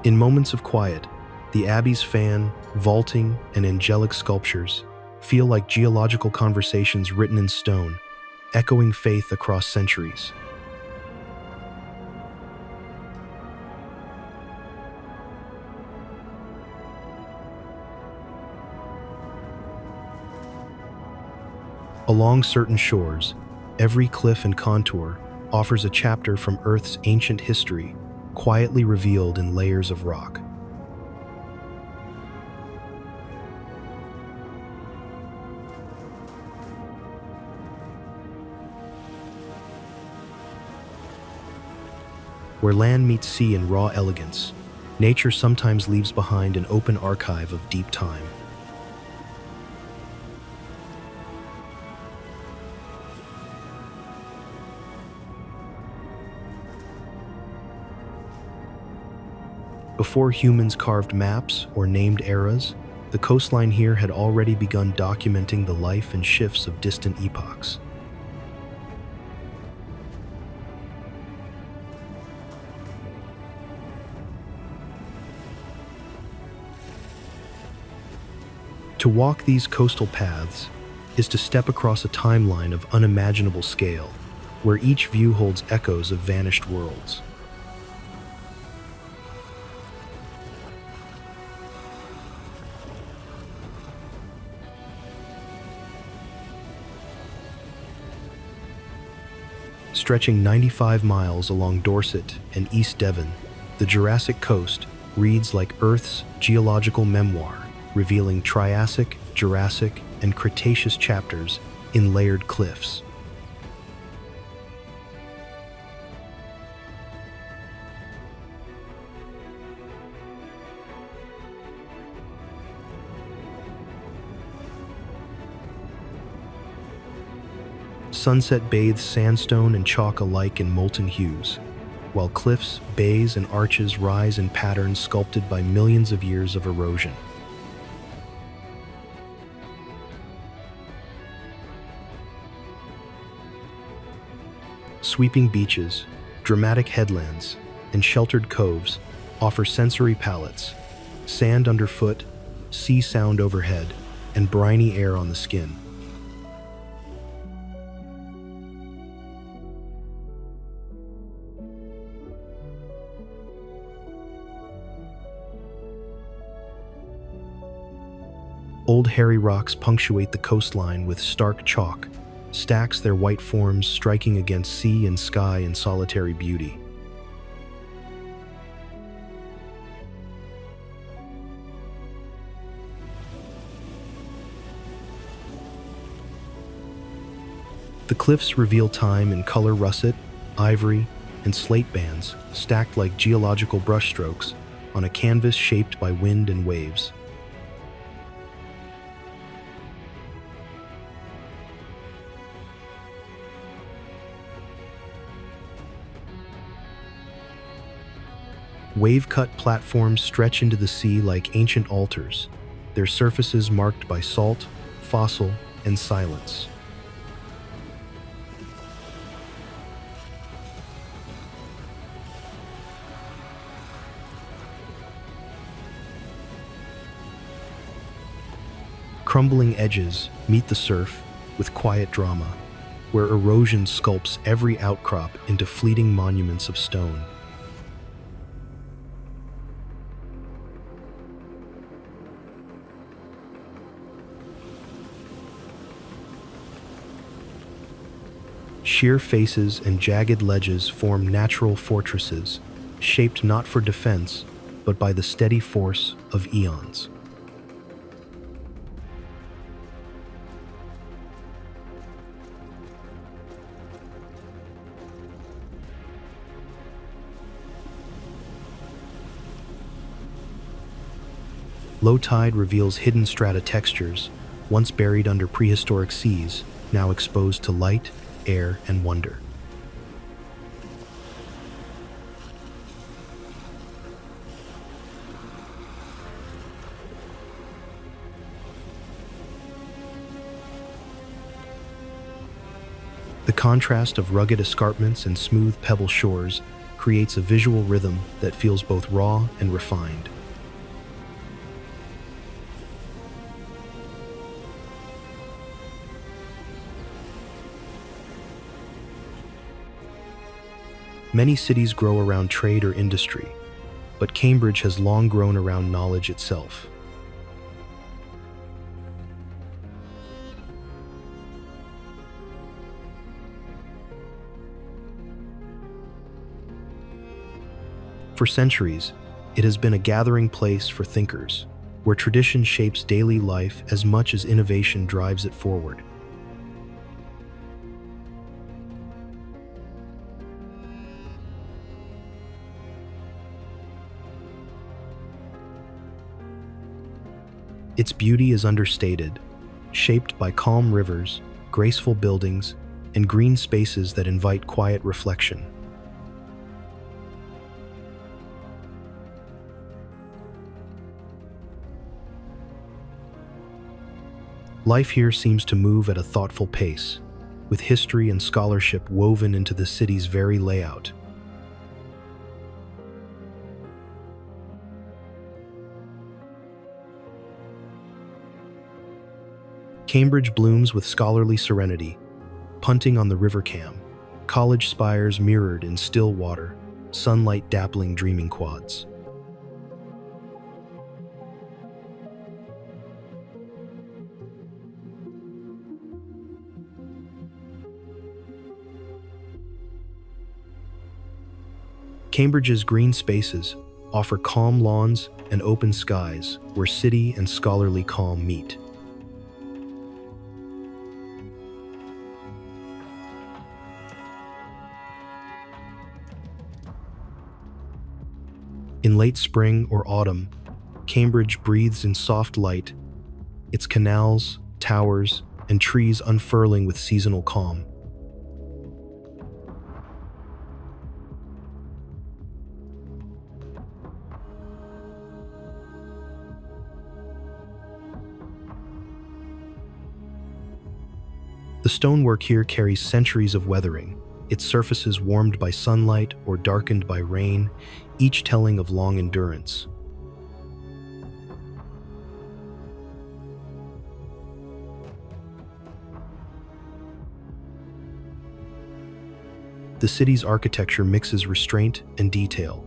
S1: In moments of quiet, the Abbey's fan, vaulting, and angelic sculptures feel like geological conversations written in stone, echoing faith across centuries. Along certain shores, every cliff and contour offers a chapter from Earth's ancient history, quietly revealed in layers of rock. Where land meets sea in raw elegance, nature sometimes leaves behind an open archive of deep time. Before humans carved maps or named eras, the coastline here had already begun documenting the life and shifts of distant epochs. To walk these coastal paths is to step across a timeline of unimaginable scale, where each view holds echoes of vanished worlds. Stretching 95 miles along Dorset and East Devon, the Jurassic Coast reads like Earth's geological memoir, revealing Triassic, Jurassic, and Cretaceous chapters in layered cliffs. Sunset bathes sandstone and chalk alike in molten hues, while cliffs, bays, and arches rise in patterns sculpted by millions of years of erosion. Sweeping beaches, dramatic headlands, and sheltered coves offer sensory palettes: sand underfoot, sea sound overhead, and briny air on the skin. Old hairy rocks punctuate the coastline with stark chalk, stacks their white forms striking against sea and sky in solitary beauty. The cliffs reveal time in color russet, ivory, and slate bands stacked like geological brushstrokes on a canvas shaped by wind and waves. Wave-cut platforms stretch into the sea like ancient altars, their surfaces marked by salt, fossil, and silence. Crumbling edges meet the surf with quiet drama, where erosion sculpts every outcrop into fleeting monuments of stone. Sheer faces and jagged ledges form natural fortresses, shaped not for defense, but by the steady force of eons. Low tide reveals hidden strata textures, once buried under prehistoric seas, now exposed to light, air, and wonder. The contrast of rugged escarpments and smooth pebble shores creates a visual rhythm that feels both raw and refined. Many cities grow around trade or industry, but Cambridge has long grown around knowledge itself. For centuries, it has been a gathering place for thinkers, where tradition shapes daily life as much as innovation drives it forward. Its beauty is understated, shaped by calm rivers, graceful buildings, and green spaces that invite quiet reflection. Life here seems to move at a thoughtful pace, with history and scholarship woven into the city's very layout. Cambridge blooms with scholarly serenity, punting on the river Cam, college spires mirrored in still water, sunlight dappling dreaming quads. Cambridge's green spaces offer calm lawns and open skies where city and scholarly calm meet. In late spring or autumn, Cambridge breathes in soft light, its canals, towers, and trees unfurling with seasonal calm. The stonework here carries centuries of weathering, its surfaces warmed by sunlight or darkened by rain, each telling of long endurance. The city's architecture mixes restraint and detail,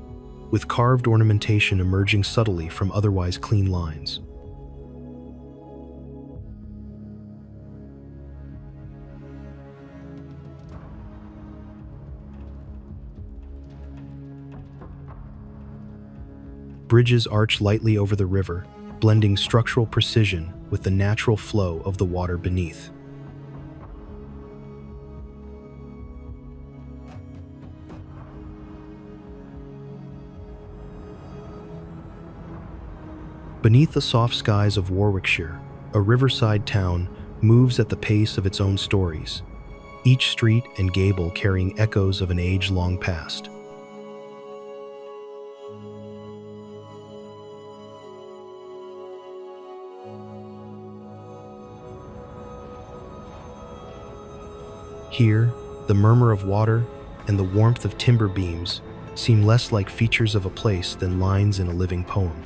S1: with carved ornamentation emerging subtly from otherwise clean lines. Bridges arch lightly over the river, blending structural precision with the natural flow of the water beneath. Beneath the soft skies of Warwickshire, a riverside town moves at the pace of its own stories, each street and gable carrying echoes of an age long past. Here, the murmur of water and the warmth of timber beams seem less like features of a place than lines in a living poem.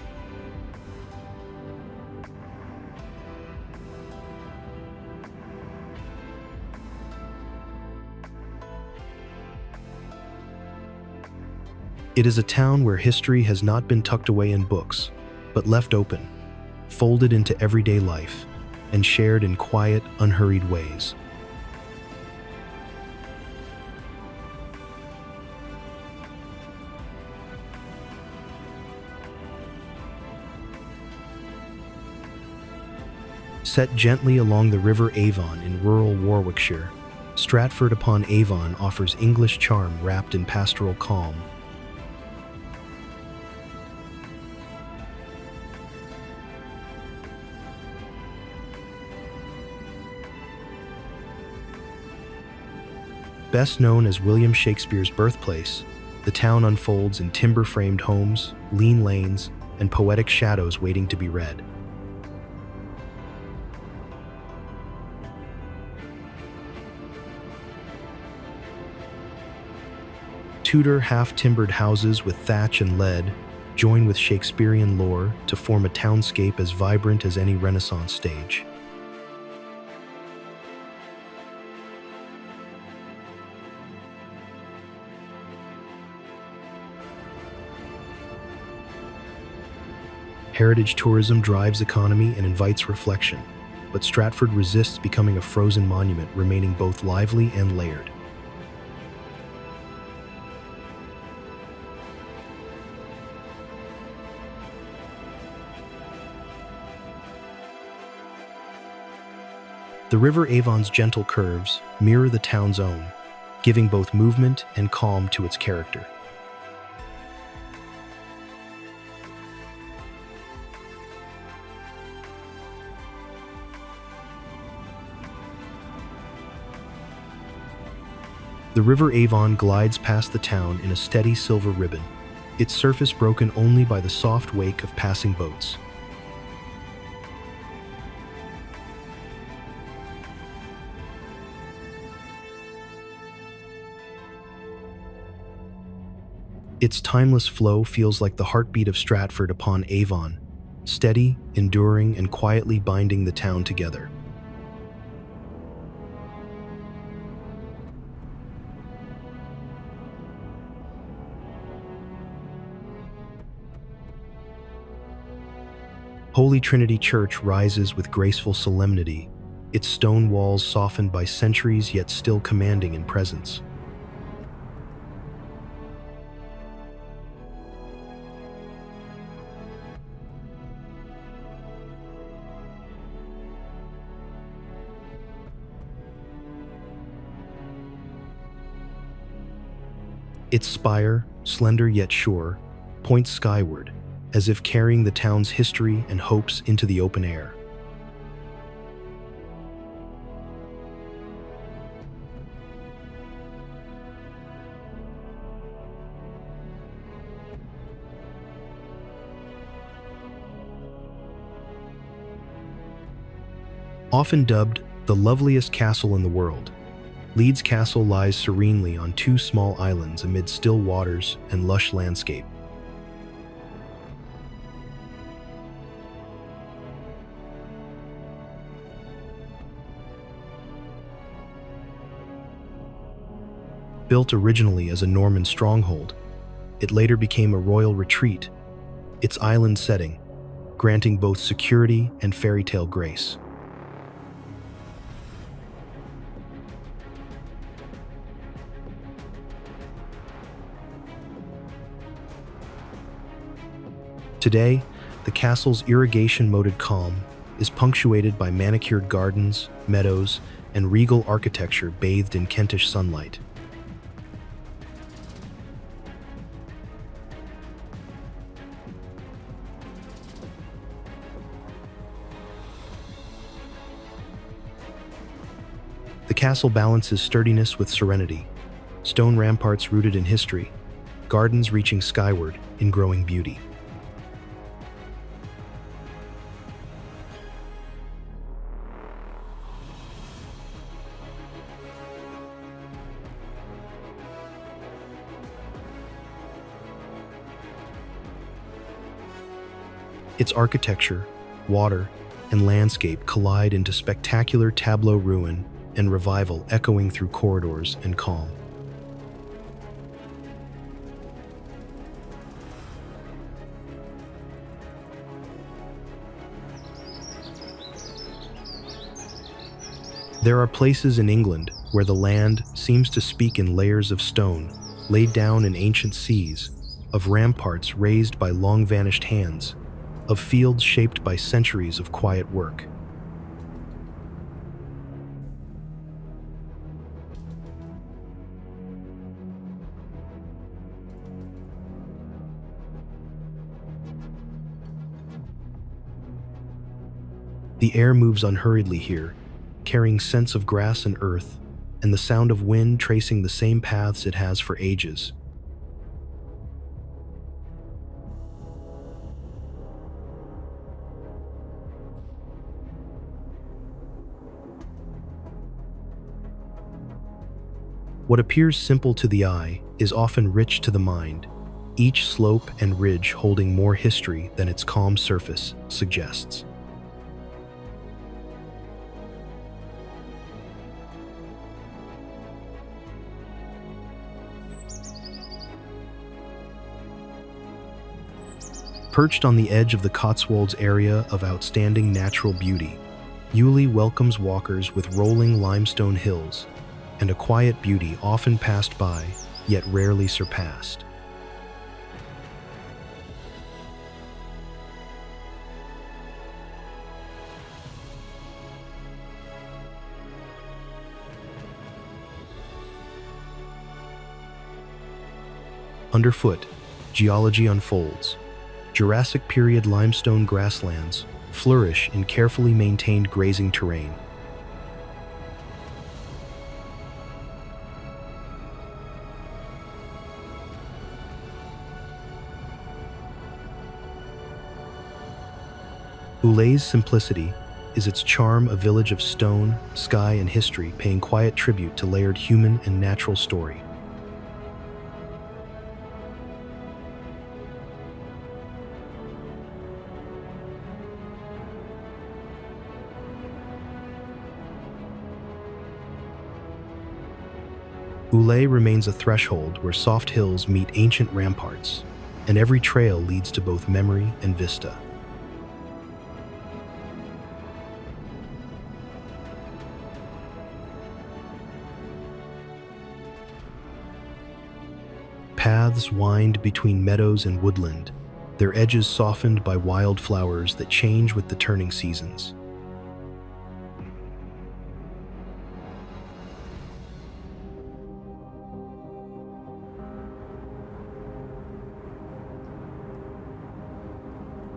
S1: It is a town where history has not been tucked away in books, but left open, folded into everyday life, and shared in quiet, unhurried ways. Set gently along the River Avon in rural Warwickshire, Stratford-upon-Avon offers English charm wrapped in pastoral calm. Best known as William Shakespeare's birthplace, the town unfolds in timber-framed homes, lean lanes, and poetic shadows waiting to be read. Tudor half-timbered houses with thatch and lead join with Shakespearean lore to form a townscape as vibrant as any Renaissance stage. Heritage tourism drives economy and invites reflection, but Stratford resists becoming a frozen monument, remaining both lively and layered. The River Avon's gentle curves mirror the town's own, giving both movement and calm to its character. The River Avon glides past the town in a steady silver ribbon, its surface broken only by the soft wake of passing boats. Its timeless flow feels like the heartbeat of Stratford-upon-Avon, steady, enduring, and quietly binding the town together. Holy Trinity Church rises with graceful solemnity, its stone walls softened by centuries yet still commanding in presence. Its spire, slender yet sure, points skyward, as if carrying the town's history and hopes into the open air. Often dubbed The loveliest castle in the world. Leeds Castle lies serenely on two small islands amid still waters and lush landscape. Built originally as a Norman stronghold, it later became a royal retreat, its island setting granting both security and fairy tale grace. Today, the castle's irrigation-moated calm is punctuated by manicured gardens, meadows, and regal architecture bathed in Kentish sunlight. The castle balances sturdiness with serenity, stone ramparts rooted in history, gardens reaching skyward in growing beauty. Its architecture, water, and landscape collide into spectacular tableau ruin and revival echoing through corridors and calm. There are places in England where the land seems to speak in layers of stone laid down in ancient seas, of ramparts raised by long-vanished hands, of fields shaped by centuries of quiet work. The air moves unhurriedly here, carrying scents of grass and earth, and the sound of wind tracing the same paths it has for ages. What appears simple to the eye is often rich to the mind, each slope and ridge holding more history than its calm surface suggests. Perched on the edge of the Cotswolds area of outstanding natural beauty, Eweleigh welcomes walkers with rolling limestone hills and a quiet beauty often passed by, yet rarely surpassed. Underfoot, geology unfolds. Jurassic period limestone grasslands flourish in carefully maintained grazing terrain. Ewelegh's simplicity is its charm, a village of stone, sky, and history paying quiet tribute to layered human and natural story. Eweleigh remains a threshold where soft hills meet ancient ramparts, and every trail leads to both memory and vista. Paths wind between meadows and woodland, their edges softened by wild flowers that change with the turning seasons.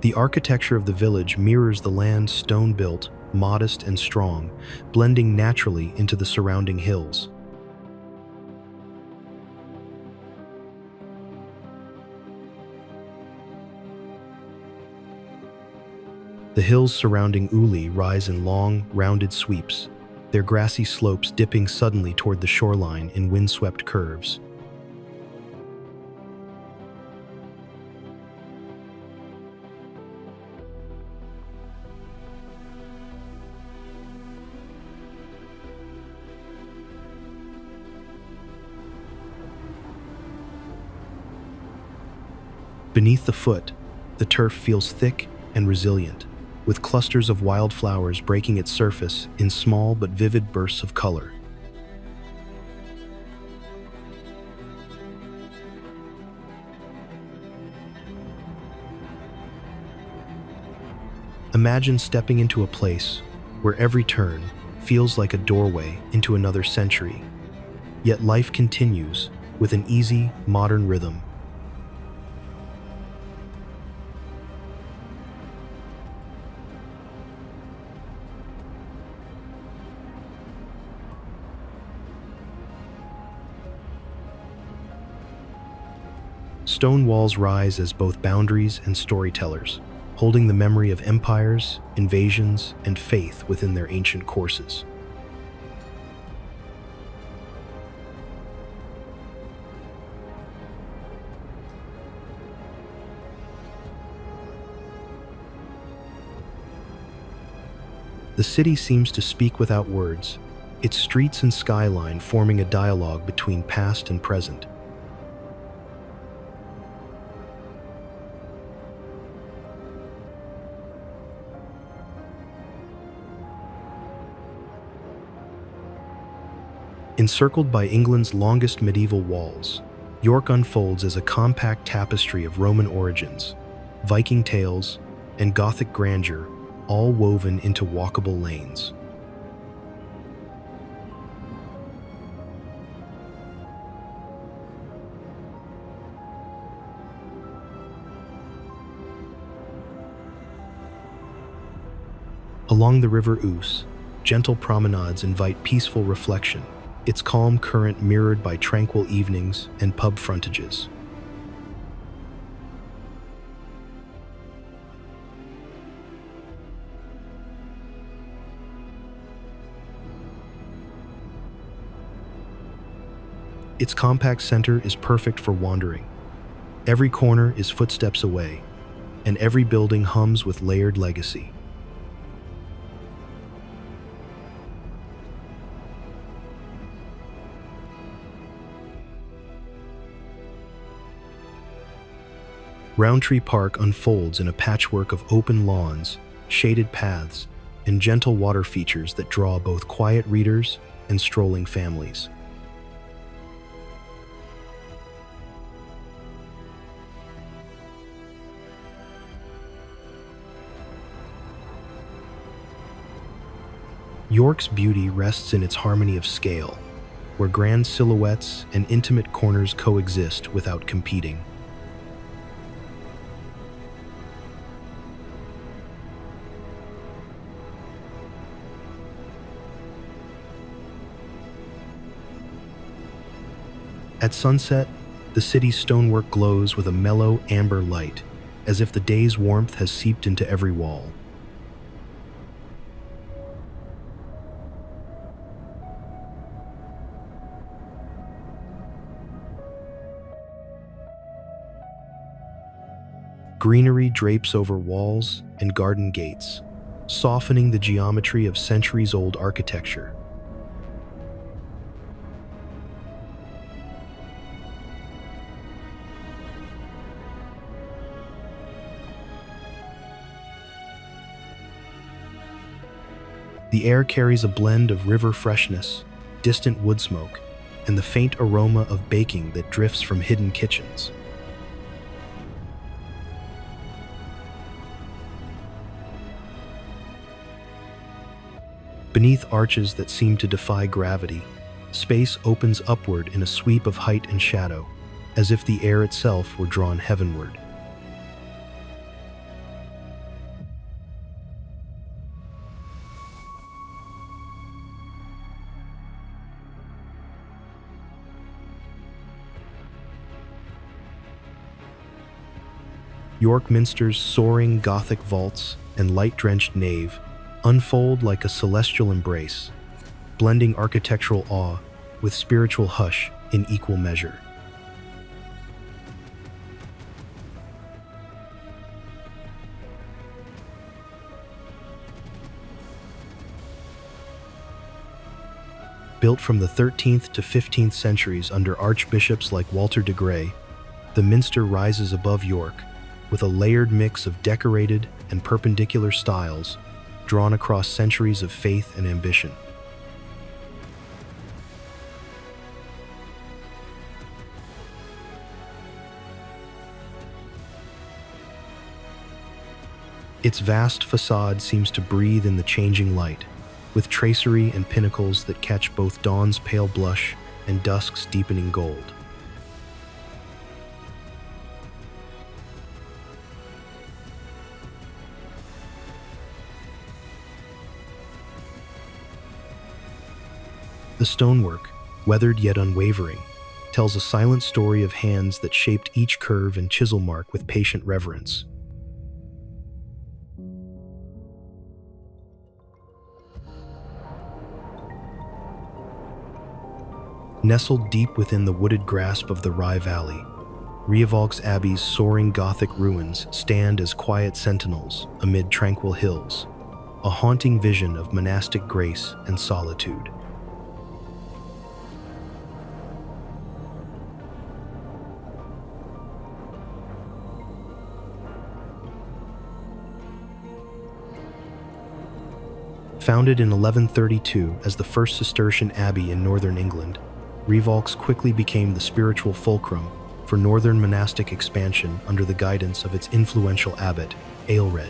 S1: The architecture of the village mirrors the land, stone-built, modest and strong, blending naturally into the surrounding hills. The hills surrounding Eweleigh rise in long, rounded sweeps, their grassy slopes dipping suddenly toward the shoreline in windswept curves. Beneath the foot, the turf feels thick and resilient, with clusters of wildflowers breaking its surface in small but vivid bursts of color. Imagine stepping into a place where every turn feels like a doorway into another century, yet life continues with an easy, modern rhythm. Stone walls rise as both boundaries and storytellers, holding the memory of empires, invasions, and faith within their ancient courses. The city seems to speak without words, its streets and skyline forming a dialogue between past and present. Encircled by England's longest medieval walls, York unfolds as a compact tapestry of Roman origins, Viking tales, and Gothic grandeur, all woven into walkable lanes. Along the River Ouse, gentle promenades invite peaceful reflection, its calm current mirrored by tranquil evenings and pub frontages. Its compact center is perfect for wandering. Every corner is footsteps away, and every building hums with layered legacy. Roundtree Park unfolds in a patchwork of open lawns, shaded paths, and gentle water features that draw both quiet readers and strolling families. York's beauty rests in its harmony of scale, where grand silhouettes and intimate corners coexist without competing. At sunset, the city's stonework glows with a mellow amber light, as if the day's warmth has seeped into every wall. Greenery drapes over walls and garden gates, softening the geometry of centuries-old architecture. The air carries a blend of river freshness, distant wood smoke, and the faint aroma of baking that drifts from hidden kitchens. Beneath arches that seem to defy gravity, space opens upward in a sweep of height and shadow, as if the air itself were drawn heavenward. York Minster's soaring Gothic vaults and light-drenched nave unfold like a celestial embrace, blending architectural awe with spiritual hush in equal measure. Built from the 13th to 15th centuries under archbishops like Walter de Grey, the minster rises above York with a layered mix of decorated and perpendicular styles drawn across centuries of faith and ambition. Its vast facade seems to breathe in the changing light, with tracery and pinnacles that catch both dawn's pale blush and dusk's deepening gold. The stonework, weathered yet unwavering, tells a silent story of hands that shaped each curve and chisel mark with patient reverence. Nestled deep within the wooded grasp of the Rye Valley, Rievaulx Abbey's soaring Gothic ruins stand as quiet sentinels amid tranquil hills, a haunting vision of monastic grace and solitude. Founded in 1132 as the first Cistercian abbey in northern England, Rievaulx quickly became the spiritual fulcrum for northern monastic expansion under the guidance of its influential abbot, Aelred.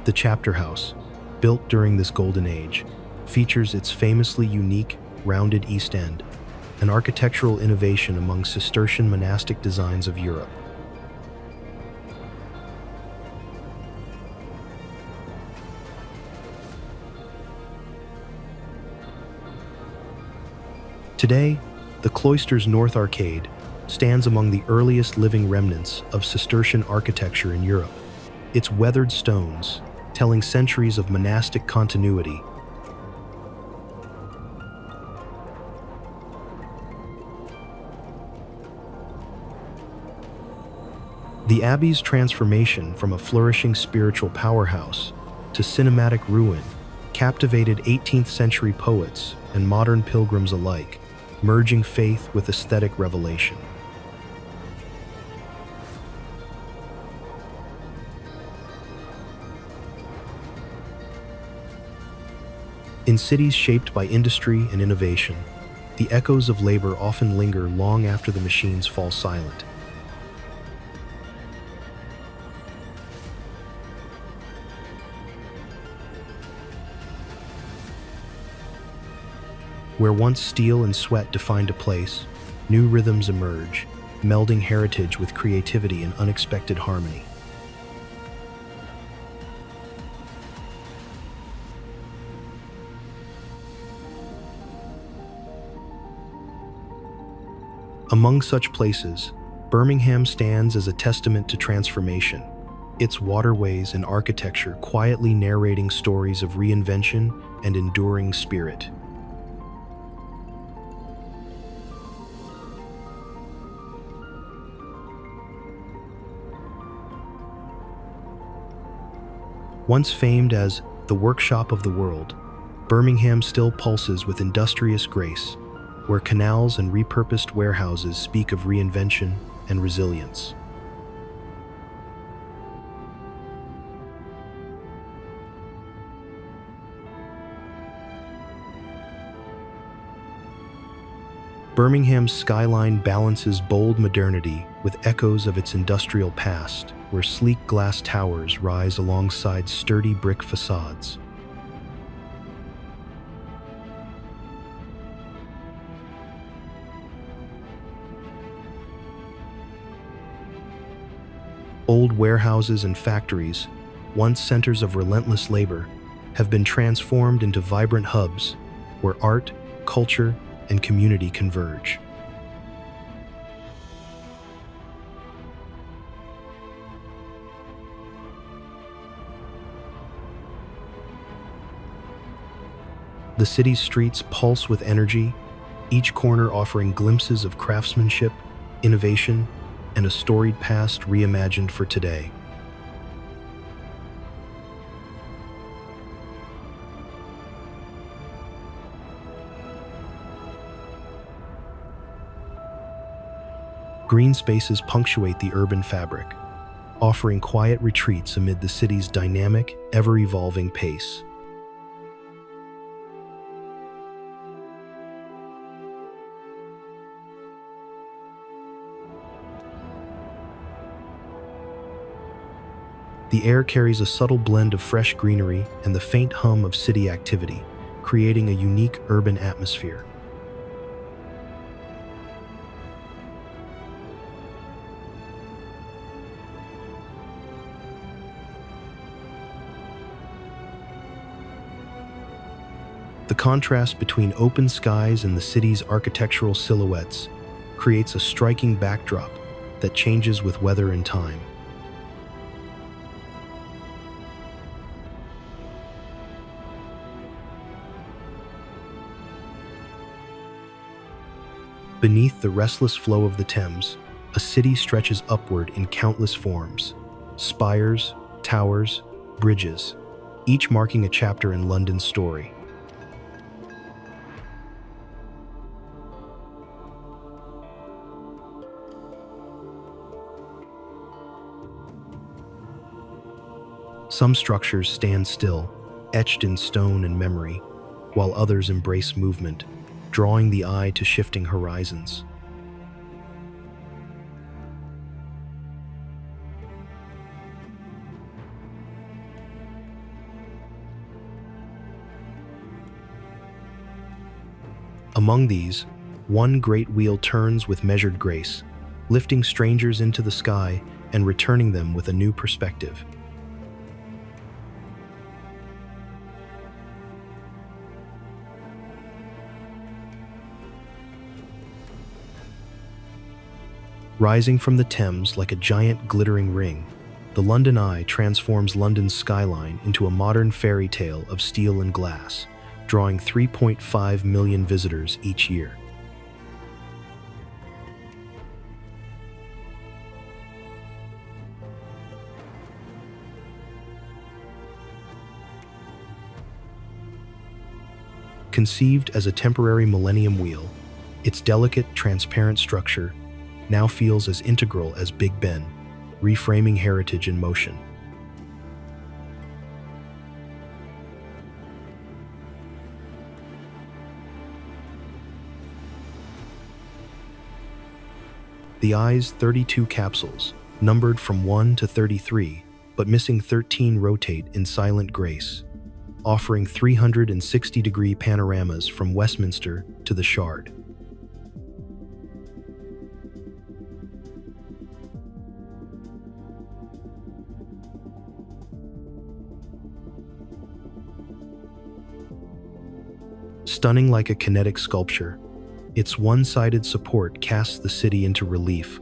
S1: The chapter house, built during this golden age, features its famously unique, rounded east end, an architectural innovation among Cistercian monastic designs of Europe. Today, the cloister's north arcade stands among the earliest living remnants of Cistercian architecture in Europe, its weathered stones telling centuries of monastic continuity. The abbey's transformation from a flourishing spiritual powerhouse to cinematic ruin captivated 18th century poets and modern pilgrims alike, merging faith with aesthetic revelation. In cities shaped by industry and innovation, the echoes of labor often linger long after the machines fall silent. Where once steel and sweat defined a place, new rhythms emerge, melding heritage with creativity and unexpected harmony. Among such places, Birmingham stands as a testament to transformation, its waterways and architecture quietly narrating stories of reinvention and enduring spirit. Once famed as the workshop of the world, Birmingham still pulses with industrious grace, where canals and repurposed warehouses speak of reinvention and resilience. Birmingham's skyline balances bold modernity with echoes of its industrial past, where sleek glass towers rise alongside sturdy brick facades. Old warehouses and factories, once centers of relentless labor, have been transformed into vibrant hubs where art, culture, and community converge. The city's streets pulse with energy, each corner offering glimpses of craftsmanship, innovation, and a storied past reimagined for today. Green spaces punctuate the urban fabric, offering quiet retreats amid the city's dynamic, ever-evolving pace. The air carries a subtle blend of fresh greenery and the faint hum of city activity, creating a unique urban atmosphere. The contrast between open skies and the city's architectural silhouettes creates a striking backdrop that changes with weather and time. Beneath the restless flow of the Thames, a city stretches upward in countless forms: spires, towers, bridges, each marking a chapter in London's story. Some structures stand still, etched in stone and memory, while others embrace movement, drawing the eye to shifting horizons. Among these, one great wheel turns with measured grace, lifting strangers into the sky and returning them with a new perspective. Rising from the Thames like a giant glittering ring, the London Eye transforms London's skyline into a modern fairy tale of steel and glass, drawing 3.5 million visitors each year. Conceived as a temporary millennium wheel, its delicate, transparent structure now feels as integral as Big Ben, reframing heritage in motion. The Eye's 32 capsules, numbered from 1 to 33, but missing 13, rotate in silent grace, offering 360-degree panoramas from Westminster to the Shard. Stunning like a kinetic sculpture, its one-sided support casts the city into relief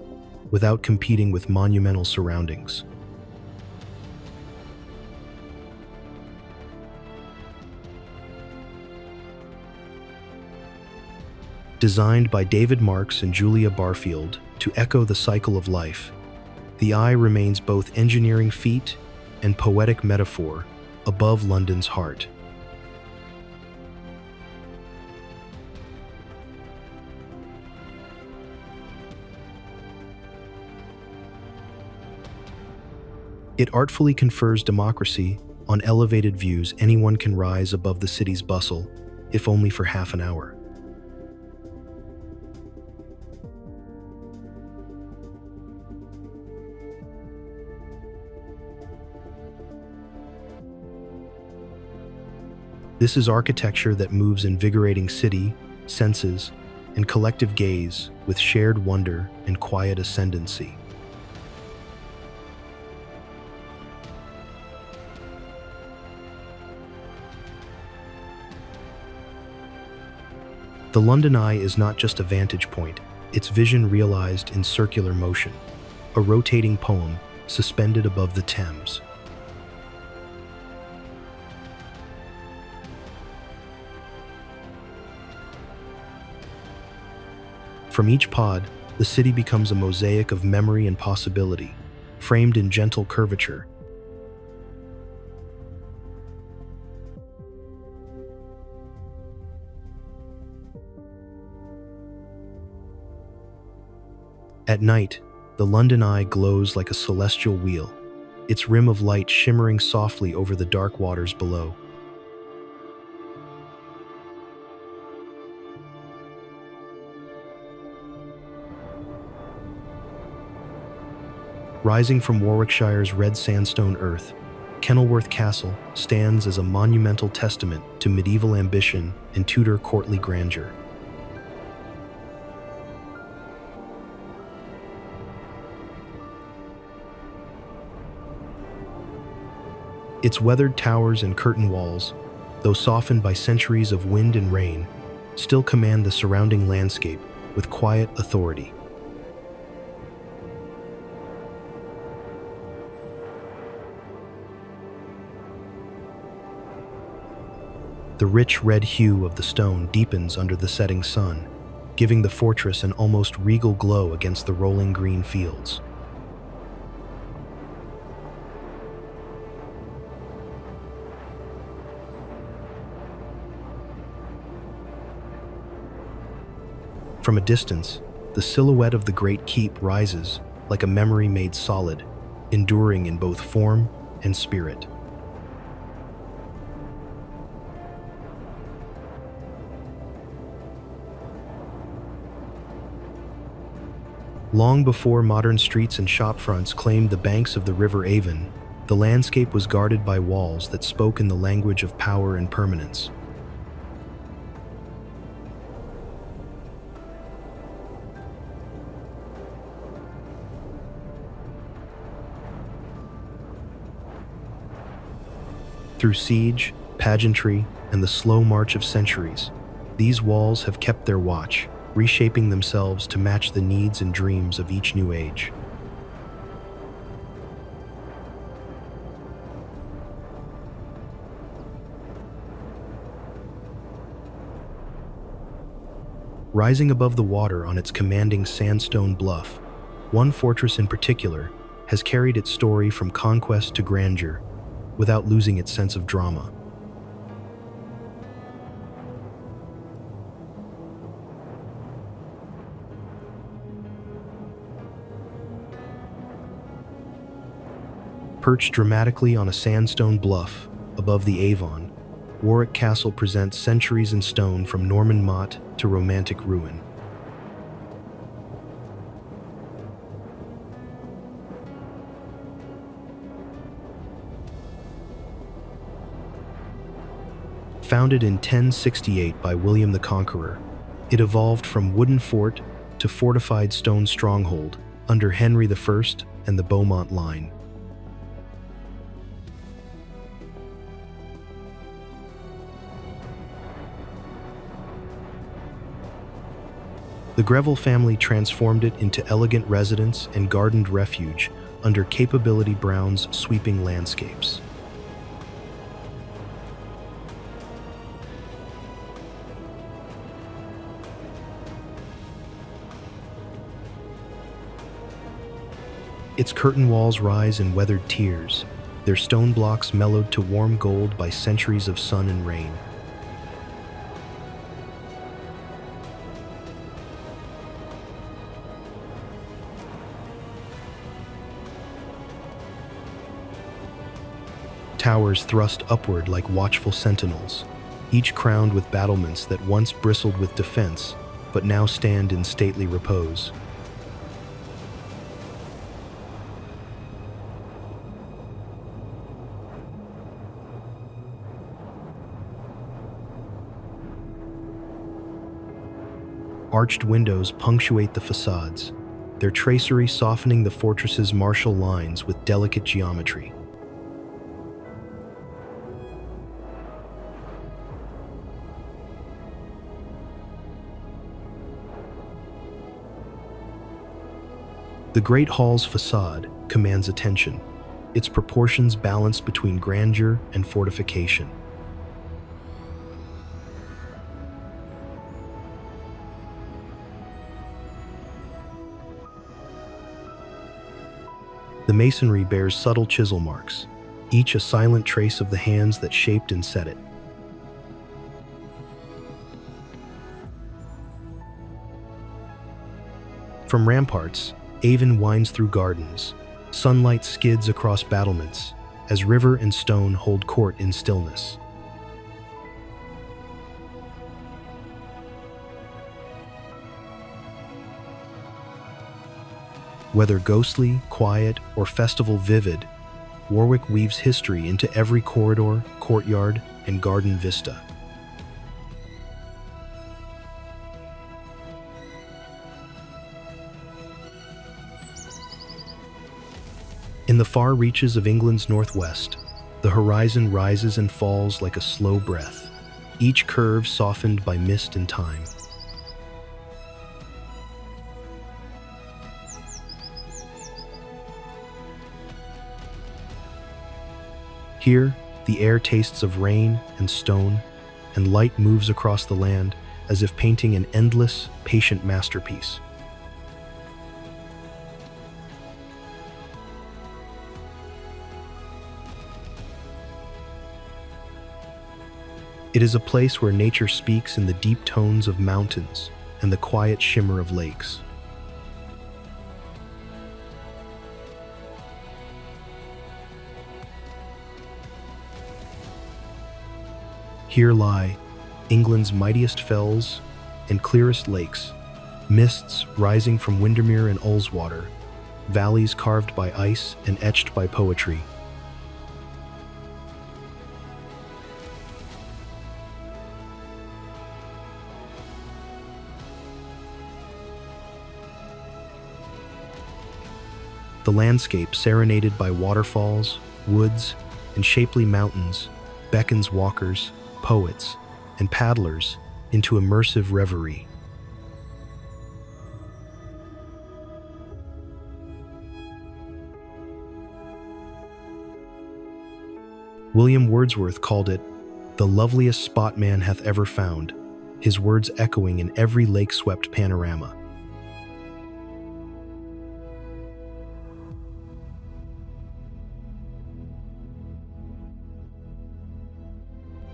S1: without competing with monumental surroundings. Designed by David Marks and Julia Barfield to echo the cycle of life, the Eye remains both engineering feat and poetic metaphor above London's heart. It artfully confers democracy on elevated views. Anyone can rise above the city's bustle, if only for half an hour. This is architecture that moves invigorating city, senses, and collective gaze with shared wonder and quiet ascendancy. The London Eye is not just a vantage point, its vision realized in circular motion, a rotating poem suspended above the Thames. From each pod, the city becomes a mosaic of memory and possibility, framed in gentle curvature. At night, the London Eye glows like a celestial wheel, its rim of light shimmering softly over the dark waters below. Rising from Warwickshire's red sandstone earth, Kenilworth Castle stands as a monumental testament to medieval ambition and Tudor courtly grandeur. Its weathered towers and curtain walls, though softened by centuries of wind and rain, still command the surrounding landscape with quiet authority. The rich red hue of the stone deepens under the setting sun, giving the fortress an almost regal glow against the rolling green fields. From a distance, the silhouette of the great keep rises like a memory made solid, enduring in both form and spirit. Long before modern streets and shopfronts claimed the banks of the River Avon, the landscape was guarded by walls that spoke in the language of power and permanence. Through siege, pageantry, and the slow march of centuries, these walls have kept their watch, reshaping themselves to match the needs and dreams of each new age. Rising above the water on its commanding sandstone bluff, one fortress in particular has carried its story from conquest to grandeur without losing its sense of drama. Perched dramatically on a sandstone bluff above the Avon, Warwick Castle presents centuries in stone from Norman motte to romantic ruin. Founded in 1068 by William the Conqueror, it evolved from wooden fort to fortified stone stronghold under Henry I and the Beaumont line. The Greville family transformed it into elegant residence and gardened refuge under Capability Brown's sweeping landscapes. Its curtain walls rise in weathered tiers, their stone blocks mellowed to warm gold by centuries of sun and rain. Towers thrust upward like watchful sentinels, each crowned with battlements that once bristled with defense, but now stand in stately repose. Arched windows punctuate the facades, their tracery softening the fortress's martial lines with delicate geometry. The Great Hall's facade commands attention, its proportions balanced between grandeur and fortification. The masonry bears subtle chisel marks, each a silent trace of the hands that shaped and set it. From ramparts, Avon winds through gardens. Sunlight skids across battlements, as river and stone hold court in stillness. Whether ghostly, quiet, or festival vivid, Warwick weaves history into every corridor, courtyard, and garden vista. In the far reaches of England's northwest, the horizon rises and falls like a slow breath, each curve softened by mist and time. Here, the air tastes of rain and stone, and light moves across the land as if painting an endless, patient masterpiece. It is a place where nature speaks in the deep tones of mountains and the quiet shimmer of lakes. Here lie England's mightiest fells and clearest lakes, mists rising from Windermere and Ullswater, valleys carved by ice and etched by poetry. The landscape, serenaded by waterfalls, woods, and shapely mountains, beckons walkers, poets, and paddlers into immersive reverie. William Wordsworth called it the loveliest spot man hath ever found, his words echoing in every lake-swept panorama.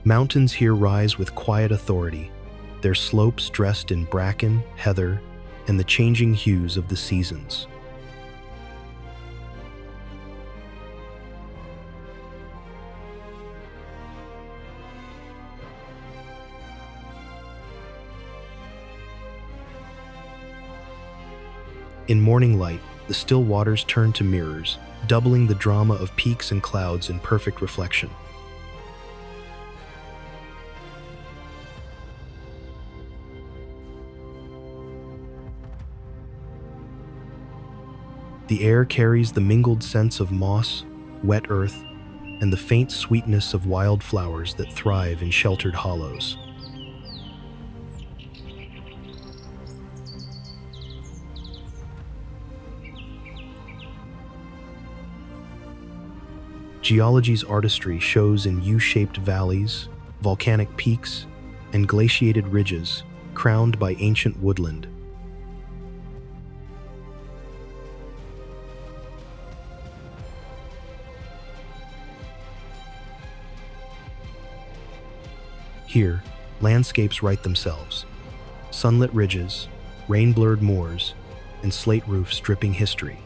S1: Mountains here rise with quiet authority, their slopes dressed in bracken, heather, and the changing hues of the seasons. In morning light, the still waters turn to mirrors, doubling the drama of peaks and clouds in perfect reflection. The air carries the mingled scents of moss, wet earth, and the faint sweetness of wild flowers that thrive in sheltered hollows. Geology's artistry shows in U-shaped valleys, volcanic peaks, and glaciated ridges, crowned by ancient woodland. Here, landscapes write themselves. Sunlit ridges, rain-blurred moors, and slate roofs dripping history.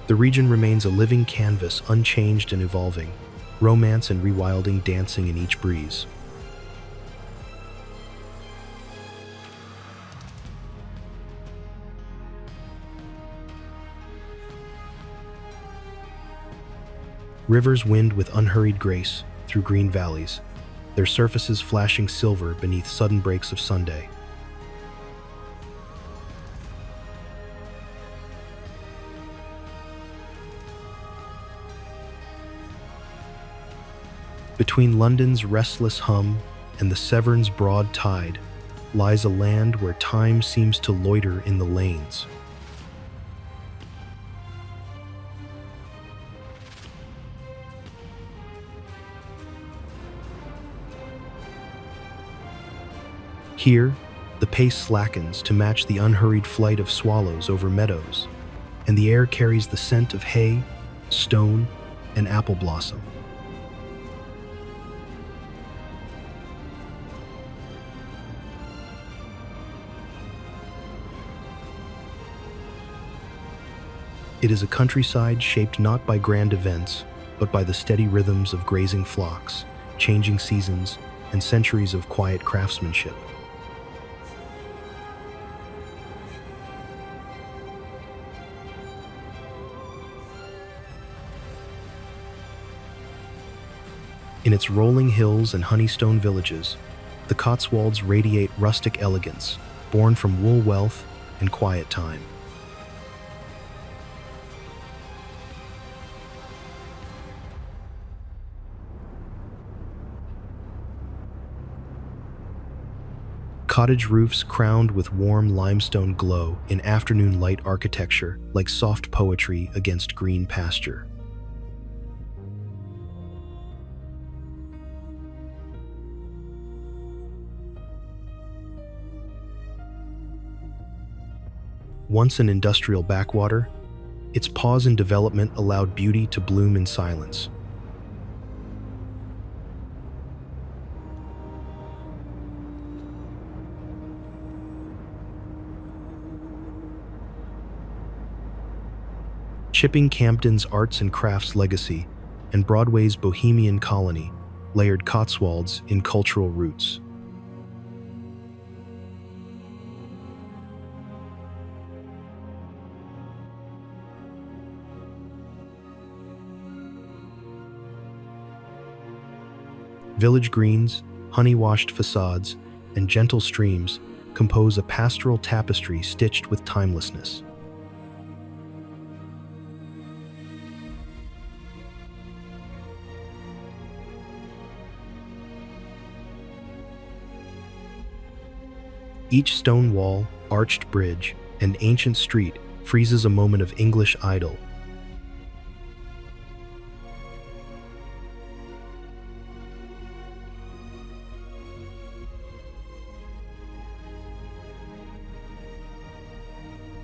S1: The region remains a living canvas, unchanged and evolving, romance and rewilding dancing in each breeze. Rivers wind with unhurried grace through green valleys, their surfaces flashing silver beneath sudden breaks of Sunday. Between London's restless hum and the Severn's broad tide lies a land where time seems to loiter in the lanes. Here, the pace slackens to match the unhurried flight of swallows over meadows, and the air carries the scent of hay, stone, and apple blossom. It is a countryside shaped not by grand events, but by the steady rhythms of grazing flocks, changing seasons, and centuries of quiet craftsmanship. In its rolling hills and honeystone villages, the Cotswolds radiate rustic elegance, born from wool wealth and quiet time. Cottage roofs crowned with warm limestone glow in afternoon light architecture like soft poetry against green pasture. Once an industrial backwater, its pause in development allowed beauty to bloom in silence. Chipping Campden's arts and crafts legacy and Broadway's bohemian colony layered Cotswolds in cultural roots. Village greens, honey-washed facades, and gentle streams compose a pastoral tapestry stitched with timelessness. Each stone wall, arched bridge, and ancient street freezes a moment of English idyll.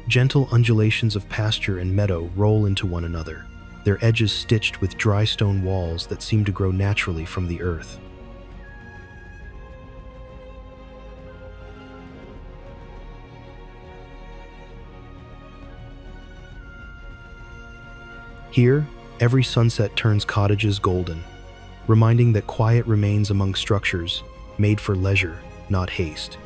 S1: Gentle undulations of pasture and meadow roll into one another, their edges stitched with dry stone walls that seem to grow naturally from the earth. Here, every sunset turns cottages golden, reminding that quiet remains among structures made for leisure, not haste.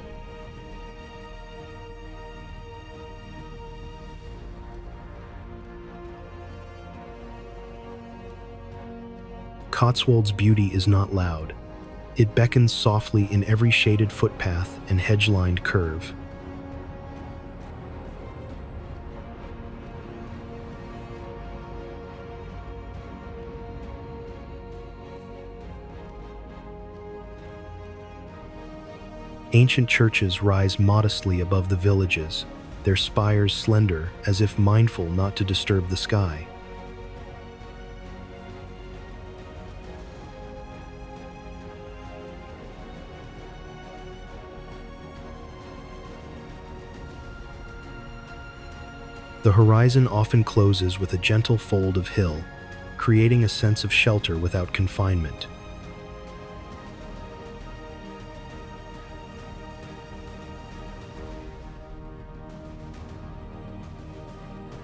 S1: Cotswold's beauty is not loud. It beckons softly in every shaded footpath and hedge-lined curve. Ancient churches rise modestly above the villages, their spires slender as if mindful not to disturb the sky. The horizon often closes with a gentle fold of hill, creating a sense of shelter without confinement.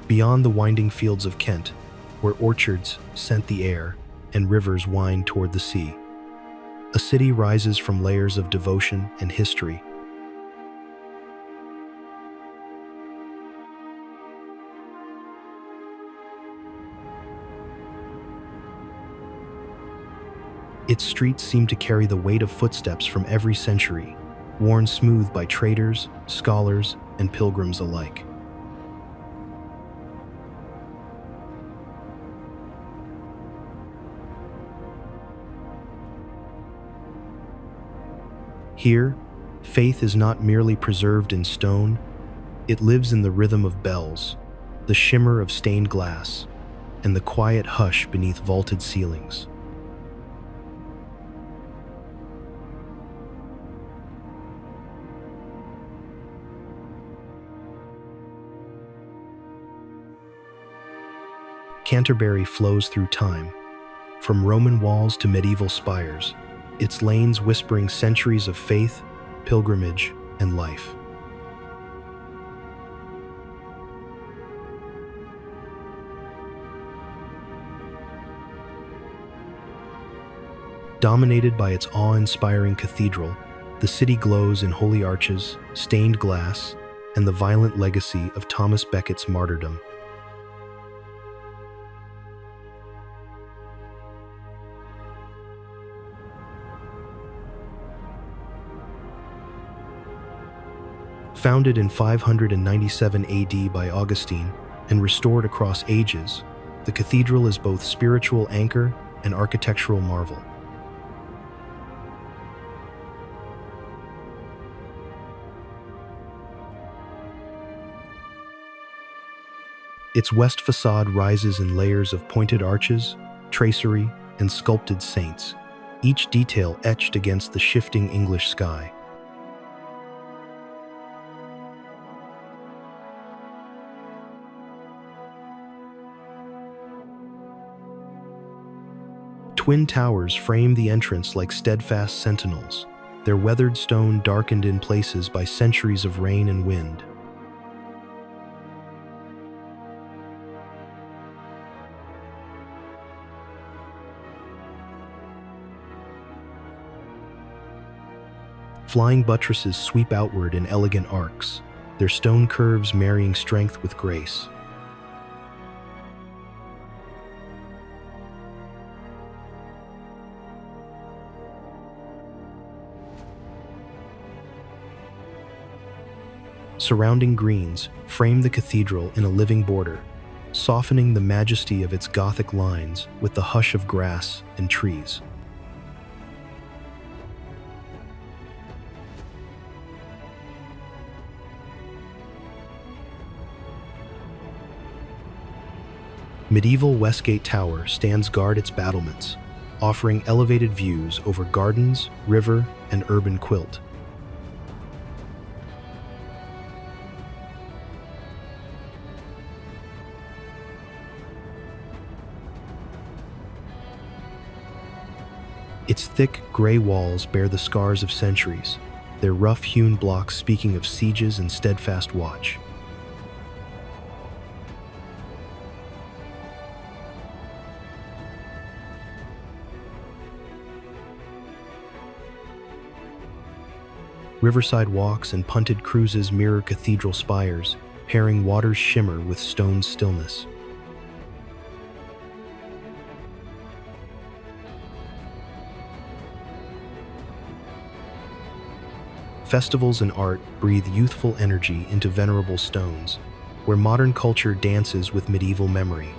S1: Beyond the winding fields of Kent, where orchards scent the air and rivers wind toward the sea, a city rises from layers of devotion and history. Its streets seem to carry the weight of footsteps from every century, worn smooth by traders, scholars, and pilgrims alike. Here, faith is not merely preserved in stone, it lives in the rhythm of bells, the shimmer of stained glass, and the quiet hush beneath vaulted ceilings. Canterbury flows through time, from Roman walls to medieval spires, its lanes whispering centuries of faith, pilgrimage, and life. Dominated by its awe-inspiring cathedral, the city glows in holy arches, stained glass, and the violent legacy of Thomas Becket's martyrdom. Founded in 597 AD by Augustine and restored across ages, the cathedral is both spiritual anchor and architectural marvel. Its west facade rises in layers of pointed arches, tracery, and sculpted saints, each detail etched against the shifting English sky. Twin towers frame the entrance like steadfast sentinels, their weathered stone darkened in places by centuries of rain and wind. Flying buttresses sweep outward in elegant arcs, their stone curves marrying strength with grace. Surrounding greens frame the cathedral in a living border, softening the majesty of its Gothic lines with the hush of grass and trees. Medieval Westgate Tower stands guard its battlements, offering elevated views over gardens, river, and urban quilt. Its thick, gray walls bear the scars of centuries, their rough-hewn blocks speaking of sieges and steadfast watch. Riverside walks and punted cruises mirror cathedral spires, pairing water's shimmer with stone's stillness. Festivals and art breathe youthful energy into venerable stones, where modern culture dances with medieval memory.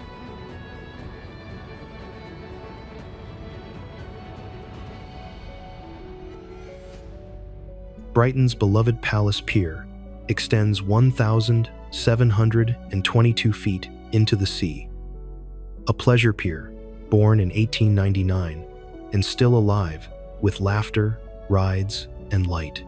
S1: Brighton's beloved Palace Pier extends 1,722 feet into the sea. A pleasure pier, born in 1899, and still alive with laughter, rides, and light.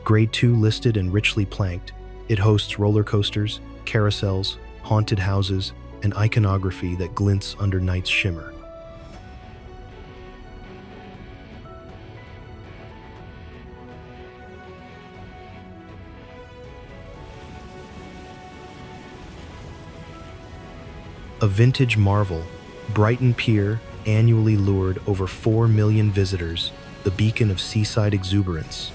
S1: Grade 2 listed and richly planked, it hosts roller coasters, carousels, haunted houses, and iconography that glints under night's shimmer. A vintage marvel, Brighton Pier annually lured over 4 million visitors, the beacon of seaside exuberance.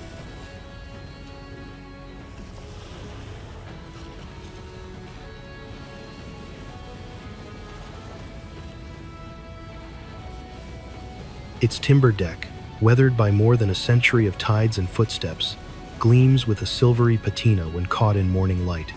S1: Its timber deck, weathered by more than a century of tides and footsteps, gleams with a silvery patina when caught in morning light.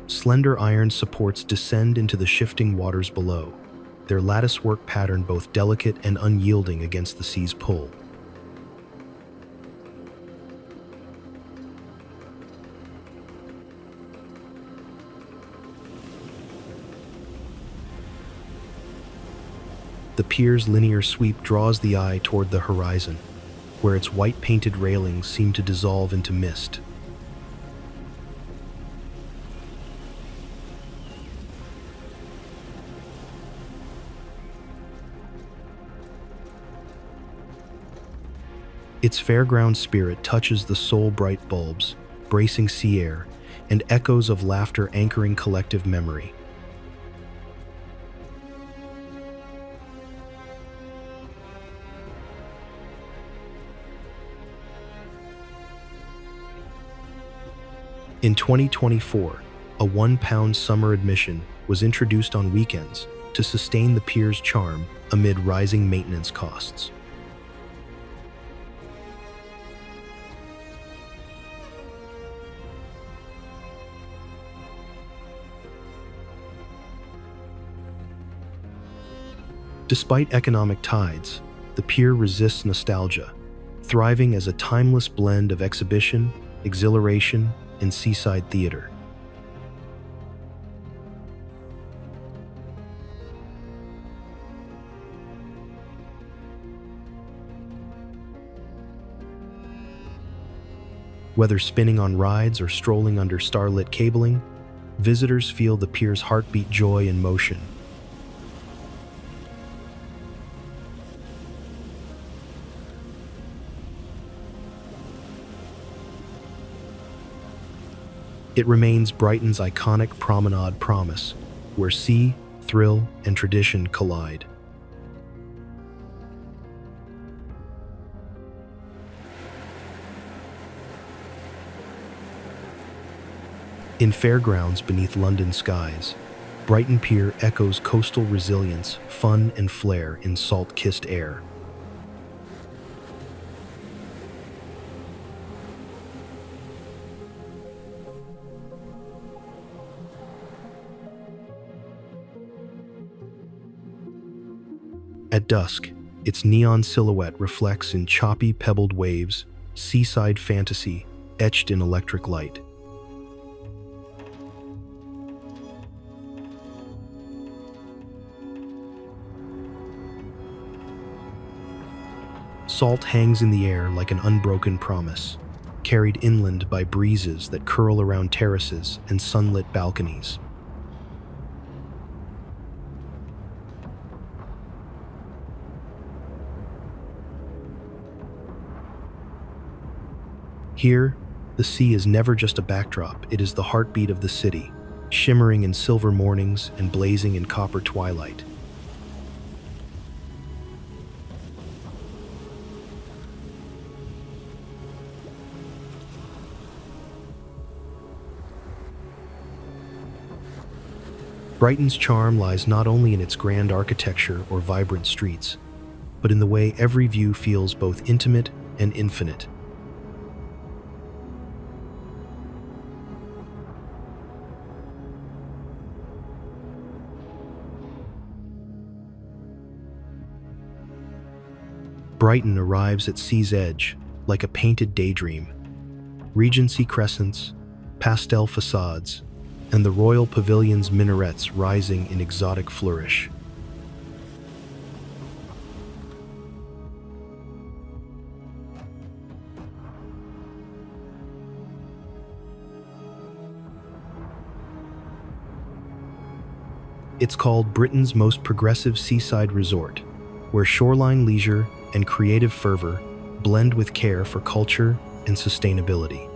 S1: Slender iron supports descend into the shifting waters below, their latticework pattern both delicate and unyielding against the sea's pull. The pier's linear sweep draws the eye toward the horizon, where its white painted railings seem to dissolve into mist. Its fairground spirit touches the soul-bright bulbs, bracing sea air, and echoes of laughter anchoring collective memory. In 2024, a £1 summer admission was introduced on weekends to sustain the pier's charm amid rising maintenance costs. Despite economic tides, the pier resists nostalgia, thriving as a timeless blend of exhibition, exhilaration, and seaside theater. Whether spinning on rides or strolling under starlit cabling, visitors feel the pier's heartbeat, joy, and motion. It remains Brighton's iconic promenade promise, where sea, thrill, and tradition collide. In fairgrounds beneath London skies, Brighton Pier echoes coastal resilience, fun, and flair in salt-kissed air. At dusk, its neon silhouette reflects in choppy, pebbled waves, seaside fantasy etched in electric light. Salt hangs in the air like an unbroken promise, carried inland by breezes that curl around terraces and sunlit balconies. Here, the sea is never just a backdrop, it is the heartbeat of the city, shimmering in silver mornings and blazing in copper twilight. Brighton's charm lies not only in its grand architecture or vibrant streets, but in the way every view feels both intimate and infinite. Brighton arrives at sea's edge like a painted daydream. Regency crescents, pastel facades, and the Royal Pavilion's minarets rising in exotic flourish. It's called Britain's most progressive seaside resort, where shoreline leisure and creative fervor blend with care for culture and sustainability.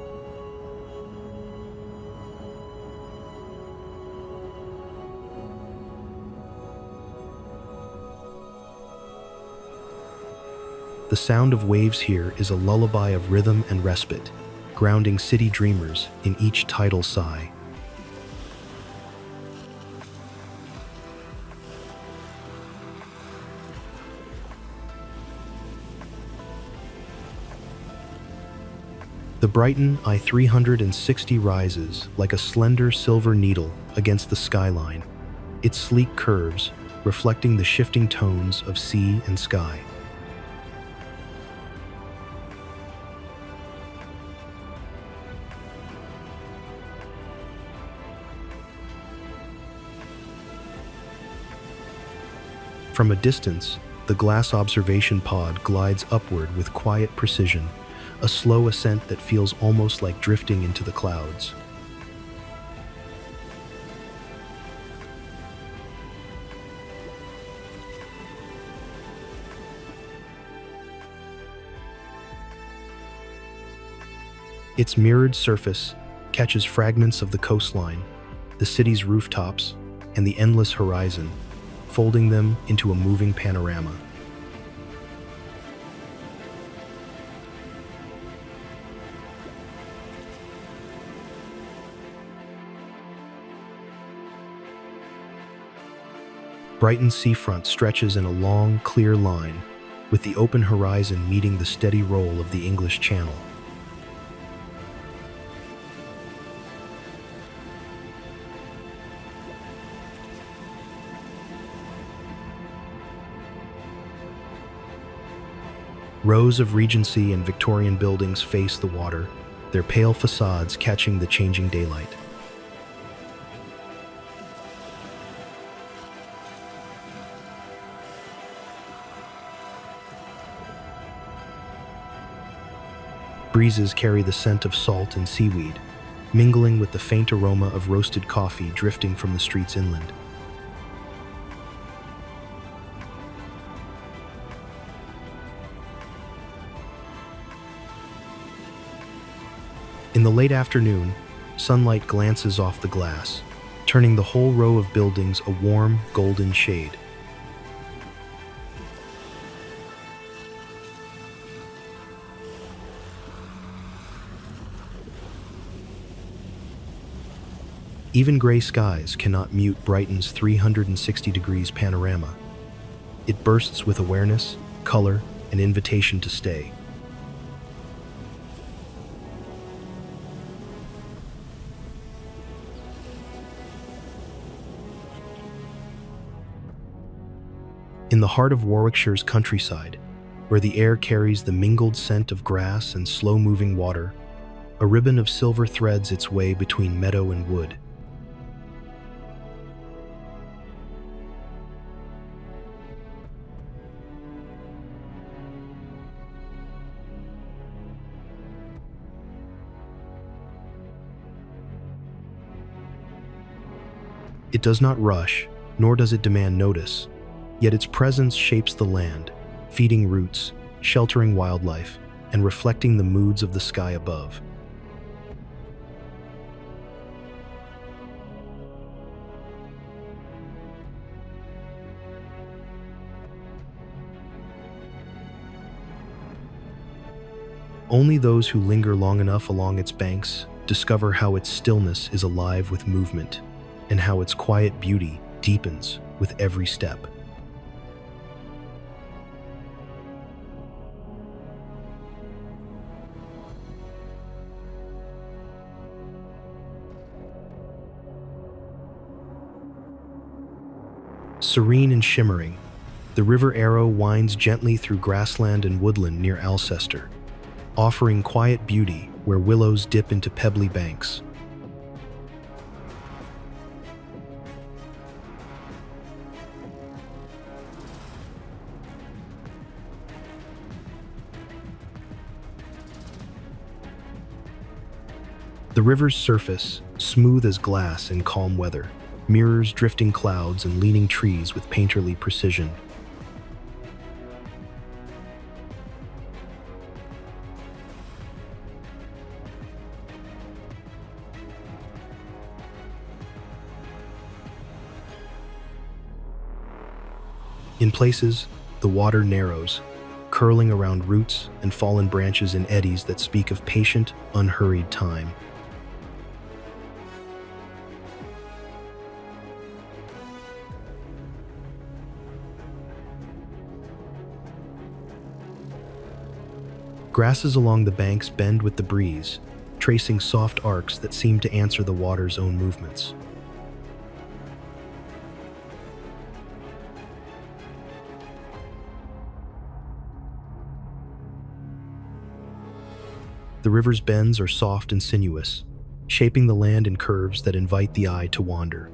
S1: The sound of waves here is a lullaby of rhythm and respite, grounding city dreamers in each tidal sigh. The Brighton I-360 rises like a slender silver needle against the skyline, its sleek curves reflecting the shifting tones of sea and sky. From a distance, the glass observation pod glides upward with quiet precision, a slow ascent that feels almost like drifting into the clouds. Its mirrored surface catches fragments of the coastline, the city's rooftops, and the endless horizon, folding them into a moving panorama. Brighton's seafront stretches in a long, clear line, with the open horizon meeting the steady roll of the English Channel. Rows of Regency and Victorian buildings face the water, their pale facades catching the changing daylight. Breezes carry the scent of salt and seaweed, mingling with the faint aroma of roasted coffee drifting from the streets inland. In the late afternoon, sunlight glances off the glass, turning the whole row of buildings a warm, golden shade. Even gray skies cannot mute Brighton's 360 degrees panorama. It bursts with awareness, color, and invitation to stay. In the heart of Warwickshire's countryside, where the air carries the mingled scent of grass and slow-moving water, a ribbon of silver threads its way between meadow and wood. It does not rush, nor does it demand notice, yet its presence shapes the land, feeding roots, sheltering wildlife, and reflecting the moods of the sky above. Only those who linger long enough along its banks discover how its stillness is alive with movement, and how its quiet beauty deepens with every step. Serene and shimmering, the River Arrow winds gently through grassland and woodland near Alcester, offering quiet beauty where willows dip into pebbly banks. The river's surface, smooth as glass in calm weather, mirrors drifting clouds and leaning trees with painterly precision. In places, the water narrows, curling around roots and fallen branches in eddies that speak of patient, unhurried time. Grasses along the banks bend with the breeze, tracing soft arcs that seem to answer the water's own movements. The river's bends are soft and sinuous, shaping the land in curves that invite the eye to wander.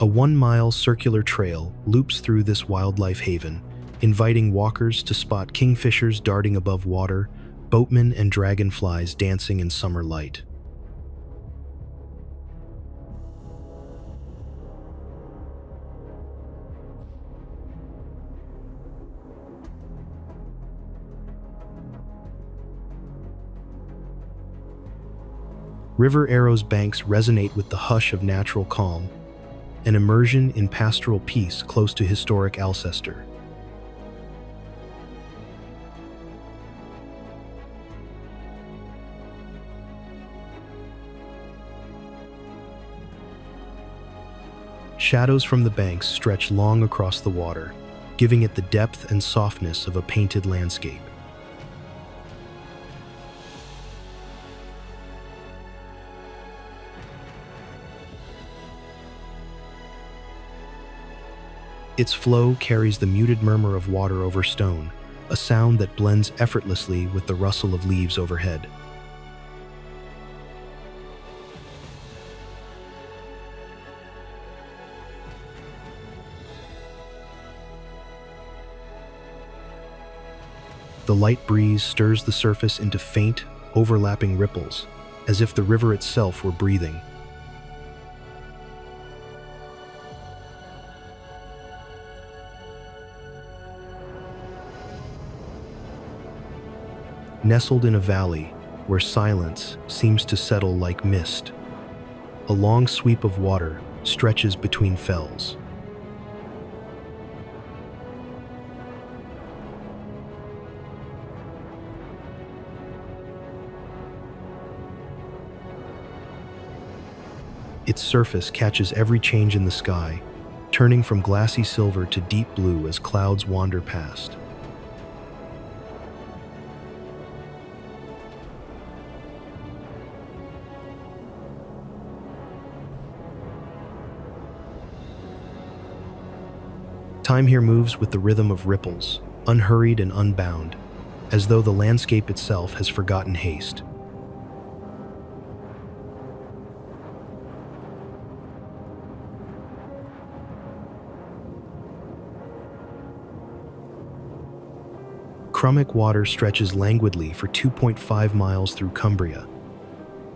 S1: A 1-mile circular trail loops through this wildlife haven, inviting walkers to spot kingfishers darting above water, boatmen and dragonflies dancing in summer light. River Arrow's banks resonate with the hush of natural calm, an immersion in pastoral peace close to historic Alcester. Shadows from the banks stretch long across the water, giving it the depth and softness of a painted landscape. Its flow carries the muted murmur of water over stone, a sound that blends effortlessly with the rustle of leaves overhead. The light breeze stirs the surface into faint, overlapping ripples, as if the river itself were breathing. Nestled in a valley where silence seems to settle like mist, a long sweep of water stretches between fells. Its surface catches every change in the sky, turning from glassy silver to deep blue as clouds wander past. Time here moves with the rhythm of ripples, unhurried and unbound, as though the landscape itself has forgotten haste. Crummock Water stretches languidly for 2.5 miles through Cumbria,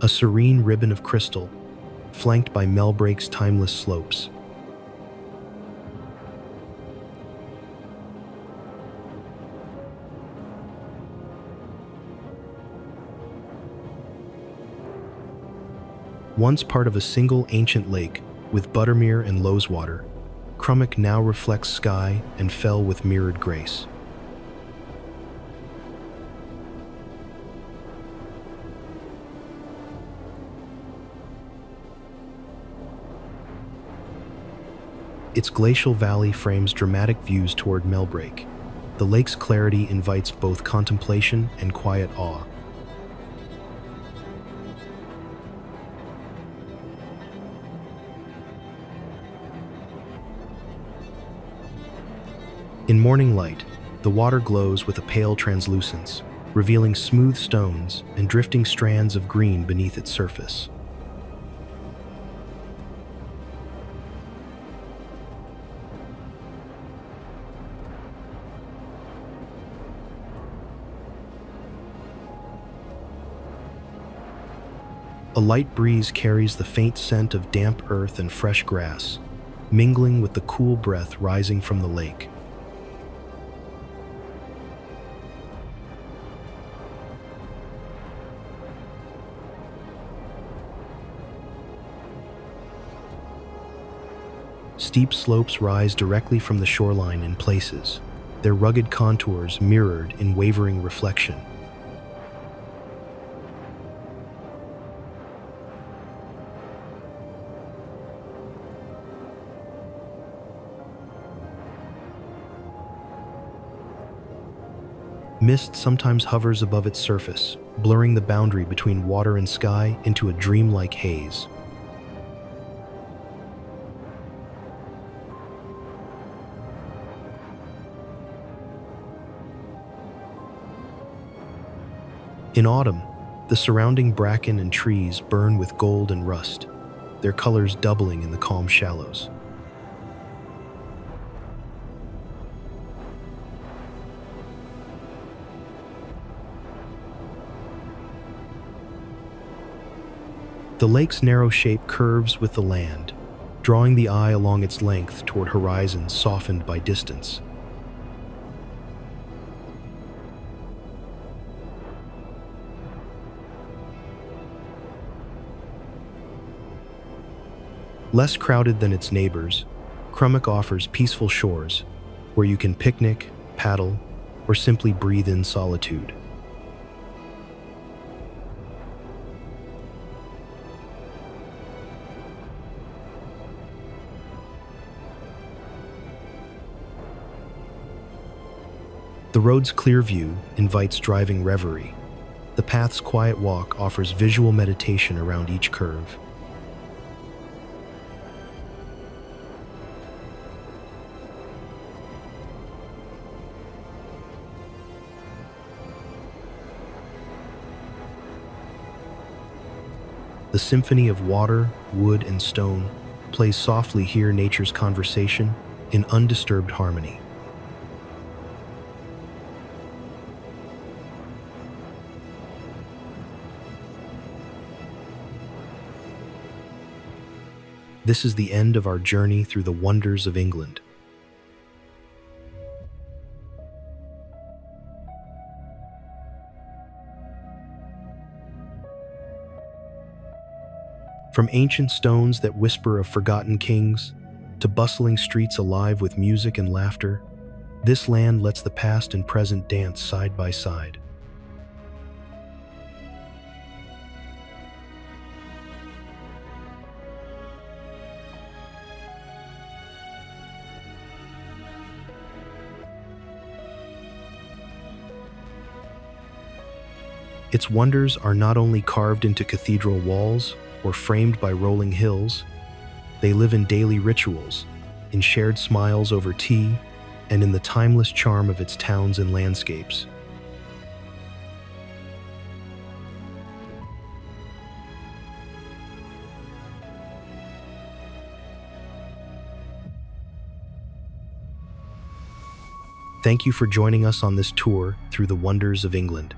S1: a serene ribbon of crystal, flanked by Melbrake's timeless slopes. Once part of a single ancient lake with buttermere and Loweswater, Crummock now reflects sky and fell with mirrored grace. Its glacial valley frames dramatic views toward Melbrake. The lake's clarity invites both contemplation and quiet awe. In morning light, the water glows with a pale translucence, revealing smooth stones and drifting strands of green beneath its surface. A light breeze carries the faint scent of damp earth and fresh grass, mingling with the cool breath rising from the lake. Steep slopes rise directly from the shoreline in places, their rugged contours mirrored in wavering reflection. Mist sometimes hovers above its surface, blurring the boundary between water and sky into a dreamlike haze. In autumn, the surrounding bracken and trees burn with gold and rust, their colors doubling in the calm shallows. The lake's narrow shape curves with the land, drawing the eye along its length toward horizons softened by distance. Less crowded than its neighbors, Crummock offers peaceful shores where you can picnic, paddle, or simply breathe in solitude. The road's clear view invites driving reverie. The path's quiet walk offers visual meditation around each curve. The symphony of water, wood, and stone plays softly here, nature's conversation in undisturbed harmony. This is the end of our journey through the wonders of England. From ancient stones that whisper of forgotten kings, to bustling streets alive with music and laughter, this land lets the past and present dance side by side. Its wonders are not only carved into cathedral walls or framed by rolling hills, they live in daily rituals, in shared smiles over tea, and in the timeless charm of its towns and landscapes. Thank you for joining us on this tour through the wonders of England.